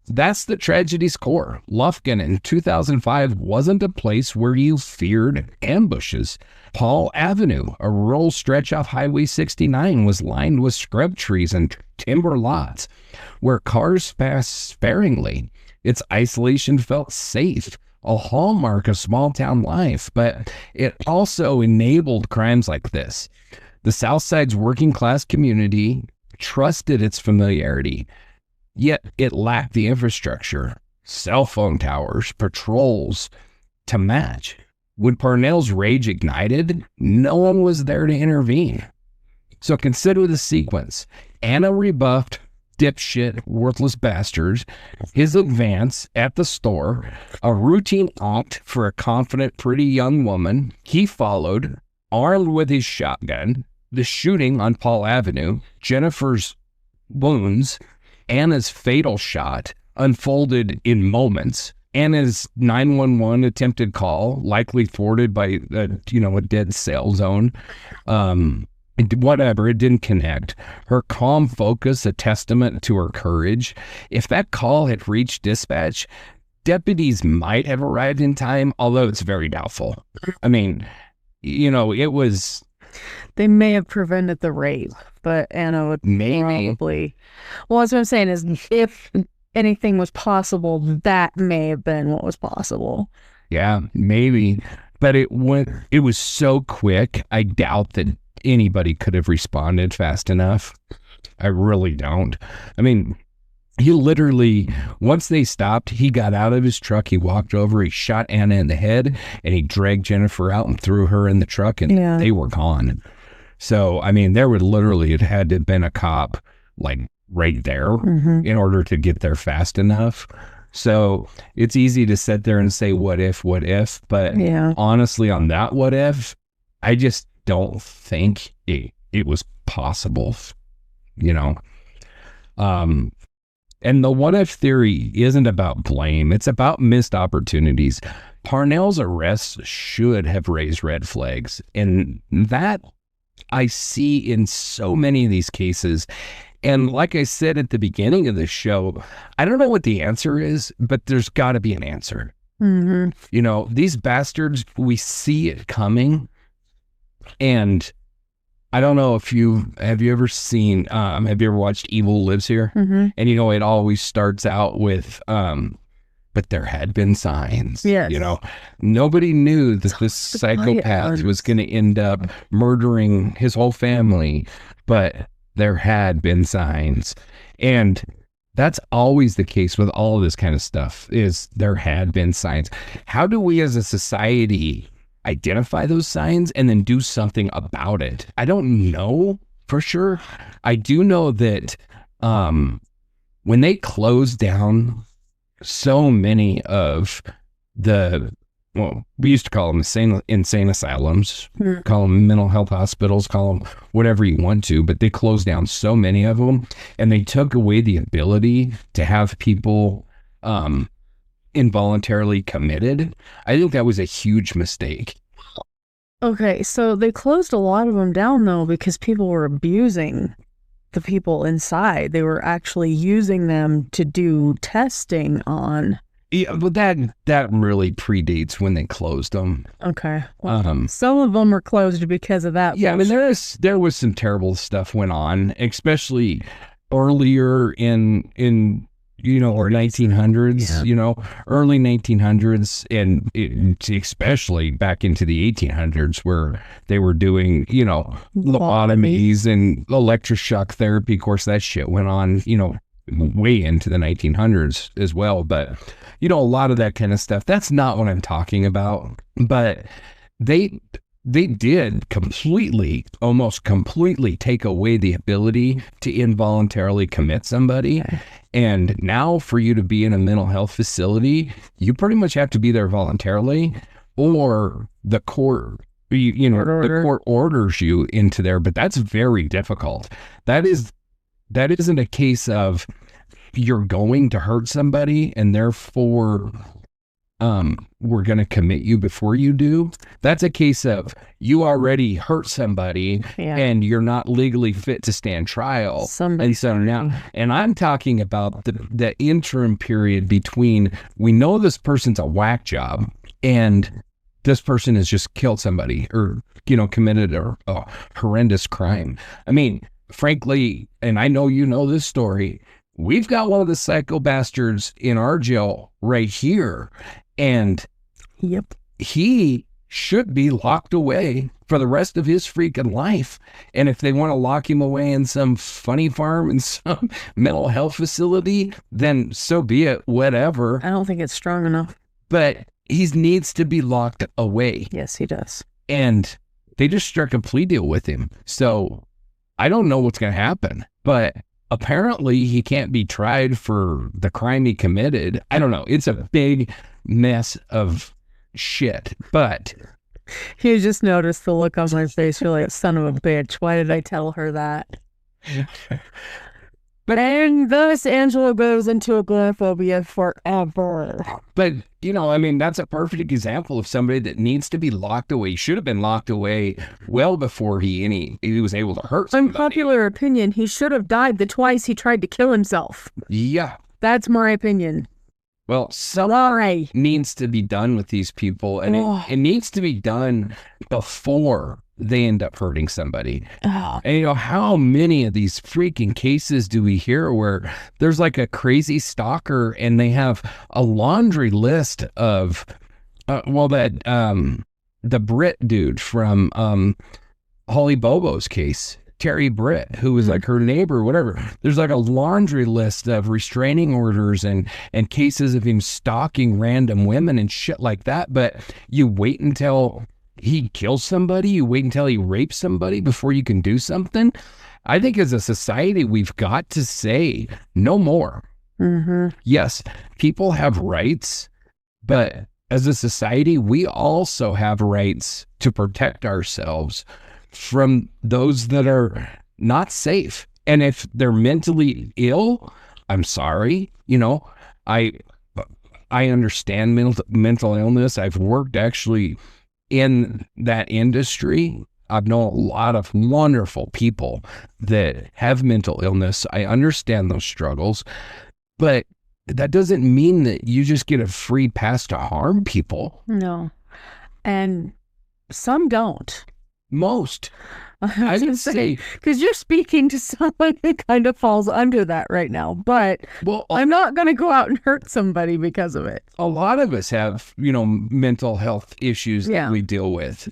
A: That's the tragedy's core. Lufkin in 2005 wasn't a place where you feared ambushes. Paul Avenue, a rural stretch off Highway 69, was lined with scrub trees and timber lots where cars passed sparingly. Its isolation felt safe, a hallmark of small-town life, but it also enabled crimes like this. The South Side's working-class community trusted its familiarity, yet it lacked the infrastructure, cell phone towers, patrols to match. When Parnell's rage ignited, no one was there to intervene. So consider the sequence. Anna rebuffed dipshit, worthless bastards, his advance at the store, a routine act for a confident, pretty young woman. He followed, armed with his shotgun, the shooting on Paul Avenue, Jennifer's wounds, Anna's fatal shot unfolded in moments. Anna's 911 attempted call, likely thwarted by a dead cell zone. Whatever, it didn't connect. Her calm focus, a testament to her courage. If that call had reached dispatch, deputies might have arrived in time, although it's very doubtful. I mean, it was...
B: They may have prevented the rape, but Anna would probably... Well, that's what I'm saying is if anything was possible, that may have been what was possible.
A: Yeah, maybe. But it was so quick, I doubt that anybody could have responded fast enough. I really don't. I mean, he literally, once they stopped, he got out of his truck, he walked over, he shot Anna in the head, and he dragged Jennifer out and threw her in the truck, and they were gone. So, I mean, it had to have been a cop, like, right there in order to get there fast enough. So, it's easy to sit there and say, what if, but honestly, on that what if, I just don't think it was possible, and the what if theory isn't about blame, it's about missed opportunities. Parnell's arrests should have raised red flags, and that I see in so many of these cases. And like I said at the beginning of the show, I don't know what the answer is, but there's got to be an answer. These bastards, we see it coming. And I don't know if have you ever seen, have you ever watched Evil Lives Here? And it always starts out with, but there had been signs. Yes. Nobody knew that this psychopath was going to end up murdering his whole family, but there had been signs. And that's always the case with all of this kind of stuff, is there had been signs. How do we as a society identify those signs and then do something about it? I don't know for sure. I do know that when they closed down so many of we used to call them insane asylums, call them mental health hospitals, call them whatever you want to, but they closed down so many of them, and they took away the ability to have people involuntarily committed. I think that was a huge mistake.
B: Okay, so they closed a lot of them down though because people were abusing the people inside. They were actually using them to do testing on.
A: Yeah, but that really predates when they closed them.
B: Okay. Well, some of them were closed because of that.
A: Yeah, I mean there was some terrible stuff went on, especially earlier in or 1900s, early 1900s, and especially back into the 1800s where they were doing, lobotomies and electroshock therapy. Of course, that shit went on, way into the 1900s as well. But, a lot of that kind of stuff, that's not what I'm talking about. But they did almost completely take away the ability to involuntarily commit somebody. And now for you to be in a mental health facility, you pretty much have to be there voluntarily, or the court, the court orders you into there. But that's very difficult. That isn't a case of you're going to hurt somebody and therefore we're going to commit you before you do. That's a case of you already hurt somebody and you're not legally fit to stand trial. And so now, and I'm talking about the interim period between we know this person's a whack job and this person has just killed somebody or, committed a horrendous crime. I mean, frankly, and I know you know this story, we've got one of the psycho bastards in our jail right here. And he should be locked away for the rest of his freaking life. And if they want to lock him away in some funny farm in some mental health facility, then so be it, whatever.
B: I don't think it's strong enough.
A: But he needs to be locked away.
B: Yes, he does.
A: And they just struck a plea deal with him. So I don't know what's going to happen, but apparently he can't be tried for the crime he committed. I don't know. It's a big mess of shit, but
B: you just noticed the look on my face. You're like, son of a bitch. Why did I tell her that? And thus Angela goes into agoraphobia forever.
A: But, that's a perfect example of somebody that needs to be locked away. He should have been locked away well before he was able to hurt somebody.
B: Unpopular opinion, he should have died the twice he tried to kill himself.
A: Yeah.
B: That's my opinion.
A: Well, something needs to be done with these people, and it needs to be done before they end up hurting somebody. And how many of these freaking cases do we hear where there's like a crazy stalker and they have a laundry list of, the Brit dude from Holly Bobo's case, Terry Britt, who was like her neighbor, whatever. There's like a laundry list of restraining orders and cases of him stalking random women and shit like that. But you wait until he kills somebody, you wait until he rapes somebody before you can do something. I think as a society, we've got to say no more.
B: Mm-hmm.
A: Yes, people have rights, but as a society, we also have rights to protect ourselves from those that are not safe. And if they're mentally ill, I'm sorry, I understand mental illness. I've worked actually in that industry. I've known a lot of wonderful people that have mental illness. I understand those struggles, but that doesn't mean that you just get a free pass to harm people.
B: No. And some don't.
A: Most. I didn't say,
B: because you're speaking to someone who kind of falls under that right now, but I'm not going to go out and hurt somebody because of it.
A: A lot of us have, mental health issues that we deal with,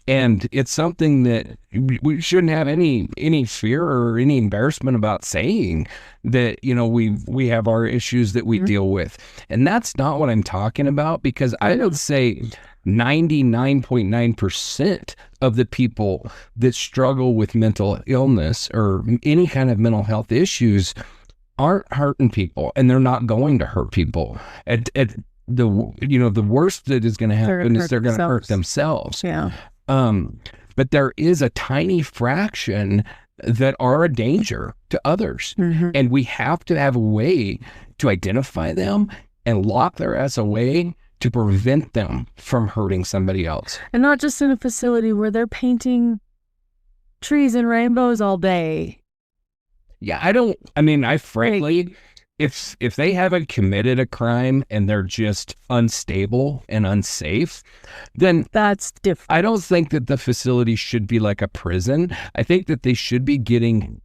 A: and it's something that we shouldn't have any fear or any embarrassment about saying that, we have our issues that we deal with. And that's not what I'm talking about, because I don't say 99.9% of the people that struggle with mental illness or any kind of mental health issues aren't hurting people, and they're not going to hurt people. At the worst that is going to happen is they're going to hurt themselves.
B: Yeah.
A: But there is a tiny fraction that are a danger to others, and we have to have a way to identify them and lock their ass away to prevent them from hurting somebody else.
B: And not just in a facility where they're painting trees and rainbows all day.
A: Yeah, I frankly, if they haven't committed a crime and they're just unstable and unsafe, then
B: that's different.
A: I don't think that the facility should be like a prison. I think that they should be getting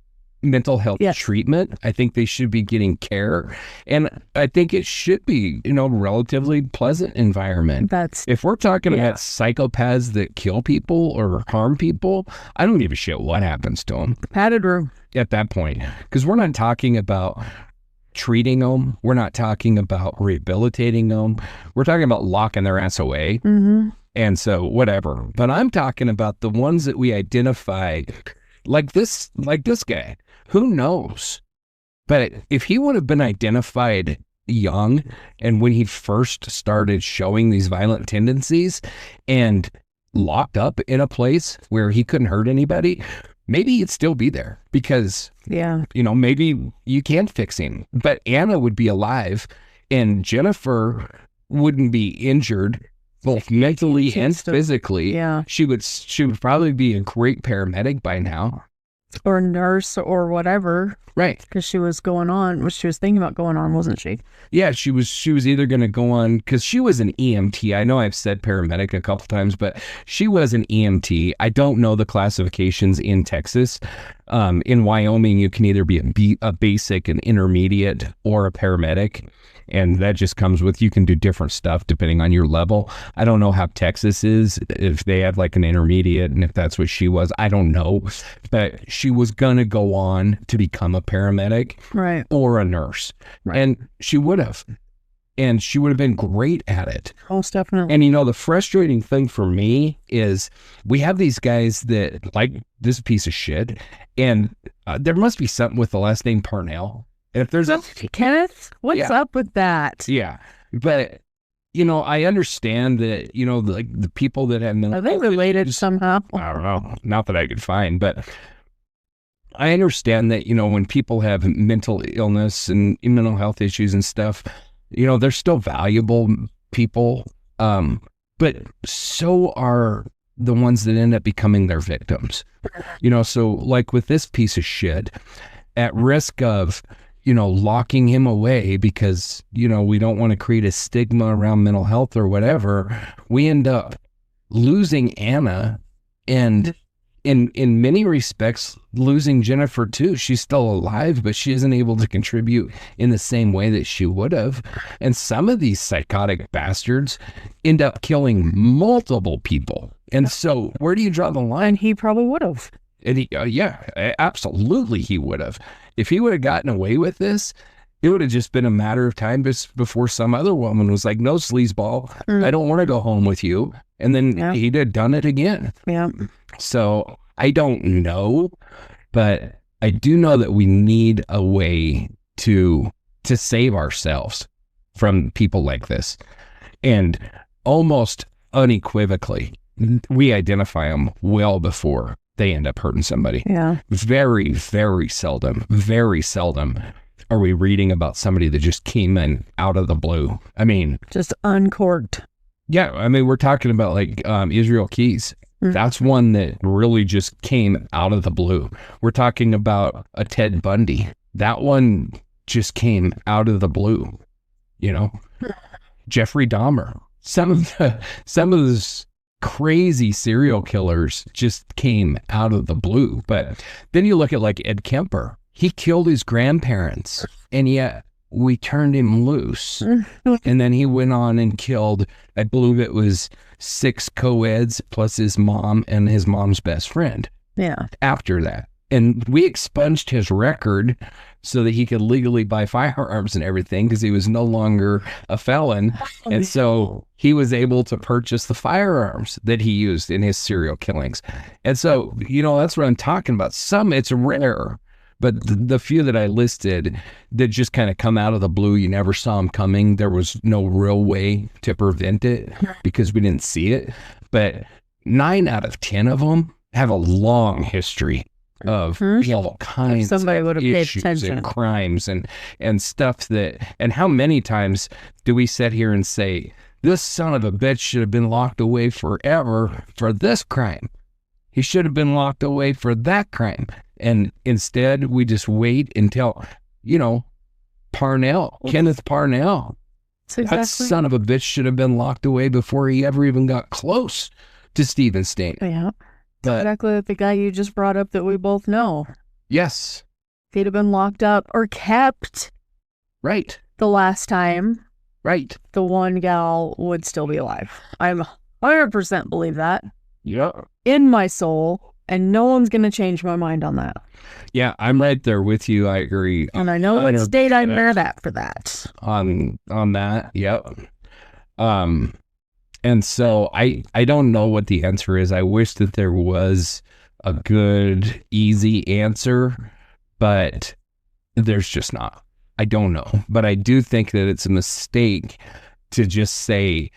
A: mental health treatment. I think they should be getting care. And I think it should be, relatively pleasant environment. If we're talking about psychopaths that kill people or harm people, I don't give a shit what happens to them.
B: Padded room.
A: At that point. Because we're not talking about treating them. We're not talking about rehabilitating them. We're talking about locking their ass away.
B: Mm-hmm.
A: And so whatever. But I'm talking about the ones that we identify like this guy. Who knows? But if he would have been identified young and when he first started showing these violent tendencies and locked up in a place where he couldn't hurt anybody, maybe he'd still be there because, maybe you can fix him. But Anna would be alive and Jennifer wouldn't be injured both mentally and
B: Still-
A: physically.
B: Yeah.
A: She would probably be a great paramedic by now.
B: Or nurse or whatever,
A: Right.
B: because she was thinking about going on, wasn't she?
A: Yeah, she was either going to go on, because she was an EMT. I know I've said paramedic a couple times, but she was an EMT. I don't know the classifications in Texas. In Wyoming, you can either be a basic, an intermediate, or a paramedic. And that just comes with, you can do different stuff depending on your level. I don't know how Texas is, if they have like an intermediate, and if that's what she was. I don't know. But she was going to go on to become a paramedic,
B: Right.
A: or a nurse.
B: Right.
A: And she would have. And she would have been great at it.
B: Most definitely.
A: And, the frustrating thing for me is we have these guys that like this piece of shit. And there must be something with the last name Parnell. If there's
B: Kenneth, what's
A: Yeah.
B: up with that?
A: Yeah. But, I understand that, like the people that have mental
B: Are they
A: health
B: related
A: issues-
B: somehow?
A: I don't know. Not that I could find, but I understand that, when people have mental illness and mental health issues and stuff, they're still valuable people. But so are the ones that end up becoming their victims. So like with this piece of shit, at risk of, locking him away because, we don't want to create a stigma around mental health or whatever, we end up losing Anna and in many respects losing Jennifer too. She's still alive, but she isn't able to contribute in the same way that she would have. And some of these psychotic bastards end up killing multiple people. And so where do you draw the line?
B: And he probably would have.
A: And he, absolutely he would have. If he would have gotten away with this, it would have just been a matter of time before some other woman was like, no, sleazeball, I don't want to go home with you. And then he'd have done it again.
B: Yeah.
A: So I don't know, but I do know that we need a way to save ourselves from people like this. And almost unequivocally, we identify them well before they end up hurting somebody.
B: Yeah.
A: Very, very seldom are we reading about somebody that just came in out of the blue. I mean,
B: Just uncorked.
A: yeah, I mean, we're talking about like Israel Keys. That's one that really just came out of the blue. We're talking about a Ted Bundy. That one just came out of the blue. Jeffrey Dahmer. Some of those crazy serial killers just came out of the blue. But then you look at like Ed Kemper. He killed his grandparents, and yet we turned him loose. And then he went on and killed, I believe it was 6 co-eds plus his mom and his mom's best friend.
B: Yeah.
A: After that. And we expunged his record so that he could legally buy firearms and everything because he was no longer a felon. And so he was able to purchase the firearms that he used in his serial killings. And so, that's what I'm talking about. It's rare, but the few that I listed that just kind of come out of the blue, you never saw them coming. There was no real way to prevent it because we didn't see it. But 9 out of 10 of them have a long history of all kinds
B: Somebody would have
A: of
B: paid
A: issues
B: attention.
A: and crimes and stuff and how many times do we sit here and say, this son of a bitch should have been locked away forever for this crime. He should have been locked away for that crime. And instead we just wait until, Kenneth Parnell. That son of a bitch should have been locked away before he ever even got close to Stephen Stain.
B: Yeah.
A: But
B: Exactly like the guy you just brought up that we both know.
A: yes,
B: If he'd have been locked up or kept
A: right,
B: the last time,
A: right.
B: the one gal would still be alive. I'm 100% believe that
A: Yeah.
B: in my soul, and no one's going to change my mind on that.
A: Yeah, I'm right there with you. I agree
B: And I know what state I'm at for that.
A: on that. Yep. And so I don't know what the answer is. I wish that there was a good, easy answer, but there's just not. I don't know. But I do think that it's a mistake to just say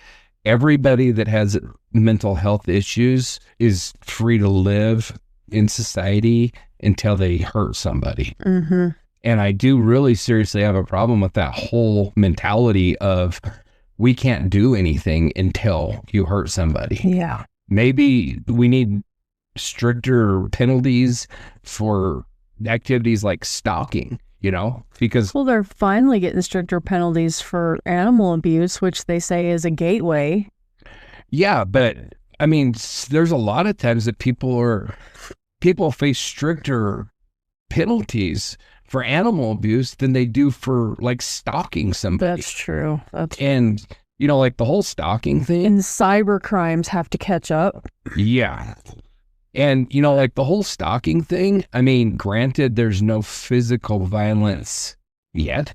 A: everybody that has mental health issues is free to live in society until they hurt somebody.
B: Mm-hmm.
A: And I do really seriously have a problem with that whole mentality of, we can't do anything until you hurt somebody.
B: Yeah.
A: Maybe we need stricter penalties for activities like stalking, because
B: Well, they're finally getting stricter penalties for animal abuse, which they say is a gateway.
A: yeah, but I mean, there's a lot of times that people face stricter penalties for animal abuse than they do for like stalking somebody.
B: That's true.
A: And like the whole stalking thing.
B: And cyber crimes have to catch up.
A: Yeah. And, like the whole stalking thing, I mean, granted, there's no physical violence yet,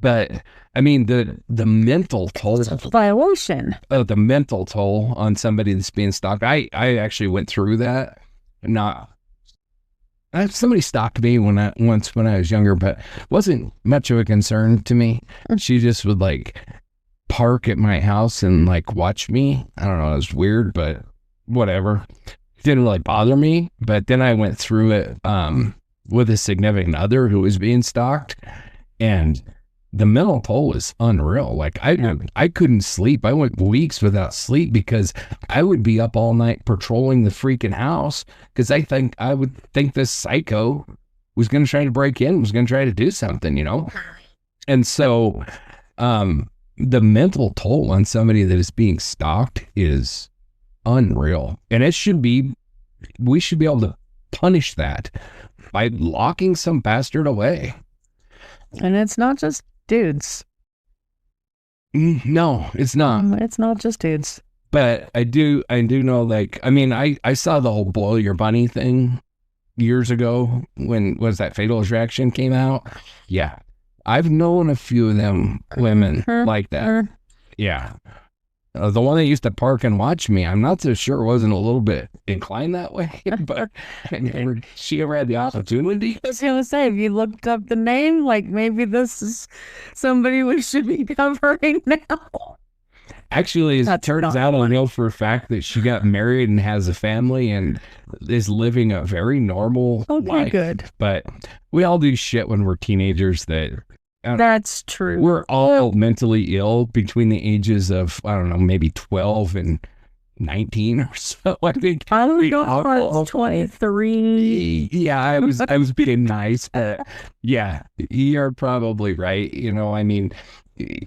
A: but I mean, the mental toll.
B: It's a violation.
A: The mental toll on somebody that's being stalked. I actually went through that. Somebody stalked me once when I was younger, but wasn't much of a concern to me. She just would like park at my house and like watch me. I don't know. It was weird, but whatever. Didn't really bother me. But then I went through it with a significant other who was being stalked, and the mental toll was unreal. Like I couldn't sleep. I went weeks without sleep because I would be up all night patrolling the freaking house because I would think this psycho was going to try to break in, was going to try to do something, And so the mental toll on somebody that is being stalked is unreal. And we should be able to punish that by locking some bastard away.
B: And it's not just dudes.
A: No, it's not.
B: It's not just dudes.
A: But I do know, like, I mean, I saw the whole blow your bunny thing years ago when was that Fatal Attraction came out. Yeah. I've known a few of them women like that. Yeah. The one that used to park and watch me, I'm not so sure wasn't a little bit inclined that way, but she ever had the opportunity.
B: I was going to say, if you looked up the name, like maybe this is somebody we should be covering now.
A: Actually, as it turns out, I know for a fact that she got married and has a family and is living a very normal life.
B: Good.
A: But we all do shit when we're teenagers
B: that's true.
A: We're all mentally ill between the ages of, I don't know, maybe 12 and 19 or so. I think
B: I was 23.
A: Yeah, I was being nice, but yeah, you're probably right. I mean,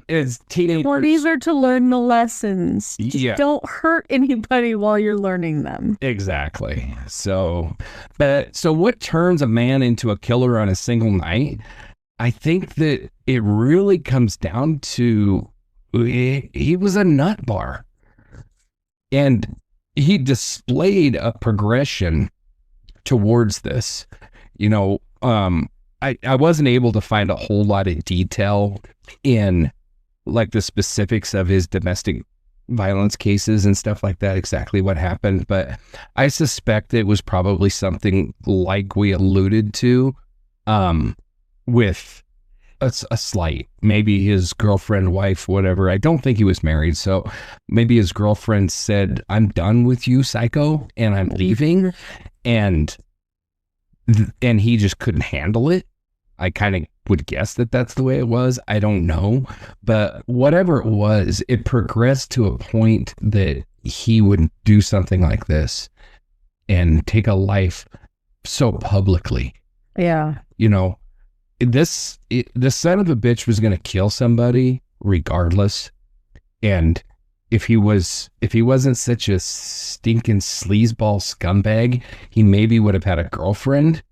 A: as teenagers,
B: 40s are to learn the lessons.
A: Yeah.
B: Don't hurt anybody while you're learning them.
A: Exactly. So what turns a man into a killer on a single night? I think that it really comes down to he was a nut bar, and he displayed a progression towards this. I wasn't able to find a whole lot of detail in like the specifics of his domestic violence cases and stuff like that, exactly what happened, but I suspect it was probably something like we alluded to, with a slight, maybe his girlfriend, wife, whatever. I don't think he was married, so maybe his girlfriend said, "I'm done with you, psycho, and I'm leaving," and he just couldn't handle it. I kind of would guess that that's the way it was. I don't know, but whatever it was, it progressed to a point that he would do something like this and take a life so publicly.
B: Yeah.
A: This son of a bitch was going to kill somebody regardless. And if he wasn't such a stinking sleazeball scumbag, he maybe would have had a girlfriend,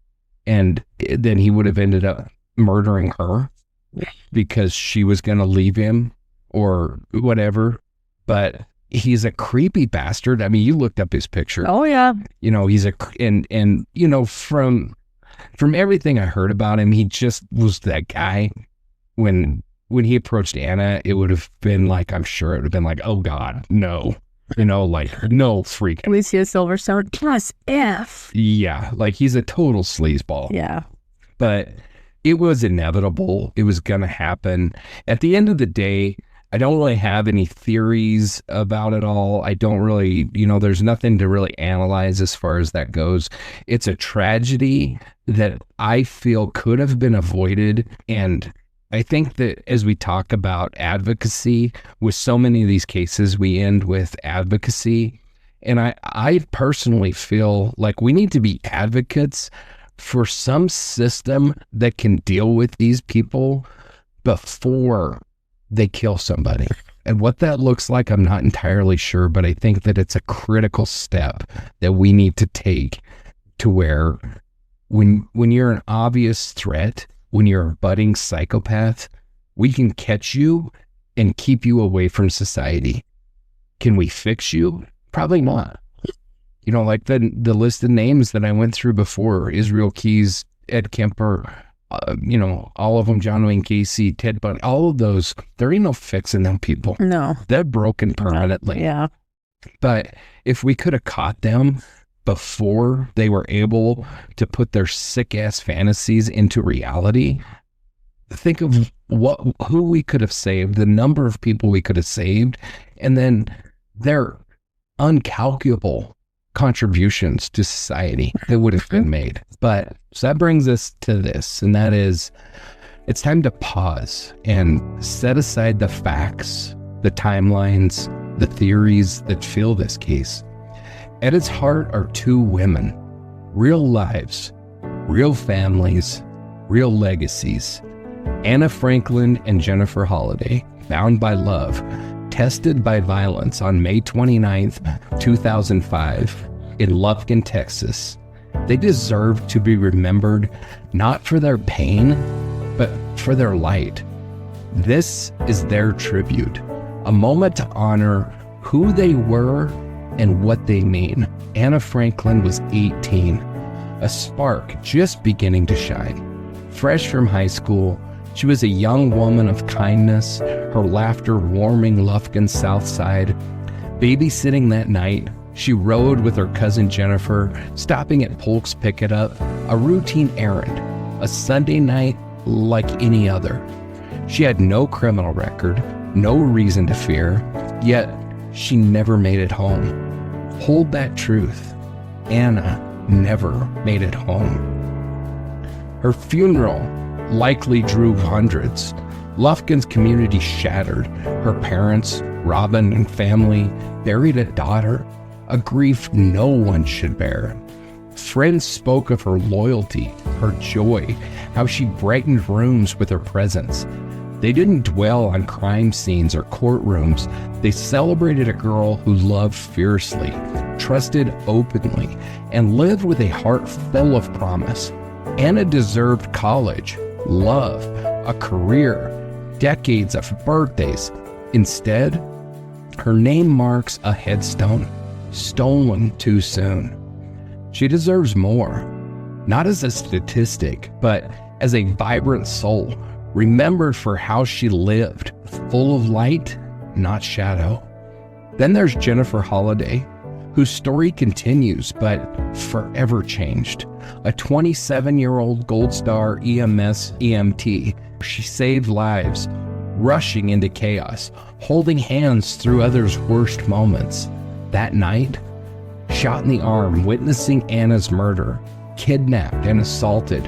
A: and then he would have ended up murdering her because she was going to leave him or whatever. But he's a creepy bastard. I mean, you looked up his picture.
B: Oh yeah.
A: He's from everything I heard about him, he just was that guy. When he approached Anna, it would have been like, I'm sure it would have been like, oh God, no. Like, no freak.
B: Alicia Silverstone plus F.
A: Yeah, like he's a total sleazeball.
B: Yeah.
A: But it was inevitable. It was going to happen. At the end of the day, I don't really have any theories about it all. I don't really, there's nothing to really analyze as far as that goes. It's a tragedy that I feel could have been avoided, and I think that as we talk about advocacy, with so many of these cases, we end with advocacy. And I personally feel like we need to be advocates for some system that can deal with these people before they kill somebody. And what that looks like, I'm not entirely sure, but I think that it's a critical step that we need to take to where when you're an obvious threat, when you're a budding psychopath, we can catch you and keep you away from society. Can we fix you? Probably not. You know, like the list of names that I went through before, Israel Keys, Ed Kemper, all of them, John Wayne Gacy, Ted Bundy, all of those, there ain't no fixing them people.
B: No.
A: They're broken permanently.
B: Yeah.
A: But if we could have caught them before they were able to put their sick-ass fantasies into reality, think of who we could have saved, the number of people we could have saved, and then their uncalculable contributions to society that would have been made. But so that brings us to this, and that is, it's time to pause and set aside the facts, the timelines, the theories that fill this case. At its heart are two women, real lives, real families, real legacies. Anna Franklin and Jennifer Holliday, bound by love, tested by violence on May 29th, 2005, in Lufkin, Texas. They deserve to be remembered not for their pain, but for their light. This is their tribute, a moment to honor who they were and what they mean. Anna Franklin was 18, a spark just beginning to shine. Fresh from high school, she was a young woman of kindness, her laughter warming Lufkin's South Side. Babysitting that night, she rode with her cousin Jennifer, stopping at Polk's Pick It Up, a routine errand, a Sunday night like any other. She had no criminal record, no reason to fear, yet she never made it home. Hold that truth. Anna never made it home. Her funeral likely drew hundreds. Lufkin's community shattered. Her parents, Robin, and family buried a daughter, a grief no one should bear. Friends spoke of her loyalty, her joy, how she brightened rooms with her presence. They didn't dwell on crime scenes or courtrooms. They celebrated a girl who loved fiercely, trusted openly, and lived with a heart full of promise. Anna deserved college, love, a career, decades of birthdays. Instead, her name marks a headstone, stolen too soon. She deserves more, not as a statistic, but as a vibrant soul, remembered for how she lived, full of light, not shadow. Then there's Jennifer Holliday, whose story continues but forever changed. A 27-year-old Gold Star EMS EMT. She saved lives, rushing into chaos, holding hands through others' worst moments. That night, shot in the arm, witnessing Anna's murder, kidnapped and assaulted.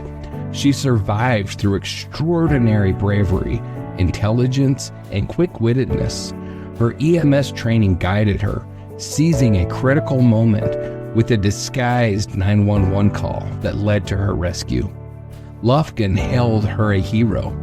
A: She survived through extraordinary bravery, intelligence, and quick-wittedness. Her EMS training guided her, seizing a critical moment with a disguised 911 call that led to her rescue. Lufkin hailed her a hero,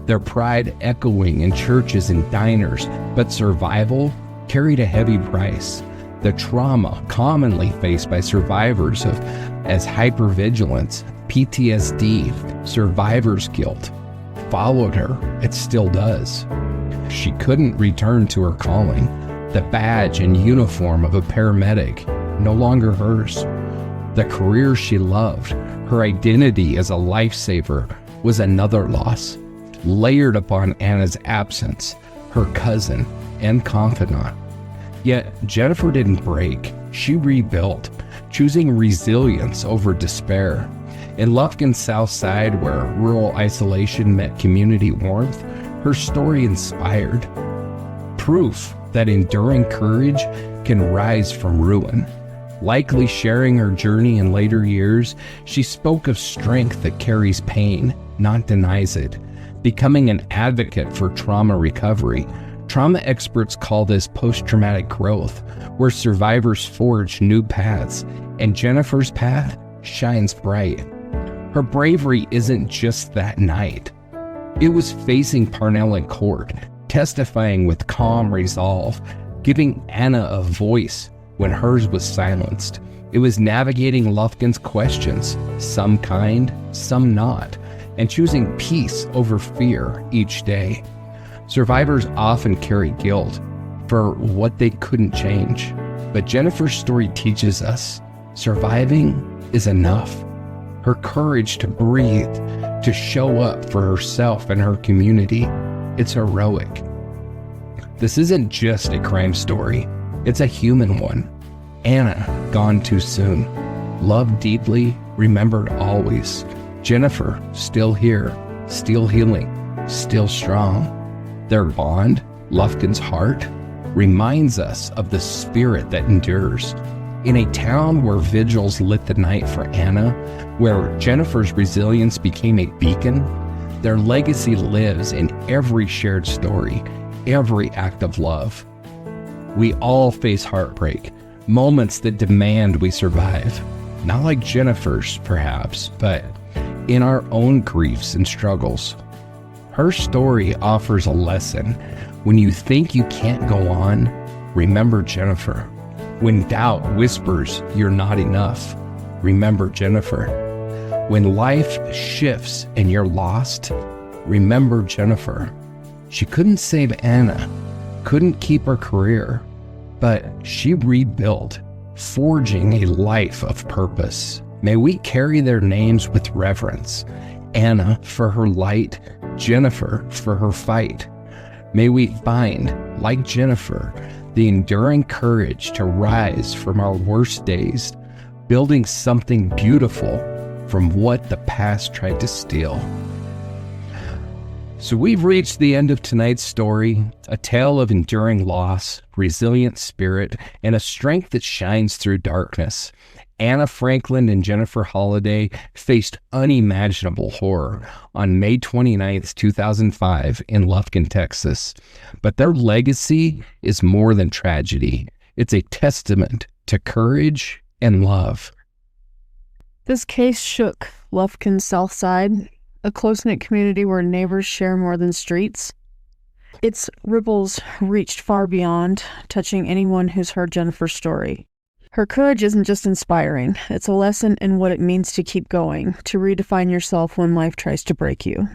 A: their pride echoing in churches and diners, but survival carried a heavy price. The trauma commonly faced by survivors of as hypervigilance, PTSD, survivor's guilt, followed her. It still does. She couldn't return to her calling. The badge and uniform of a paramedic, no longer hers. The career she loved, her identity as a lifesaver, was another loss, layered upon Anna's absence, her cousin and confidant. Yet Jennifer didn't break. She rebuilt, choosing resilience over despair. In Lufkin's South Side, where rural isolation met community warmth, her story inspired proof that enduring courage can rise from ruin. Likely sharing her journey in later years, she spoke of strength that carries pain, not denies it. becoming an advocate for trauma recovery. Trauma experts call this post-traumatic growth, where survivors forge new paths, and Jennifer's path shines bright. Her bravery isn't just that night. It was facing Parnell in court, testifying with calm resolve, giving Anna a voice when hers was silenced. It was navigating Lufkin's questions, some kind, some not, and choosing peace over fear each day. Survivors often carry guilt for what they couldn't change, but Jennifer's story teaches us surviving is enough. Her courage to breathe, to show up for herself and her community, it's heroic. This isn't just a crime story, it's a human one. Anna, gone too soon. Loved deeply, remembered always. Jennifer, still here, still healing, still strong. Their bond, Lufkin's heart, reminds us of the spirit that endures. In a town where vigils lit the night for Anna, where Jennifer's resilience became a beacon, their legacy lives in every shared story, every act of love. We all face heartbreak, moments that demand we survive. Not like Jennifer's, perhaps, but in our own griefs and struggles. Her story offers a lesson. When you think you can't go on, remember Jennifer. When doubt whispers you're not enough, remember Jennifer. When life shifts and you're lost, remember Jennifer. She couldn't save Anna, couldn't keep her career, but she rebuilt, forging a life of purpose. May we carry their names with reverence. Anna for her light, Jennifer for her fight. May we find, like Jennifer, the enduring courage to rise from our worst days, building something beautiful from what the past tried to steal. So we've reached the end of tonight's story, a tale of enduring loss, resilient spirit, and a strength that shines through darkness. Anna Franklin and Jennifer Holliday faced unimaginable horror on May 29th, 2005 in Lufkin, Texas. But their legacy is more than tragedy. It's a testament to courage and love.
B: This case shook Lufkin's South Side, a close-knit community where neighbors share more than streets. Its ripples reached far beyond, touching anyone who's heard Jennifer's story. Her courage isn't just inspiring, it's a lesson in what it means to keep going, to redefine yourself when life tries to break you.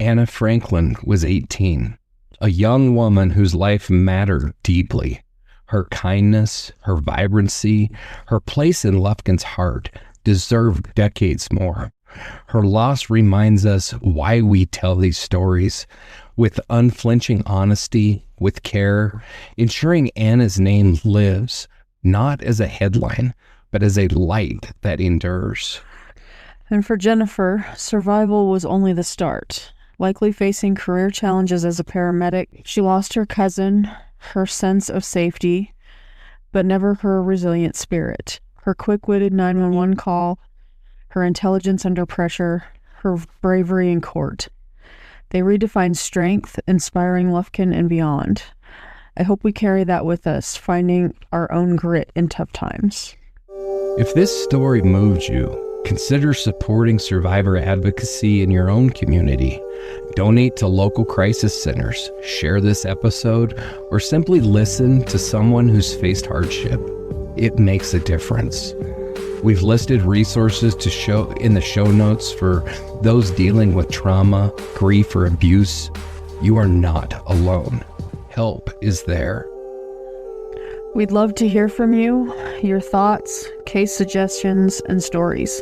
A: Anna Franklin was 18, a young woman whose life mattered deeply. Her kindness, her vibrancy, her place in Lufkin's heart deserved decades more. Her loss reminds us why we tell these stories, with unflinching honesty, with care, ensuring Anna's name lives, not as a headline, but as a light that endures.
B: And for Jennifer, survival was only the start. Likely facing career challenges as a paramedic, she lost her cousin, her sense of safety, but never her resilient spirit. Her quick-witted 911 call, her intelligence under pressure, her bravery in court. They redefined strength, inspiring Lufkin and beyond. I hope we carry that with us, finding our own grit in tough times.
A: If this story moved you, consider supporting survivor advocacy in your own community. Donate to local crisis centers, share this episode, or simply listen to someone who's faced hardship. It makes a difference. We've listed resources to show in the show notes for those dealing with trauma, grief, or abuse. You are not alone. Help is there.
B: We'd love to hear from you, your thoughts, case suggestions, and stories.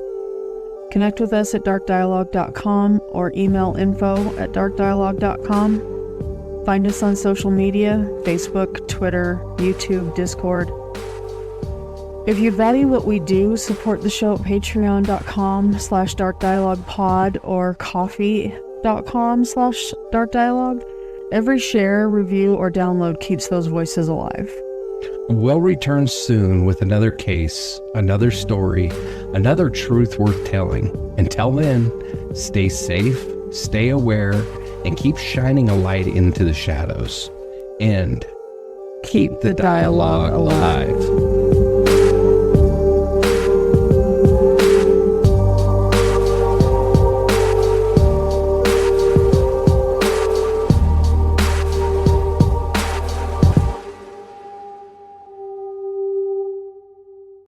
B: Connect with us at darkdialogue.com or email info@darkdialogue.com. Find us on social media, Facebook, Twitter, YouTube, Discord. If you value what we do, support the show at patreon.com/darkdialoguepod or coffee.com/darkdialogue. Every share, review, or download keeps those voices alive.
A: We'll return soon with another case, another story, another truth worth telling. Until then, stay safe, stay aware, and keep shining a light into the shadows. And keep the dialogue alive.